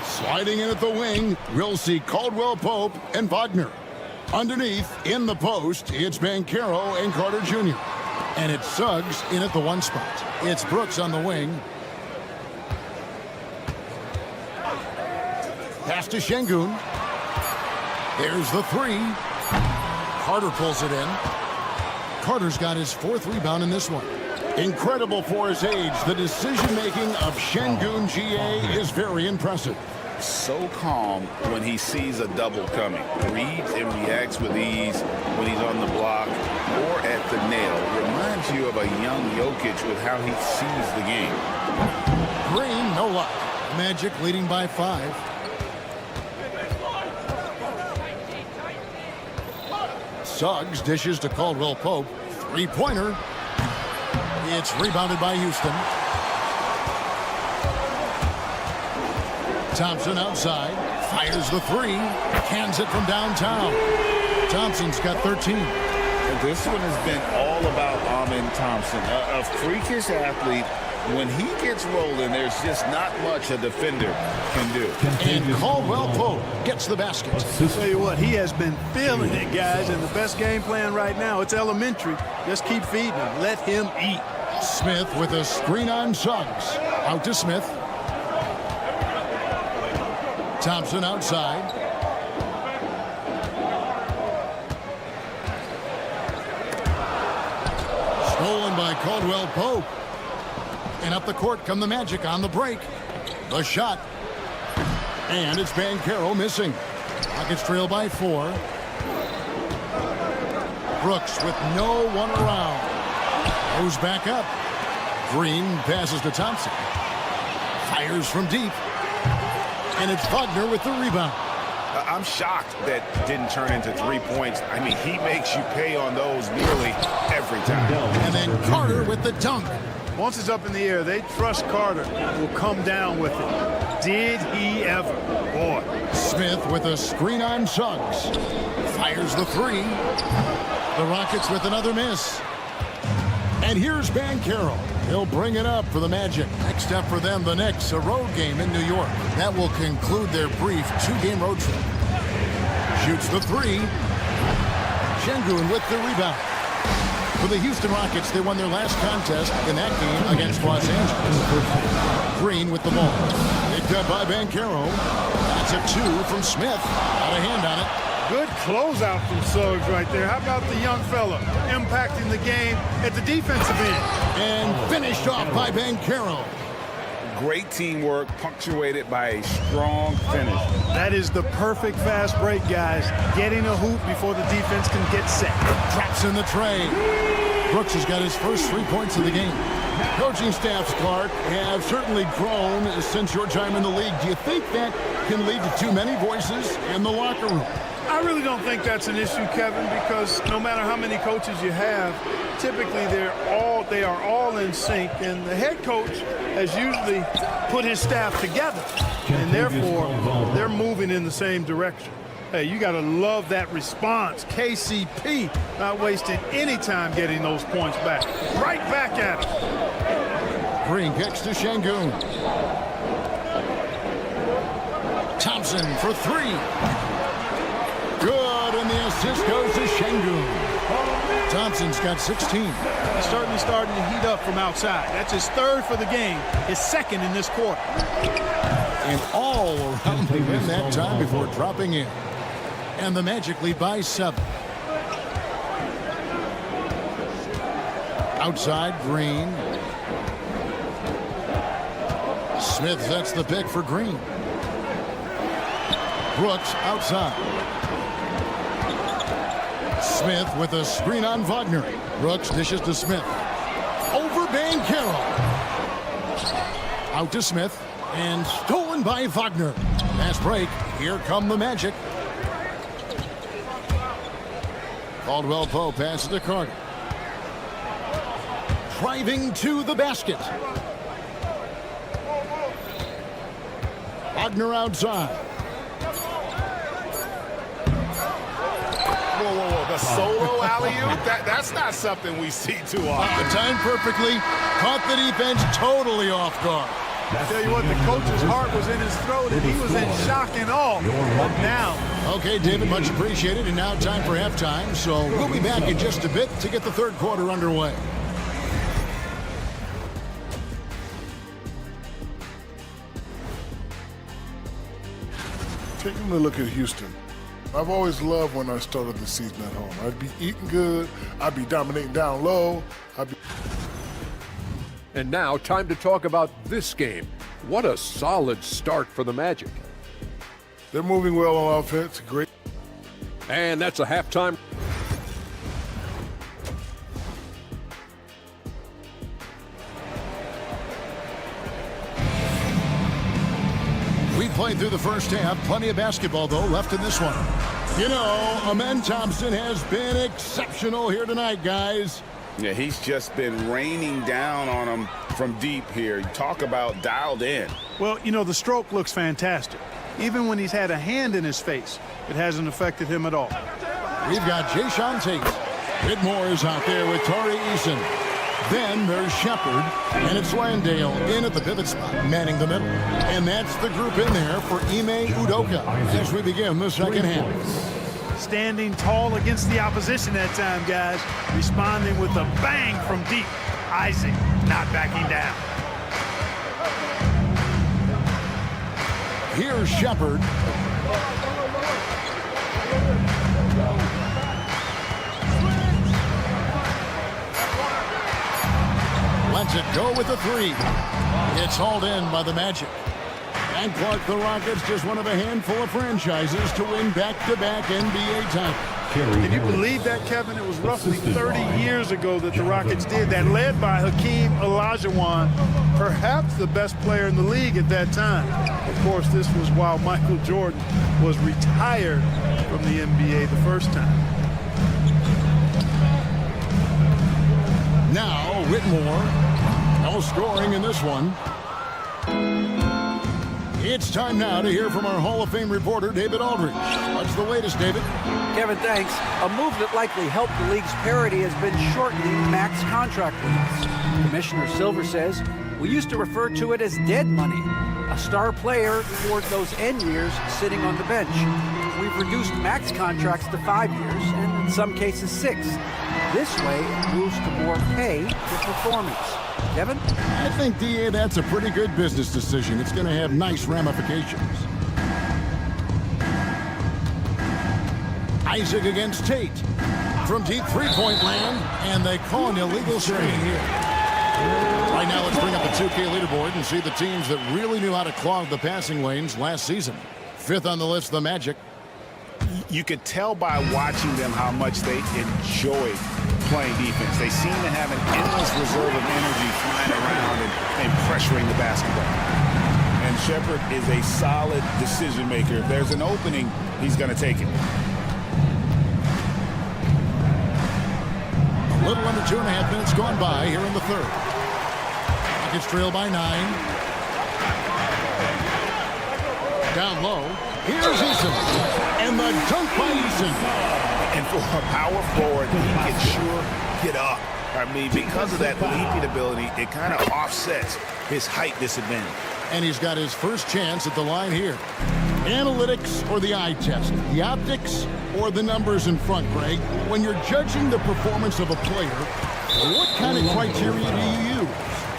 sliding in at the wing, we'll see Caldwell Pope and Wagner. Underneath, in the post, it's Banchero and Carter Jr. And it's Suggs in at the 1 spot. It's Brooks on the wing. Pass to Şengün. There's the 3. Carter pulls it in. Carter's got his 4th rebound in this one. Incredible for his age. The decision-making of Şengün GA is very impressive. So calm when he sees a double coming. Reads and reacts with ease when he's on the block or at the nail. Reminds you of a young Jokic with how he sees the game. Green, no luck. Magic leading by 5. Suggs dishes to Caldwell Pope. 3-pointer. It's rebounded by Houston. Thompson outside, fires the 3, cans it from downtown. Thompson's got 13. And this one has been all about Amen Thompson, a freakish athlete. When he gets rolling, there's just not much a defender can do. And Caldwell Pope gets the basket. I'll tell you what, he has been feeling it, guys, and the best game plan right now, it's elementary. Just keep feeding him. Let him eat. Smith with a screen on Suggs. Out to Smith. Thompson outside. Stolen by Caldwell Pope. And up the court come the Magic on the break. The shot. And it's Banchero missing. Rockets trail by 4. Brooks with no one around. Goes back up. Green passes to Thompson. Fires from deep. And it's Wagner with the rebound. I'm shocked that didn't turn into 3 points. I mean, he makes you pay on those nearly every time. And then Carter with the dunk. Once it's up in the air, they trust Carter will come down with it. Did he ever? Boy. Smith with a screen on Suggs. Fires the 3. The Rockets with another miss. And here's Banchero. He'll bring it up for the Magic. Next step for them, the Knicks, a road game in New York. That will conclude their brief 2-game road trip. Shoots the 3. Şengün with the rebound. For the Houston Rockets, they won their last contest in that game against Los Angeles. Green with the ball. Picked up by Banchero. That's a 2 from Smith. Got a hand on it. Good closeout from Suggs right there. How about the young fella impacting the game at the defensive end? And finished off by Banchero. Great teamwork punctuated by a strong finish. That is the perfect fast break, guys. Getting a hoop before the defense can get set. Traps in the tray. Brooks has got his first 3 points of the game. Coaching staffs, Clark, have certainly grown since your time in the league. Do you think that can lead to too many voices in the locker room? I really don't think that's an issue, Kevin, because no matter how many coaches you have, typically they are all in sync, and the head coach has usually put his staff together, and therefore they're moving in the same direction. Hey, you got to love that response. KCP not wasting any time getting those points back. Right back at him. Green kicks to Şengün. Thompson for three. Good, and the assist goes to Şengün. Thompson's got 16. He's starting to heat up from outside. That's his third for the game, his second in this quarter. And all around the rim that time before dropping in. And the Magic lead by 7. Outside, Green. Smith sets the pick for Green. Brooks outside. Smith with a screen on Wagner. Brooks dishes to Smith. Over Banchero. Out to Smith. And stolen by Wagner. Fast break. Here come the Magic. Caldwell Pope passes to Carter. Driving to the basket. Wagner outside. Whoa. The solo alley-oop? That's not something we see too often. Timed perfectly. Caught the defense totally off guard. I tell you what, the coach's heart was in his throat, and he was in shock and awe. But now. Okay, David, much appreciated. And now time for halftime. So we'll be back in just a bit to get the third quarter underway. Taking a look at Houston. I've always loved when I started the season at home. I'd be eating good. I'd be dominating down low. And now, time to talk about this game. What a solid start for the Magic. They're moving well on offense. Great. And that's a halftime. We played through the first half. Plenty of basketball, though, left in this one. You know, Amen Thompson has been exceptional here tonight, guys. Yeah, he's just been raining down on them from deep here. Talk about dialed in. Well, you know, the stroke looks fantastic. Even when he's had a hand in his face, it hasn't affected him at all. We've got Jason Tate. Whitmore is out there with Torrey Eason. Then there's Shepard, and it's Landale in at the pivot spot, manning the middle. And that's the group in there for Ime Udoka as we begin the second half. Standing tall against the opposition that time, guys. Responding with a bang from deep. Isaac not backing down. Here's Shepard. Lets it go with the three. It's hauled in by the Magic. And Clark, the Rockets, just one of a handful of franchises to win back-to-back NBA titles. Can you believe that, Kevin? It was roughly 30 years ago that the Rockets did that, led by Hakeem Olajuwon, perhaps the best player in the league at that time. Of course, this was while Michael Jordan was retired from the NBA the first time. Now, Whitmore, no scoring in this one. It's time now to hear from our Hall of Fame reporter, David Aldridge. What's the latest, David? Kevin, thanks. A move that likely helped the league's parity has been shortening max contract limits. Commissioner Silver says, we used to refer to it as dead money, a star player toward those end years sitting on the bench. We've reduced max contracts to 5 years, and in some cases 6. This way, it moves to more pay for performance. Kevin? I think, DA, that's a pretty good business decision. It's going to have nice ramifications. Isaac against Tate. From deep three-point land, and they call an illegal screen here. Right now, let's bring up the 2K leaderboard and see the teams that really knew how to clog the passing lanes last season. Fifth on the list, the Magic. You could tell by watching them how much they enjoyed playing defense. They seem to have an endless reserve of energy flying around and pressuring the basketball. And Shepard is a solid decision maker. If there's an opening, he's going to take it. Little under 2.5 minutes gone by here in the third. Rockets trail by 9. Down low. Here's Eason. And the dunk by Eason. And for a power forward, he can sure get up. I mean, because of that leaping ability, it kind of offsets his height disadvantage. And he's got his first chance at the line here. Analytics or the eye test? The optics or the numbers in front, Greg? When you're judging the performance of a player, what kind of criteria do you use?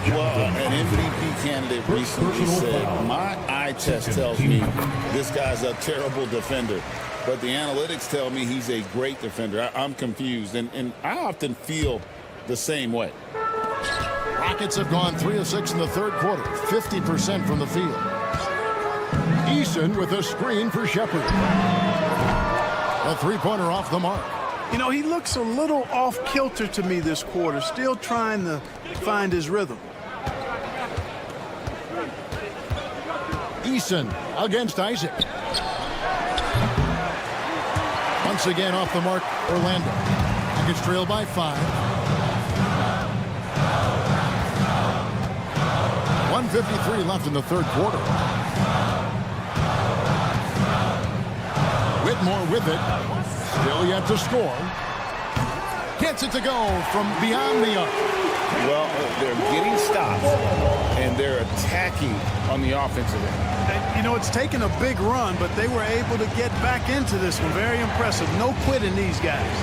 Well, an MVP candidate recently said, my eye test tells me this guy's a terrible defender, but the analytics tell me he's a great defender. I'm confused, and I often feel the same way. Rockets have gone 3 of 6 in the third quarter, 50% from the field. Eason with a screen for Shepard. A three-pointer off the mark. You know, he looks a little off-kilter to me this quarter, still trying to find his rhythm. Eason against Isaac. Once again off the mark, Orlando. Rockets trail by 5. 1:53 left in the third quarter. Whitmore with it. Still yet to score. Gets it to go from beyond the arc. Well, they're getting stops, and they're attacking on the offensive end. And, you know, it's taken a big run, but they were able to get back into this one. Very impressive. No quitting these guys.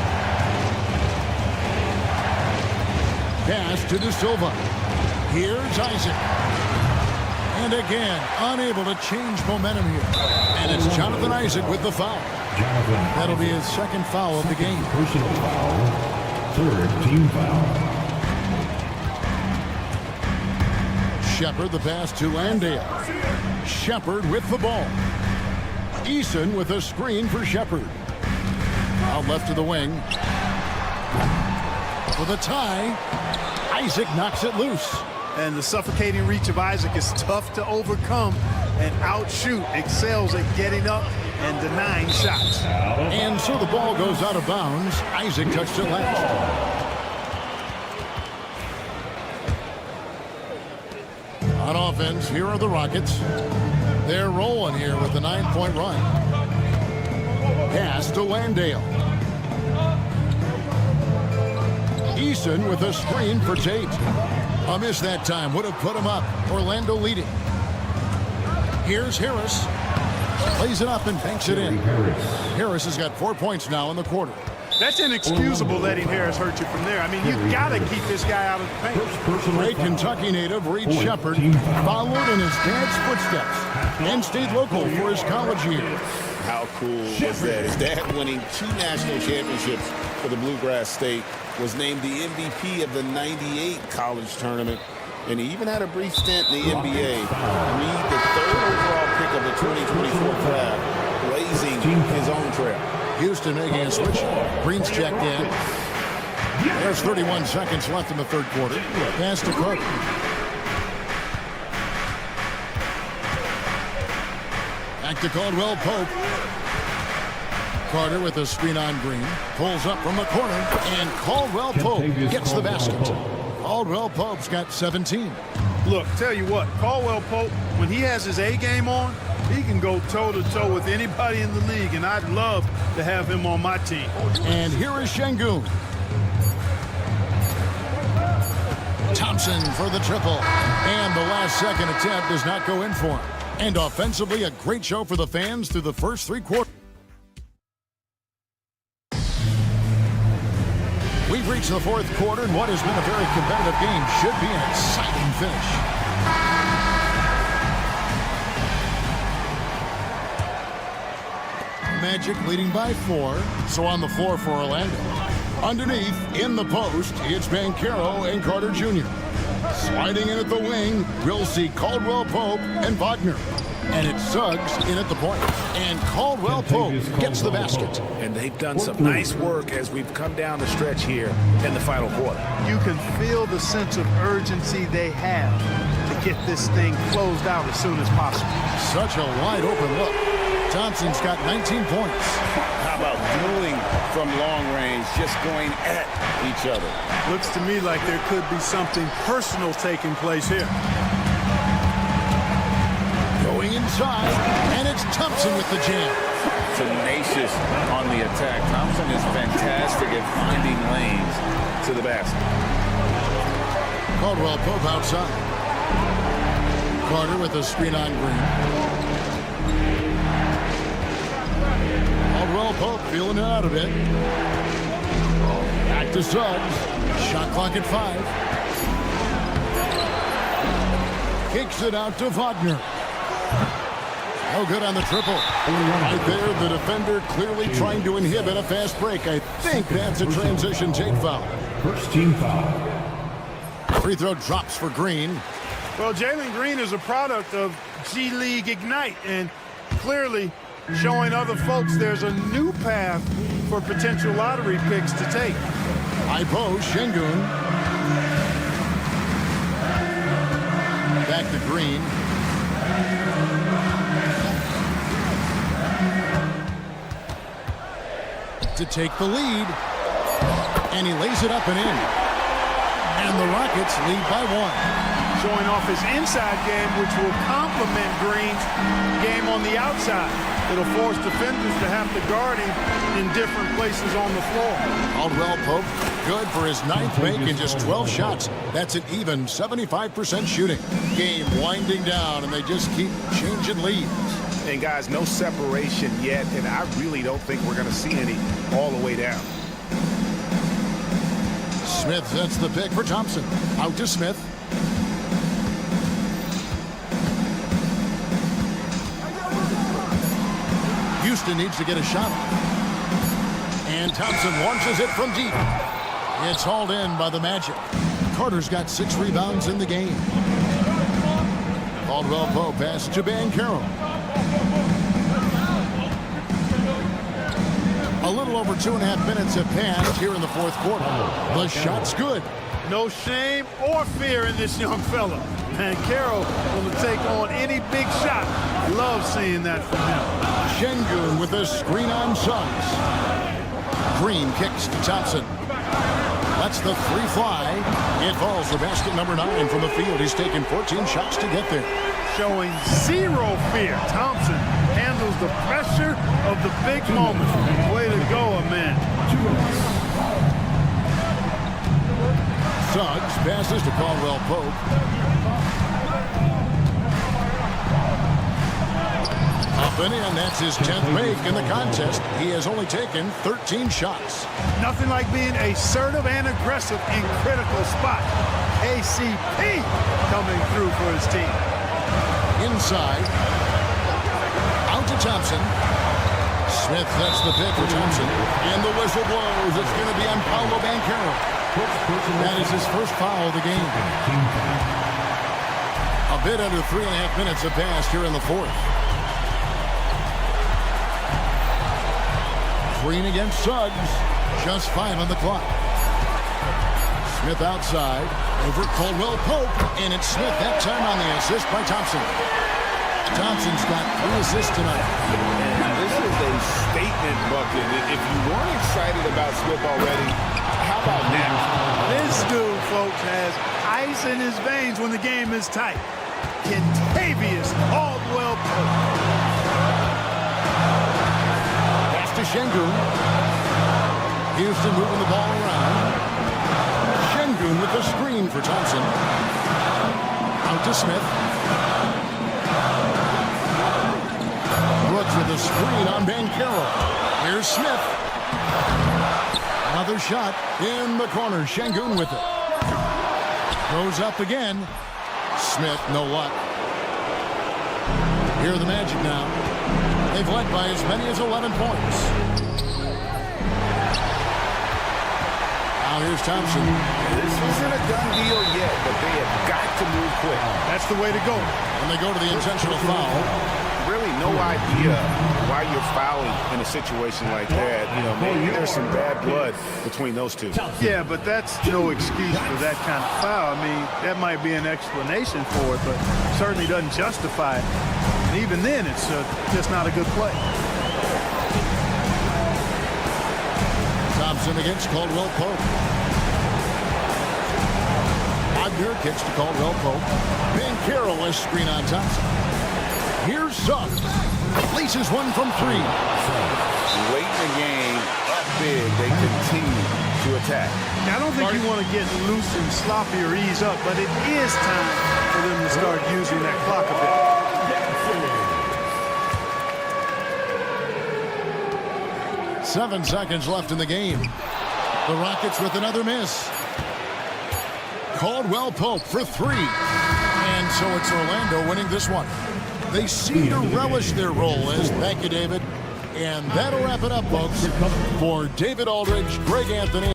Pass to De Silva. Here's Isaac. And again, unable to change momentum here. And it's Jonathan Isaac with the foul. That'll be his second foul of the game. Personal foul. Third team foul. Shepard the pass to Landale. Shepard with the ball. Eason with a screen for Shepard. Out left to the wing. For the tie, Isaac knocks it loose. And the suffocating reach of Isaac is tough to overcome, and outshoot excels at getting up and denying shots. And so the ball goes out of bounds. Isaac touched it last. On offense, here are the Rockets. They're rolling here with a 9-point run. Pass to Landale. Eason with a screen for Tate. A miss that time would have put him up. Orlando leading. Here's Harris. Plays it up and banks it in. Harris has got 4 points now in the quarter. That's inexcusable letting Harris hurt you from there. I mean, you've got to keep this guy out of the paint. Great Kentucky native Reed Shepard followed in his dad's footsteps and stayed local for his college years. How cool was that? His dad winning 2 national championships for the Bluegrass State, was named the MVP of the '98 college tournament, and he even had a brief stint in the NBA. Reed, the 3rd overall pick of the 2024 draft, blazing his own trail. Houston making a switch. Green's checked in. There's 31 seconds left in the third quarter. Pass to Carter. Back to Caldwell Pope. Carter with a screen on Green. Pulls up from the corner, and Caldwell Pope gets the basket. Caldwell Pope's got 17. Look, tell you what, Caldwell Pope, when he has his A game on, he can go toe-to-toe with anybody in the league, and I'd love to have him on my team. And here is Şengün. Thompson for the triple. And the last-second attempt does not go in for him. And offensively, a great show for the fans through the first 3 quarters. We've reached the fourth quarter, and what has been a very competitive game should be an exciting finish. Magic leading by 4, so on the floor for Orlando. Underneath, in the post, it's Banchero and Carter Jr. Sliding in at the wing, we'll see Caldwell Pope and Wagner. And it's Suggs in at the point. And Caldwell Pope gets the basket. And they've done some nice work as we've come down the stretch here in the final quarter. You can feel the sense of urgency they have to get this thing closed out as soon as possible. Such a wide open look. Thompson's got 19 points. How about dueling from long range, just going at each other? Looks to me like there could be something personal taking place here. Going inside, and it's Thompson with the jam. Tenacious on the attack. Thompson is fantastic at finding lanes to the basket. Caldwell Pope outside. Carter with a screen on Green. Caldwell Pope feeling it out a bit. Back to Suggs. Shot clock at 5. Kicks it out to Wagner. No good on the triple. Right there, the defender clearly trying to inhibit a fast break. I think that's a transition take foul. First team foul. Free throw drops for Green. Well, Jalen Green is a product of G League Ignite, and clearly showing other folks there's a new path for potential lottery picks to take. High post, Şengün. Back to Green. To take the lead. And he lays it up and in. And the Rockets lead by 1. Showing off his inside game, which will complement Green's game on the outside. It'll force defenders to have to guard him in different places on the floor. Caldwell Pope, good for his 9th make in just 12 shots. That's an even 75% shooting. Game winding down, and they just keep changing leads. And guys, no separation yet, and I really don't think we're going to see any all the way down. Smith sets the pick for Thompson. Out to Smith. Houston needs to get a shot. And Thompson launches it from deep. It's hauled in by the Magic. Carter's got 6 rebounds in the game. Caldwell Pope passes to Banchero. A little over 2.5 minutes have passed here in the 4th quarter. The shot's good. No shame or fear in this young fella. And Carroll will take on any big shot. Love seeing that from him. Şengün with a screen on Suggs. Green kicks to Thompson. Lets the 3 fly. It falls for basket number 9 from the field. He's taken 14 shots to get there. Showing 0 fear. Thompson handles the pressure of the big moment. Way to go, man. Suggs passes to Caldwell Pope. Up and in, that's his 10th make in the contest. He has only taken 13 shots. Nothing like being assertive and aggressive in critical spots. ACP coming through for his team. Inside. Out to Thompson. Smith sets the pick for Thompson. And the whistle blows. It's going to be on Paolo Banchero. That is his first foul of the game. A bit under 3.5 minutes have passed here in the 4th. Green against Suggs. Just 5 on the clock. Smith outside. Over Caldwell Pope. And it's Smith that time on the assist by Thompson. Thompson's got 3 assists tonight. This is a statement bucket. If you weren't excited about Smith already, how about now? This dude, folks, has ice in his veins when the game is tight. Kentavious Caldwell Pope. Pass to Şengün. Houston moving the ball around. Şengün with the screen for Thompson. Out to Smith. Brooks with a screen on Banchero. Here's Smith. Another shot in the corner. Şengün with it. Goes up again. Smith, no luck. Here are the Magic now. They've led by as many as 11 points. Now here's Thompson. This isn't a done deal yet, but they have got to move quick. That's the way to go. And they go to the intentional foul. Really no idea why you're fouling in a situation like that. You know, maybe there's some bad blood between those two. Yeah, but that's no excuse for that kind of foul. I mean, that might be an explanation for it, but certainly doesn't justify it. And even then, it's just not a good play. Thompson against Caldwell Pope. Ogner kicks to Caldwell Pope. Ben Carroll is screen on Thompson. Here's Suggs. Places one from three. Late in the game, up big, they continue to attack. I don't think you want to get loose and sloppy or ease up, but it is time for them to start using that clock a bit. 7 seconds left in the game. The Rockets with another miss. Caldwell Pope for three. And so it's Orlando winning this one. They seem to relish their role as thank you, David. And that'll wrap it up, folks. For David Aldridge, Greg Anthony.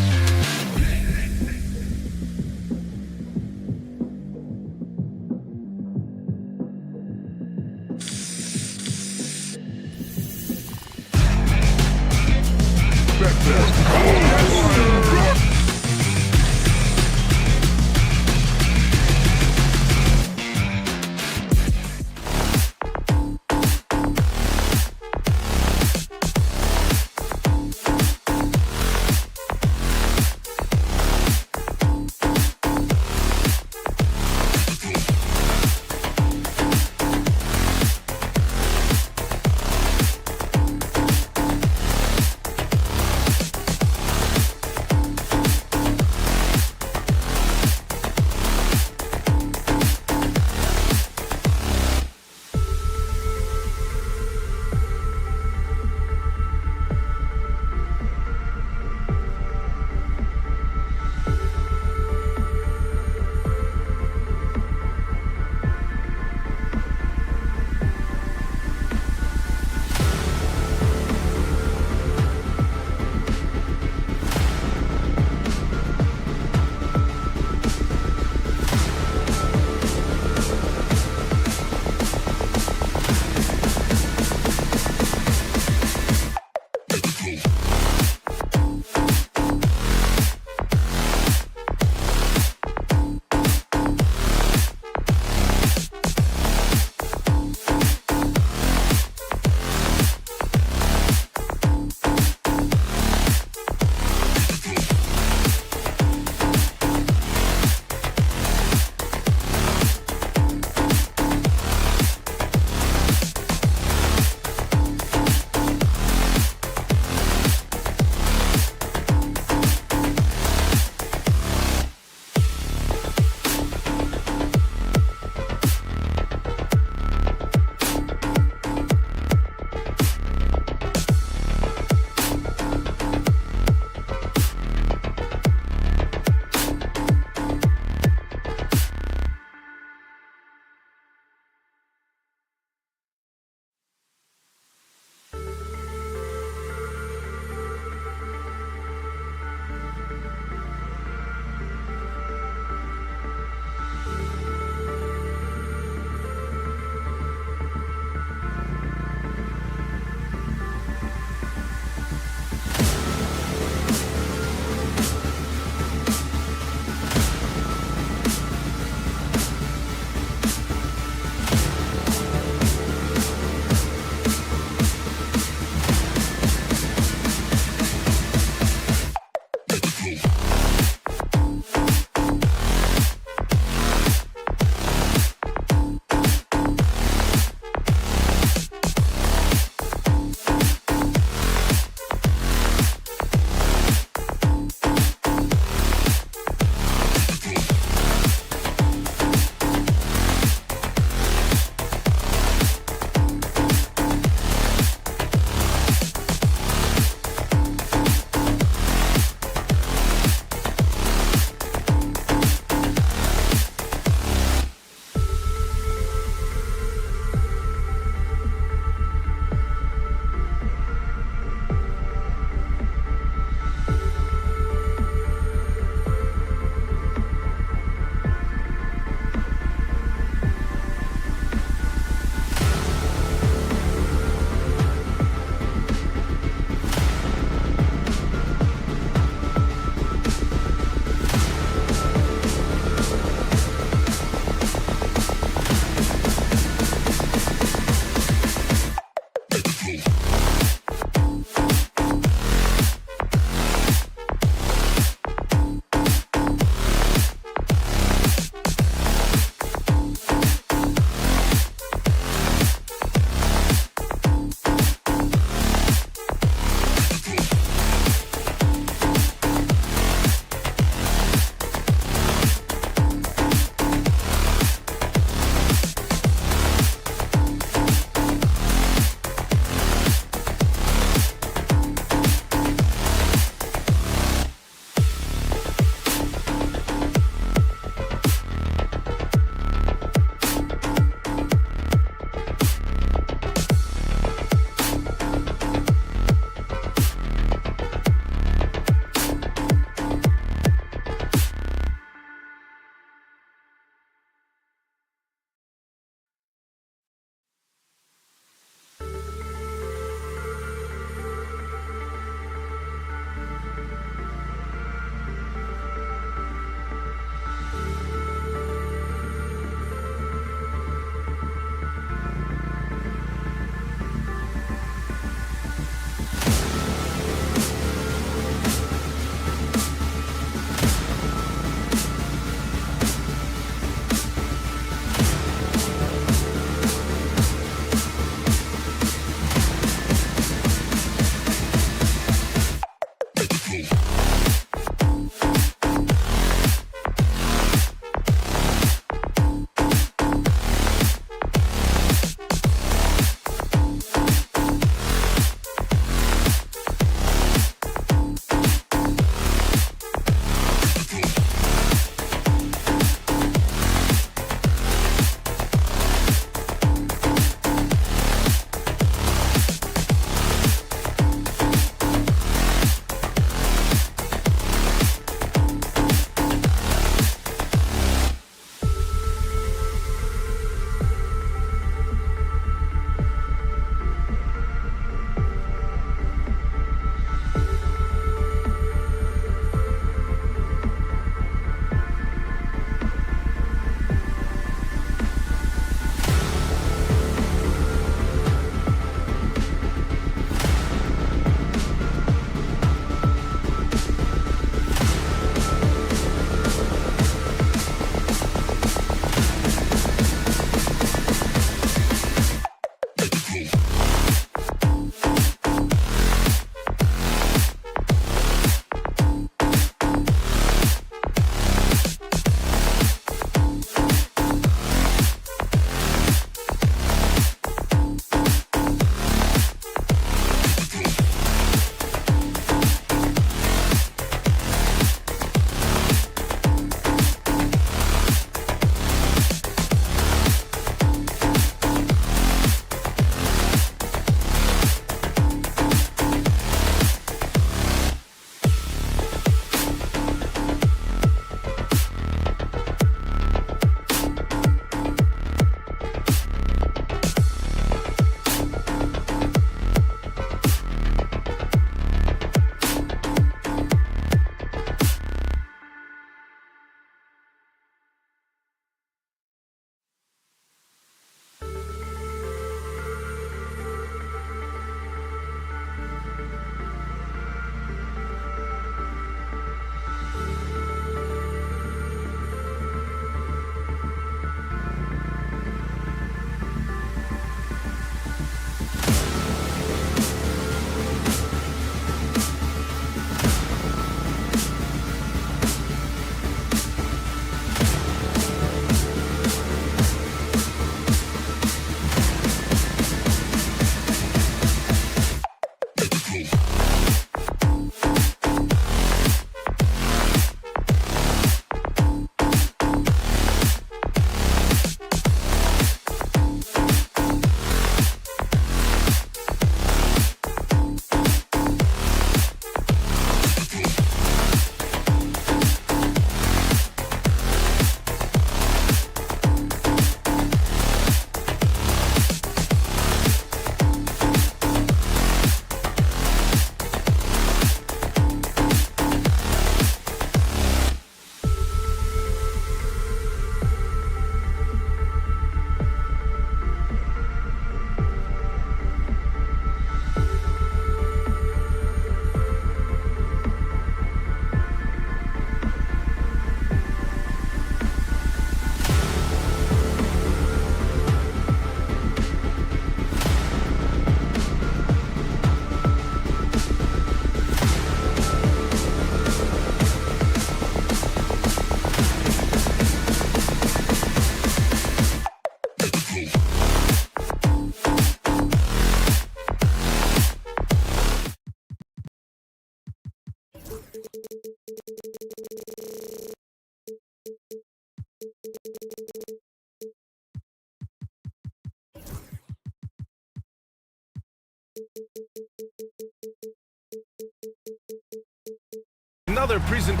another present.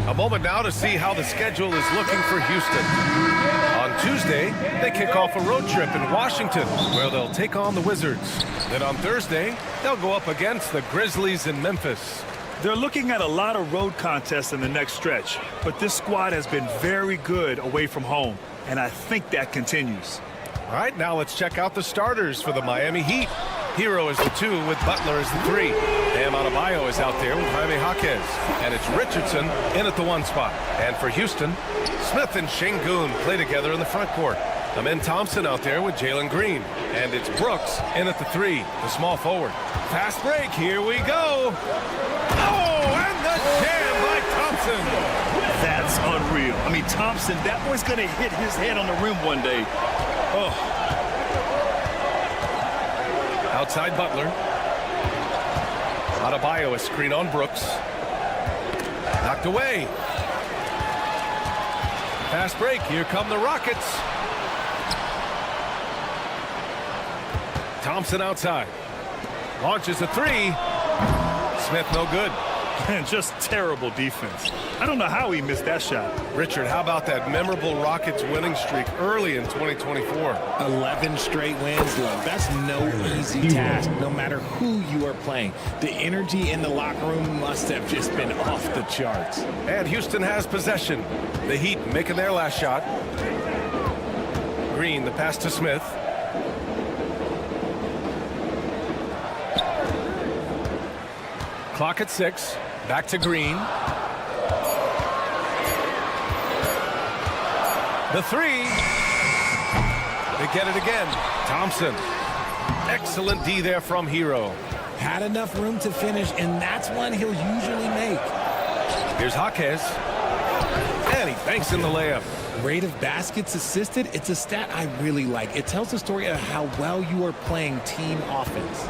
A moment now to see how the schedule is looking for Houston. On Tuesday, they kick off a road trip in Washington, where they'll take on the Wizards. Then on Thursday, they'll go up against the Grizzlies in Memphis. They're looking at a lot of road contests in the next stretch, but this squad has been very good away from home, and I think that continues. All right, now let's check out the starters for the Miami Heat. Hero is the 2 with Butler as the 3. Bam Adebayo is out there with Jaime Jaquez. And it's Richardson in at the 1 spot. And for Houston, Smith and Şengün play together in the front court. Amen Thompson out there with Jalen Green. And it's Brooks in at the 3, the small forward. Fast break, here we go. Oh, and the jam by Thompson. That's unreal. I mean, Thompson, that boy's going to hit his head on the rim one day. Oh. Outside Butler. Adebayo, a screen on Brooks. Knocked away. Fast break. Here come the Rockets. Thompson outside. Launches a 3. Smith no good. And just terrible defense. I don't know how he missed that shot. Richard, how about that memorable Rockets winning streak early in 2024? 11 straight wins, love. That's no easy task, no matter who you are playing. The energy in the locker room must have just been off the charts. And Houston has possession. The Heat making their last shot. Green, the pass to Smith. Clock at 6. Back to Green. The 3. They get it again. Thompson. Excellent D there from Hero. Had enough room to finish, and that's one he'll usually make. Here's Jaquez. And he banks in the layup. Rate of baskets assisted, it's a stat I really like. It tells the story of how well you are playing team offense.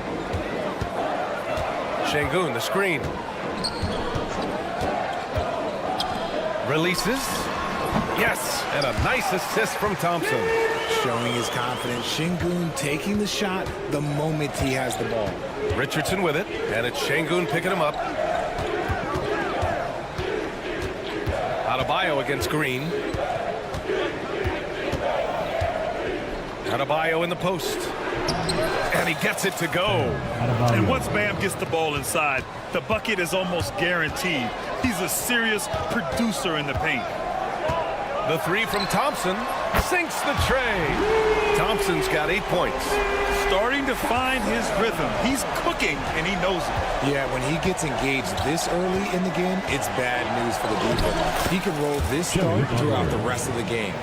Şengün, the screen. Releases. Yes, and a nice assist from Thompson. Showing his confidence. Şengün taking the shot the moment he has the ball. Richardson with it, and it's Şengün picking him up. Adebayo against Green. Adebayo in the post. And he gets it to go. And once Bam gets the ball inside, the bucket is almost guaranteed. He's a serious producer in the paint. The 3 from Thompson sinks the tray. Thompson's got 8 points. Starting to find his rhythm. He's cooking, and he knows it. Yeah, when he gets engaged this early in the game, it's bad news for the defense. He can roll this start throughout the rest of the game.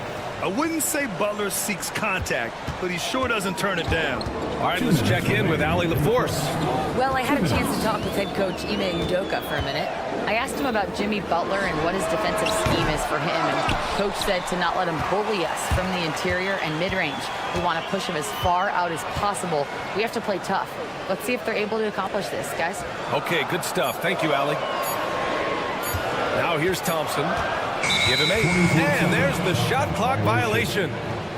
I wouldn't say Butler seeks contact, but he sure doesn't turn it down. All right, let's check in with Allie LaForce. Well, I had a chance to talk with head coach Ime Udoka for a minute. I asked him about Jimmy Butler and what his defensive scheme is for him, and coach said to not let him bully us from the interior and mid-range. We want to push him as far out as possible. We have to play tough. Let's see if they're able to accomplish this, guys. Okay, good stuff. Thank you, Allie. Now here's Thompson. Give him 8. And there's the shot clock violation.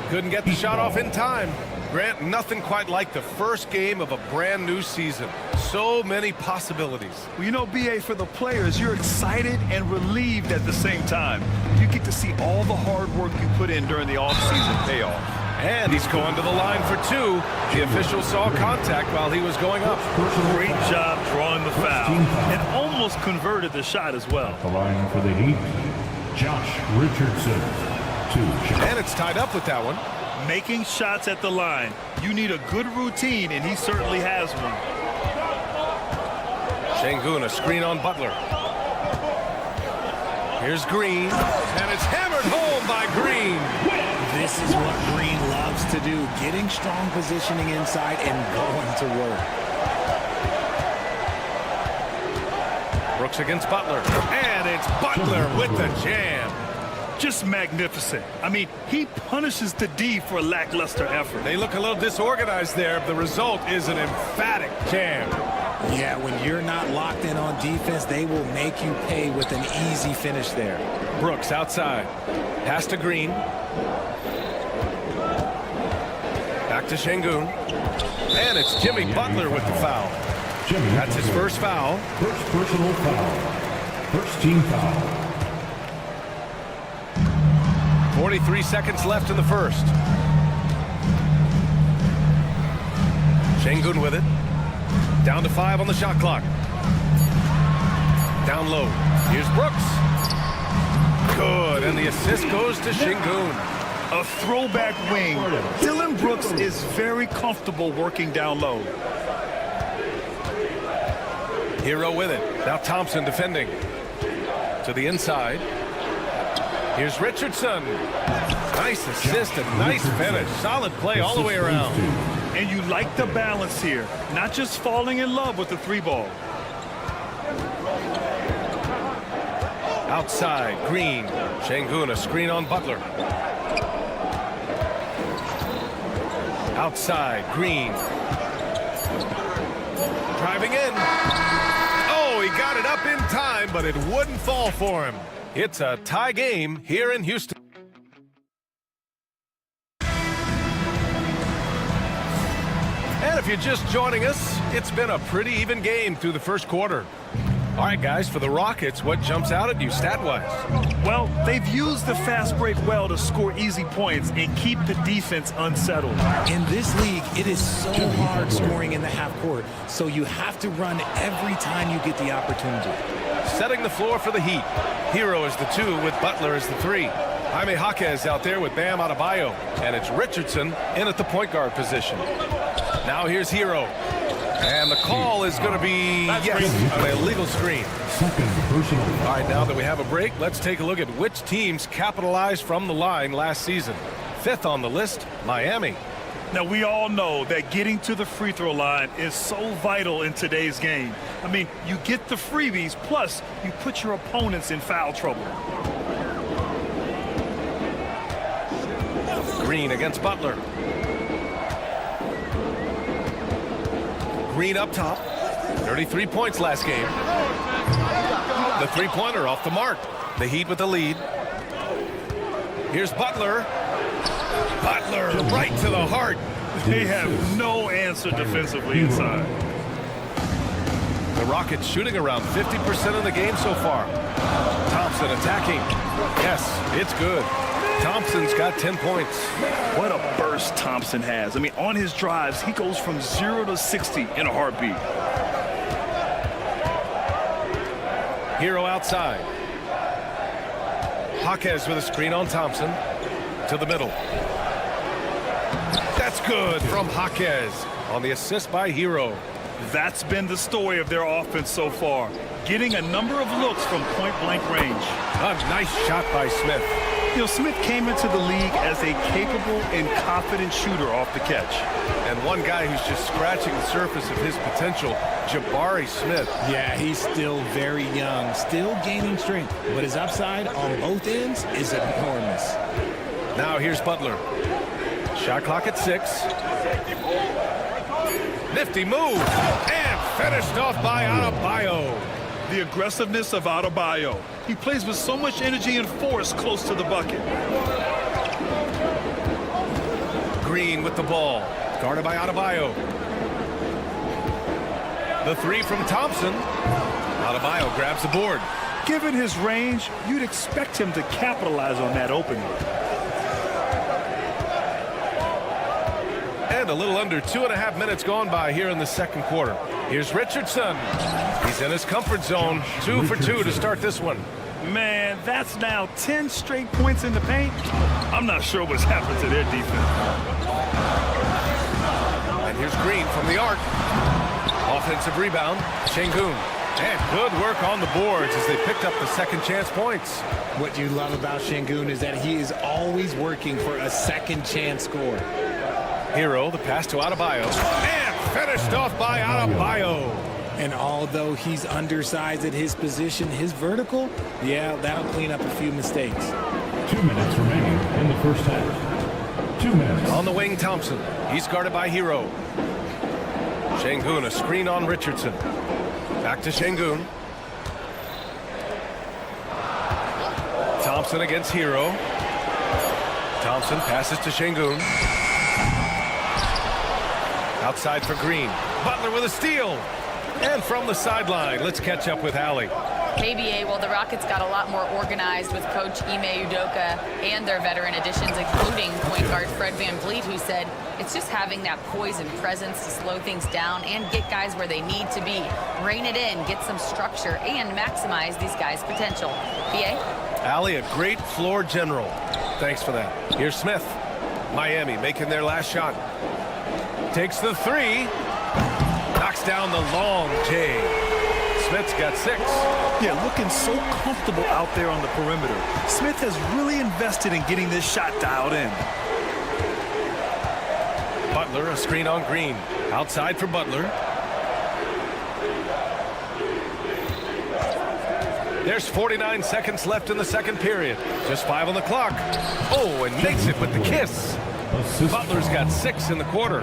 Couldn't get the shot off in time. Grant, nothing quite like the first game of a brand new season. So many possibilities. Well, you know, BA, for the players, you're excited and relieved at the same time. You get to see all the hard work you put in during the offseason pay off. And he's going to the line for 2. The official saw contact while he was going up. Great job drawing the foul. And almost converted the shot as well. The line for the Heat, Josh Richardson. 2 shots. And it's tied up with that one. Making shots at the line. You need a good routine, and he certainly has one. Şengün, a screen on Butler. Here's Green, and it's hammered home by Green. This is what Green loves to do, getting strong positioning inside and going to work. Brooks against Butler, and it's Butler with the jam. Just magnificent. I mean, he punishes the D for a lackluster effort. They look a little disorganized there. The result is an emphatic jam. Yeah, when you're not locked in on defense, they will make you pay with an easy finish there. Brooks outside. Pass to Green. Back to Şengün. And it's Jimmy Butler with the foul. That's his first foul. First personal foul. First team foul. 43 seconds left in the first. Şengün with it. Down to 5 on the shot clock. Down low. Here's Brooks. Good, and the assist goes to Şengün. A throwback wing. Dylan Brooks is very comfortable working down low. Hero with it. Now Thompson defending. To the inside. Here's Richardson. Nice assist and nice finish. Solid play all the way around. And you like the balance here. Not just falling in love with the 3-ball. Outside, Green. Şengün, a screen on Butler. Outside, Green. Driving in. Oh, he got it up in time, but it wouldn't fall for him. It's a tie game here in Houston. And if you're just joining us, it's been a pretty even game through the first quarter. All right, guys, for the Rockets, what jumps out at you stat-wise? Well, they've used the fast break well to score easy points and keep the defense unsettled. In this league, it is so hard scoring in the half court, so you have to run every time you get the opportunity. Setting the floor for the Heat. Hero is the 2 with Butler as the 3. Jaime Jaquez out there with Bam Adebayo, and it's Richardson in at the point guard position. Now here's Hero. And the call is going to be, yes, an illegal screen. Second personal. All right, now that we have a break, let's take a look at which teams capitalized from the line last season. 5th on the list, Miami. Now, we all know that getting to the free throw line is so vital in today's game. I mean, you get the freebies, plus you put your opponents in foul trouble. Green against Butler. Green up top. 33 points last game. The three-pointer off the mark. The Heat with the lead. Here's Butler. Butler right to the heart. They have no answer defensively inside. The Rockets shooting around 50% of the game so far. Thompson attacking. Yes, it's good. Thompson's got 10 points. What a burst Thompson has. I mean, on his drives, he goes from 0 to 60 in a heartbeat. Hero outside. Jaquez with a screen on Thompson. To the middle. That's good from Jaquez on the assist by Hero. That's been the story of their offense so far. Getting a number of looks from point-blank range. A nice shot by Smith. You know, Smith came into the league as a capable and confident shooter off the catch. And one guy who's just scratching the surface of his potential, Jabari Smith. Yeah, he's still very young, still gaining strength, but his upside on both ends is enormous. Now here's Butler. Shot clock at 6. Nifty move, and finished off by Adebayo. The aggressiveness of Adebayo. He plays with so much energy and force close to the bucket. Green with the ball, guarded by Adebayo. The 3 from Thompson. Adebayo grabs the board. Given his range, you'd expect him to capitalize on that opening. And a little under 2.5 minutes gone by here in the second quarter. Here's Richardson. He's in his comfort zone. 2 for 2 to start this one. Man, that's now 10 straight points in the paint. I'm not sure what's happened to their defense. And here's Green from the arc. Offensive rebound. Şengün. And good work on the boards as they picked up the second chance points. What you love about Şengün is that he is always working for a second chance score. Hero, the pass to Adebayo. And finished off by Adebayo. And although he's undersized at his position, his vertical, yeah, that'll clean up a few mistakes. 2 minutes remaining in the first half. 2 minutes. On the wing, Thompson. He's guarded by Hero. Şengün, a screen on Richardson. Back to Şengün. Thompson against Hero. Thompson passes to Şengün. Outside for Green. Butler with a steal. And from the sideline, let's catch up with Hallie. KBA, well, the Rockets got a lot more organized with Coach Ime Udoka and their veteran additions, including point guard Fred VanVleet, who said it's just having that poise and presence to slow things down and get guys where they need to be. Rein it in, get some structure, and maximize these guys' potential. BA? Allie, a great floor general. Thanks for that. Here's Smith. Miami making their last shot. Takes the three. Knocks down the long J. Smith's got 6. Yeah, looking so comfortable out there on the perimeter. Smith has really invested in getting this shot dialed in. Butler, a screen on Green. Outside for Butler. There's 49 seconds left in the second period. Just 5 on the clock. Oh, and makes it with the kiss. Butler's got 6 in the quarter.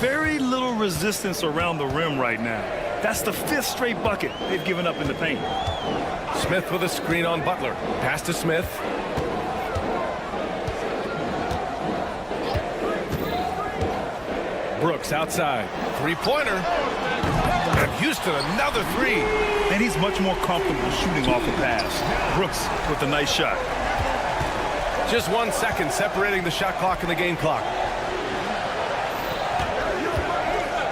Very little resistance around the rim right now. That's the 5th straight bucket they've given up in the paint. Smith with a screen on Butler. Pass to Smith. Brooks outside. Three-pointer. And Houston another 3. And he's much more comfortable shooting off the pass. Brooks with a nice shot. Just 1 second separating the shot clock and the game clock.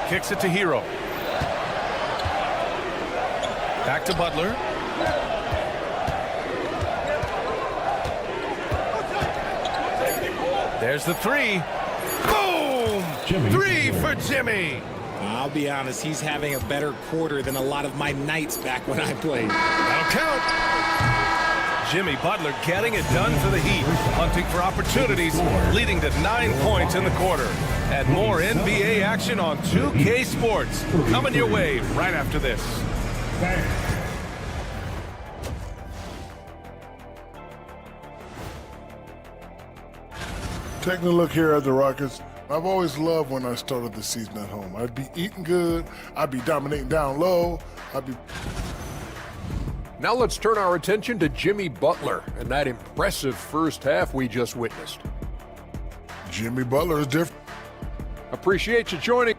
Kicks it to Hero. Back to Butler. There's the 3. Boom! Jimmy. 3 for Jimmy. I'll be honest, he's having a better quarter than a lot of my nights back when I played. That'll count. Jimmy Butler getting it done for the Heat. Hunting for opportunities, leading to 9 points in the quarter. And more NBA action on 2K Sports. Coming your way right after this. Taking a look here at the Rockets, I've always loved when I started the season at home. I'd be eating good, I'd be dominating down low, Now let's turn our attention to Jimmy Butler and that impressive first half we just witnessed. Jimmy Butler is different. Appreciate you joining.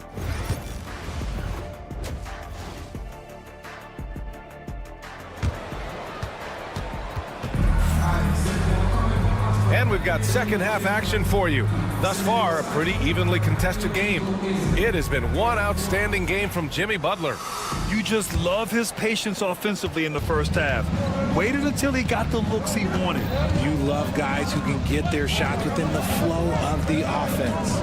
And we've got second half action for you. Thus far, a pretty evenly contested game. It has been one outstanding game from Jimmy Butler. You just love his patience offensively in the first half. Waited until he got the looks he wanted. You love guys who can get their shots within the flow of the offense.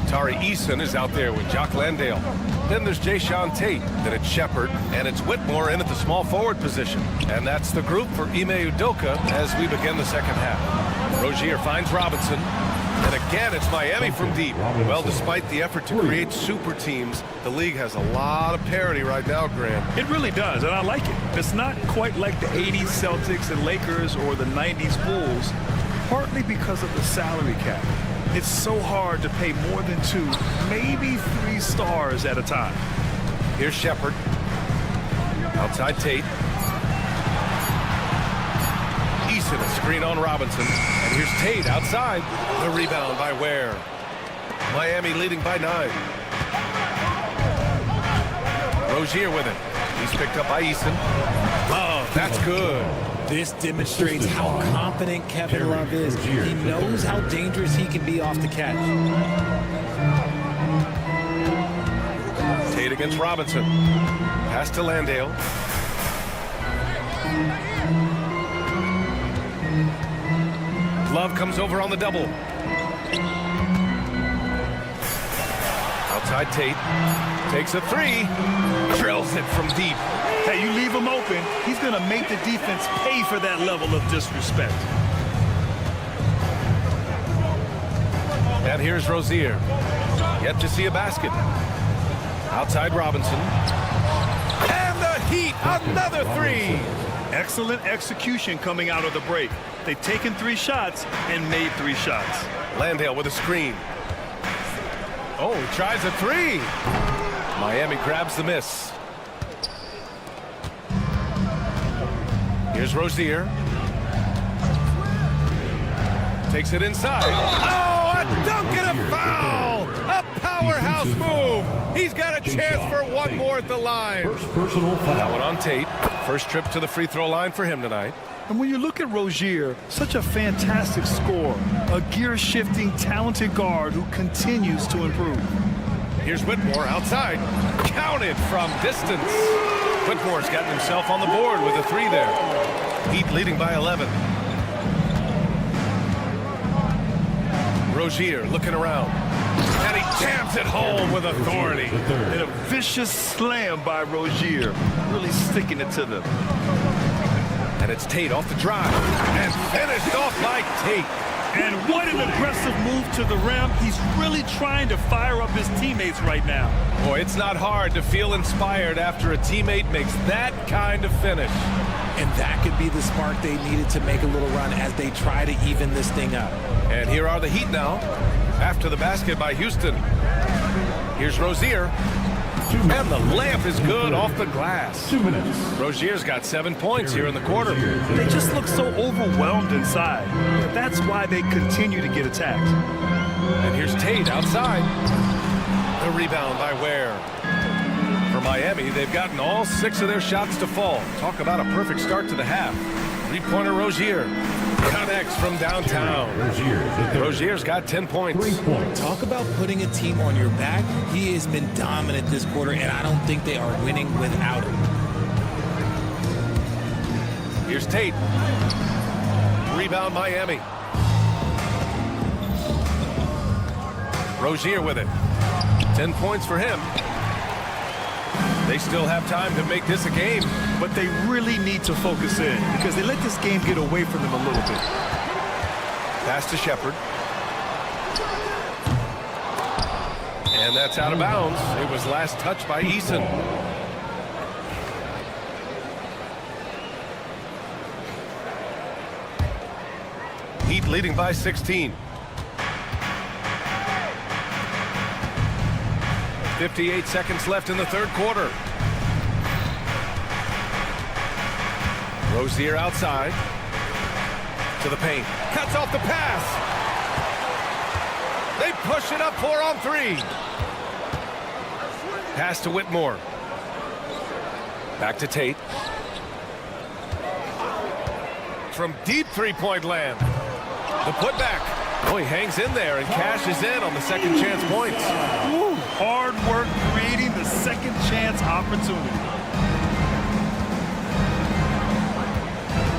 Tari Eason is out there with Jock Landale. Then there's Jayshawn Tate. Then it's Shepard. And it's Whitmore in at the small forward position. And that's the group for Ime Udoka as we begin the second half. Rozier finds Robinson. And again, it's Miami from deep. Well, despite the effort to create super teams, the league has a lot of parity right now, Graham. It really does, and I like it. It's not quite like the 80s Celtics and Lakers or the 90s Bulls, partly because of the salary cap. It's so hard to pay more than 2, maybe 3 stars at a time. Here's Shepard. Outside Tate. Eason, a screen on Robinson. And here's Tate outside. The rebound by Ware. Miami leading by 9. Rozier with it. He's picked up by Eason. Love, that's good. This demonstrates how confident Kevin Love is. He knows how dangerous he can be off the catch. Tate against Robinson. Pass to Landale. Love comes over on the double. Outside Tate. Takes a 3. Drills it from deep. Hey, you leave him open, he's going to make the defense pay for that level of disrespect. And here's Rozier. Yet to see a basket. Outside Robinson. And the Heat, another 3. Excellent execution coming out of the break. They've taken 3 shots and made 3 shots. Landale with a screen. Oh, he tries a 3. Miami grabs the miss. Here's Rozier. Takes it inside. Oh! a dunk and a foul! A powerhouse move! He's got a chance for one more at the line. First personal foul. That one on Tate. First trip to the free throw line for him tonight. And when you look at Rozier, such a fantastic scorer, a gear-shifting, talented guard who continues to improve. Here's Whitmore outside. Counted from distance. Whitmore's gotten himself on the board with a 3 there. Heat leading by 11. Rozier looking around. And he jams it home with authority. And a vicious slam by Rozier, really sticking it to them. And it's Tate off the drive. And finished off by Tate. And what an aggressive move to the rim. He's really trying to fire up his teammates right now. Boy, it's not hard to feel inspired after a teammate makes that kind of finish. And that could be the spark they needed to make a little run as they try to even this thing up. And here are the Heat now, after the basket by Houston. Here's Rozier. And the layup is good off the glass. 2 minutes. Rozier's got 7 points here in the quarter. They just look so overwhelmed inside. That's why they continue to get attacked. And here's Tate outside. The rebound by Ware. For Miami, they've gotten all 6 of their shots to fall. Talk about a perfect start to the half. Three-pointer Rozier. Connects from downtown. Rozier's got 10 points. 3 points. Talk about putting a team on your back. He has been dominant this quarter, and I don't think they are winning without him. Here's Tate. Rebound Miami. Rozier with it. 10 points for him. They still have time to make this a game. But they really need to focus in because they let this game get away from them a little bit. Pass to Shepard. And that's out of bounds. It was last touched by Eason. Heat leading by 16. 58 seconds left in the third quarter. Rozier outside to the paint. Cuts off the pass. They push it up 4 on 3. Pass to Whitmore. Back to Tate. From deep three-point land. The putback. Oh, he hangs in there and cashes in on the second chance points. Woo, hard work creating the second chance opportunity.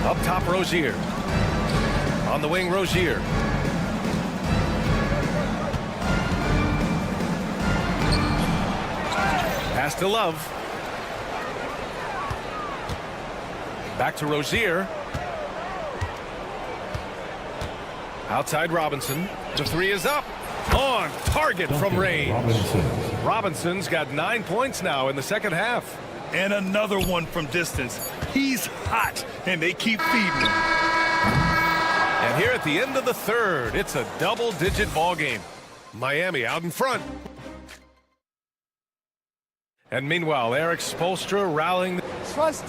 Up top, Rozier. On the wing, Rozier. Pass to Love. Back to Rozier. Outside Robinson. The 3 is up. On target from range. Robinson's got 9 points now in the second half. And another one from distance. He's hot, and they keep feeding him. And here at the end of the third, it's a double-digit ball game. Miami out in front. And meanwhile, Eric Spoelstra rallying. Trust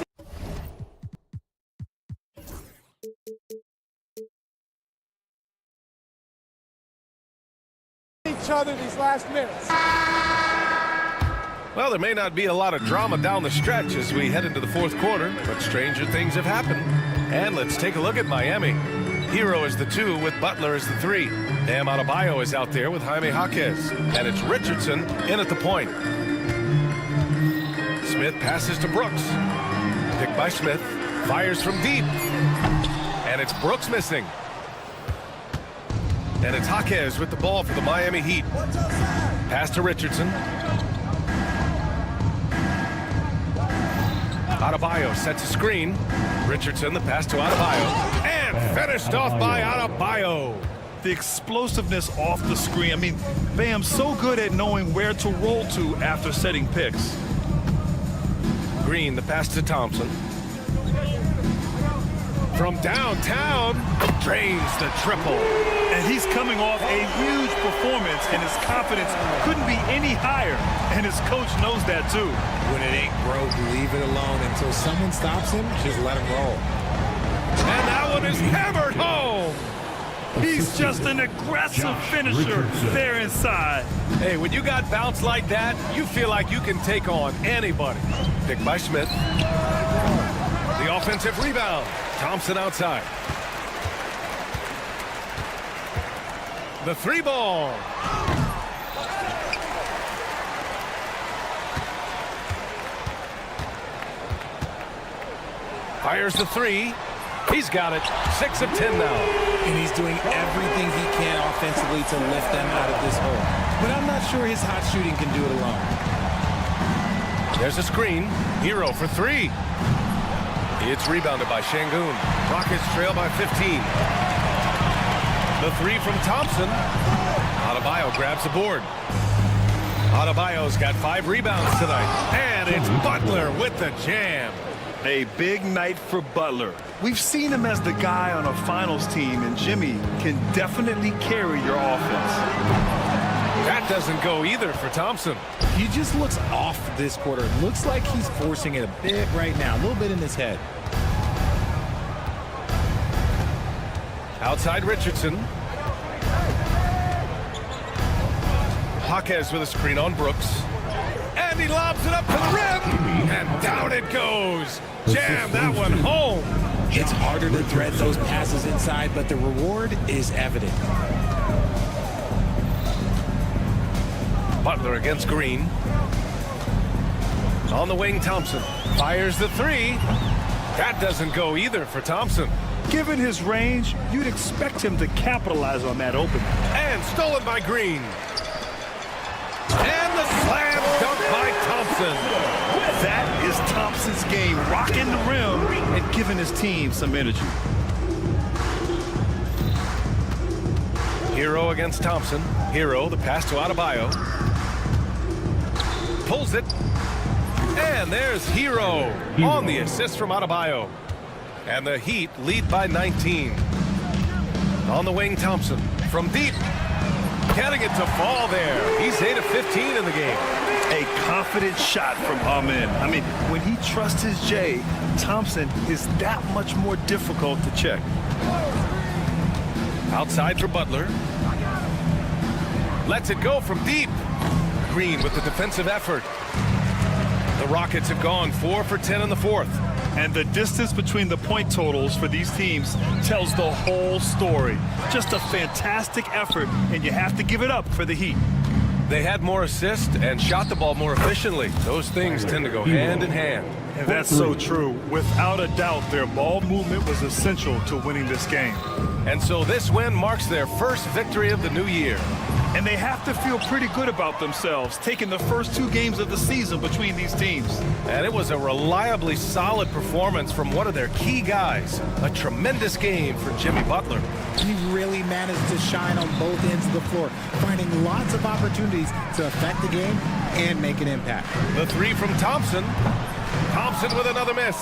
each other these last minutes. Well, there may not be a lot of drama down the stretch as we head into the fourth quarter, but stranger things have happened. And let's take a look at Miami. Hero is the 2 with Butler as the 3. Bam Adebayo is out there with Jaime Jaquez. And it's Richardson in at the point. Smith passes to Brooks. Picked by Smith. Fires from deep. And it's Brooks missing. And it's Jaquez with the ball for the Miami Heat. Pass to Richardson. Adebayo sets a screen. Richardson, the pass to Adebayo. And finished off by Adebayo. The explosiveness off the screen. I mean, Bam's so good at knowing where to roll to after setting picks. Green, the pass to Thompson. From downtown, drains the triple. And he's coming off a huge performance, and his confidence couldn't be any higher. And his coach knows that, too. When it ain't broke, leave it alone until someone stops him. Just let him roll. And that one is hammered home. He's just an aggressive finisher there inside. Hey, when you got bounce like that, you feel like you can take on anybody. Picked by Smith. The offensive rebound. Thompson outside. The three ball. Fires the three. He's got it. 6 of 10 now. And he's doing everything he can offensively to lift them out of this hole. But I'm not sure his hot shooting can do it alone. There's a screen. Hero for three. It's rebounded by Şengün. Rockets trail by 15. The three from Thompson. Adebayo grabs the board. Adebayo's got 5 rebounds tonight. And it's Butler with the jam. A big night for Butler. We've seen him as the guy on a finals team, and Jimmy can definitely carry your offense. That doesn't go either for Thompson. He just looks off this quarter. Looks like he's forcing it a bit right now, a little bit in his head. Outside Richardson. Jaquez with a screen on Brooks. And he lobs it up to the rim. And down it goes. Jam that one home. It's harder to thread those passes inside, but the reward is evident. Butler against Green. On the wing, Thompson fires the three. That doesn't go either for Thompson. Given his range, you'd expect him to capitalize on that opening. And stolen by Green. And the slam dunk by Thompson. That is Thompson's game, rocking the rim and giving his team some energy. Hero against Thompson. Hero, the pass to Adebayo. Pulls it. And there's Hero on the assist from Adebayo. And the Heat lead by 19. On the wing, Thompson from deep. Getting it to fall there. He's 8 of 15 in the game. A confident shot from Amen. I mean, when he trusts his J, Thompson is that much more difficult to check. Outside for Butler. Lets it go from deep. Green with the defensive effort. The Rockets have gone 4 for 10 in the fourth. And the distance between the point totals for these teams tells the whole story. Just a fantastic effort, and you have to give it up for the Heat. They had more assists and shot the ball more efficiently. Those things tend to go hand in hand. And that's so true. Without a doubt, their ball movement was essential to winning this game. And so this win marks their first victory of the new year. And they have to feel pretty good about themselves, taking the first 2 games of the season between these teams. And it was a reliably solid performance from one of their key guys. A tremendous game for Jimmy Butler. He really managed to shine on both ends of the floor, finding lots of opportunities to affect the game and make an impact. The three from Thompson. Thompson with another miss.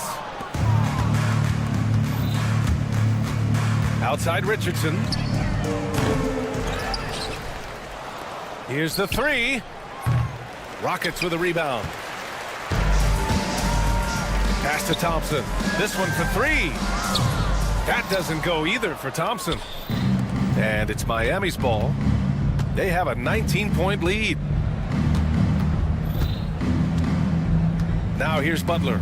Outside Richardson. Here's the three. Rockets with a rebound. Pass to Thompson. This one for three. That doesn't go either for Thompson. And it's Miami's ball. They have a 19-point lead. Now here's Butler.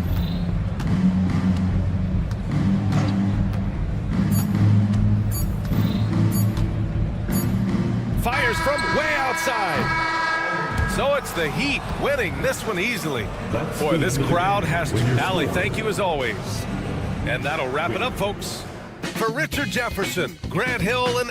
Fires from way outside. So it's the Heat winning this one easily. Boy, this crowd has to. Allie, thank you as always. And that'll wrap it up, folks. For Richard Jefferson, Grant Hill, and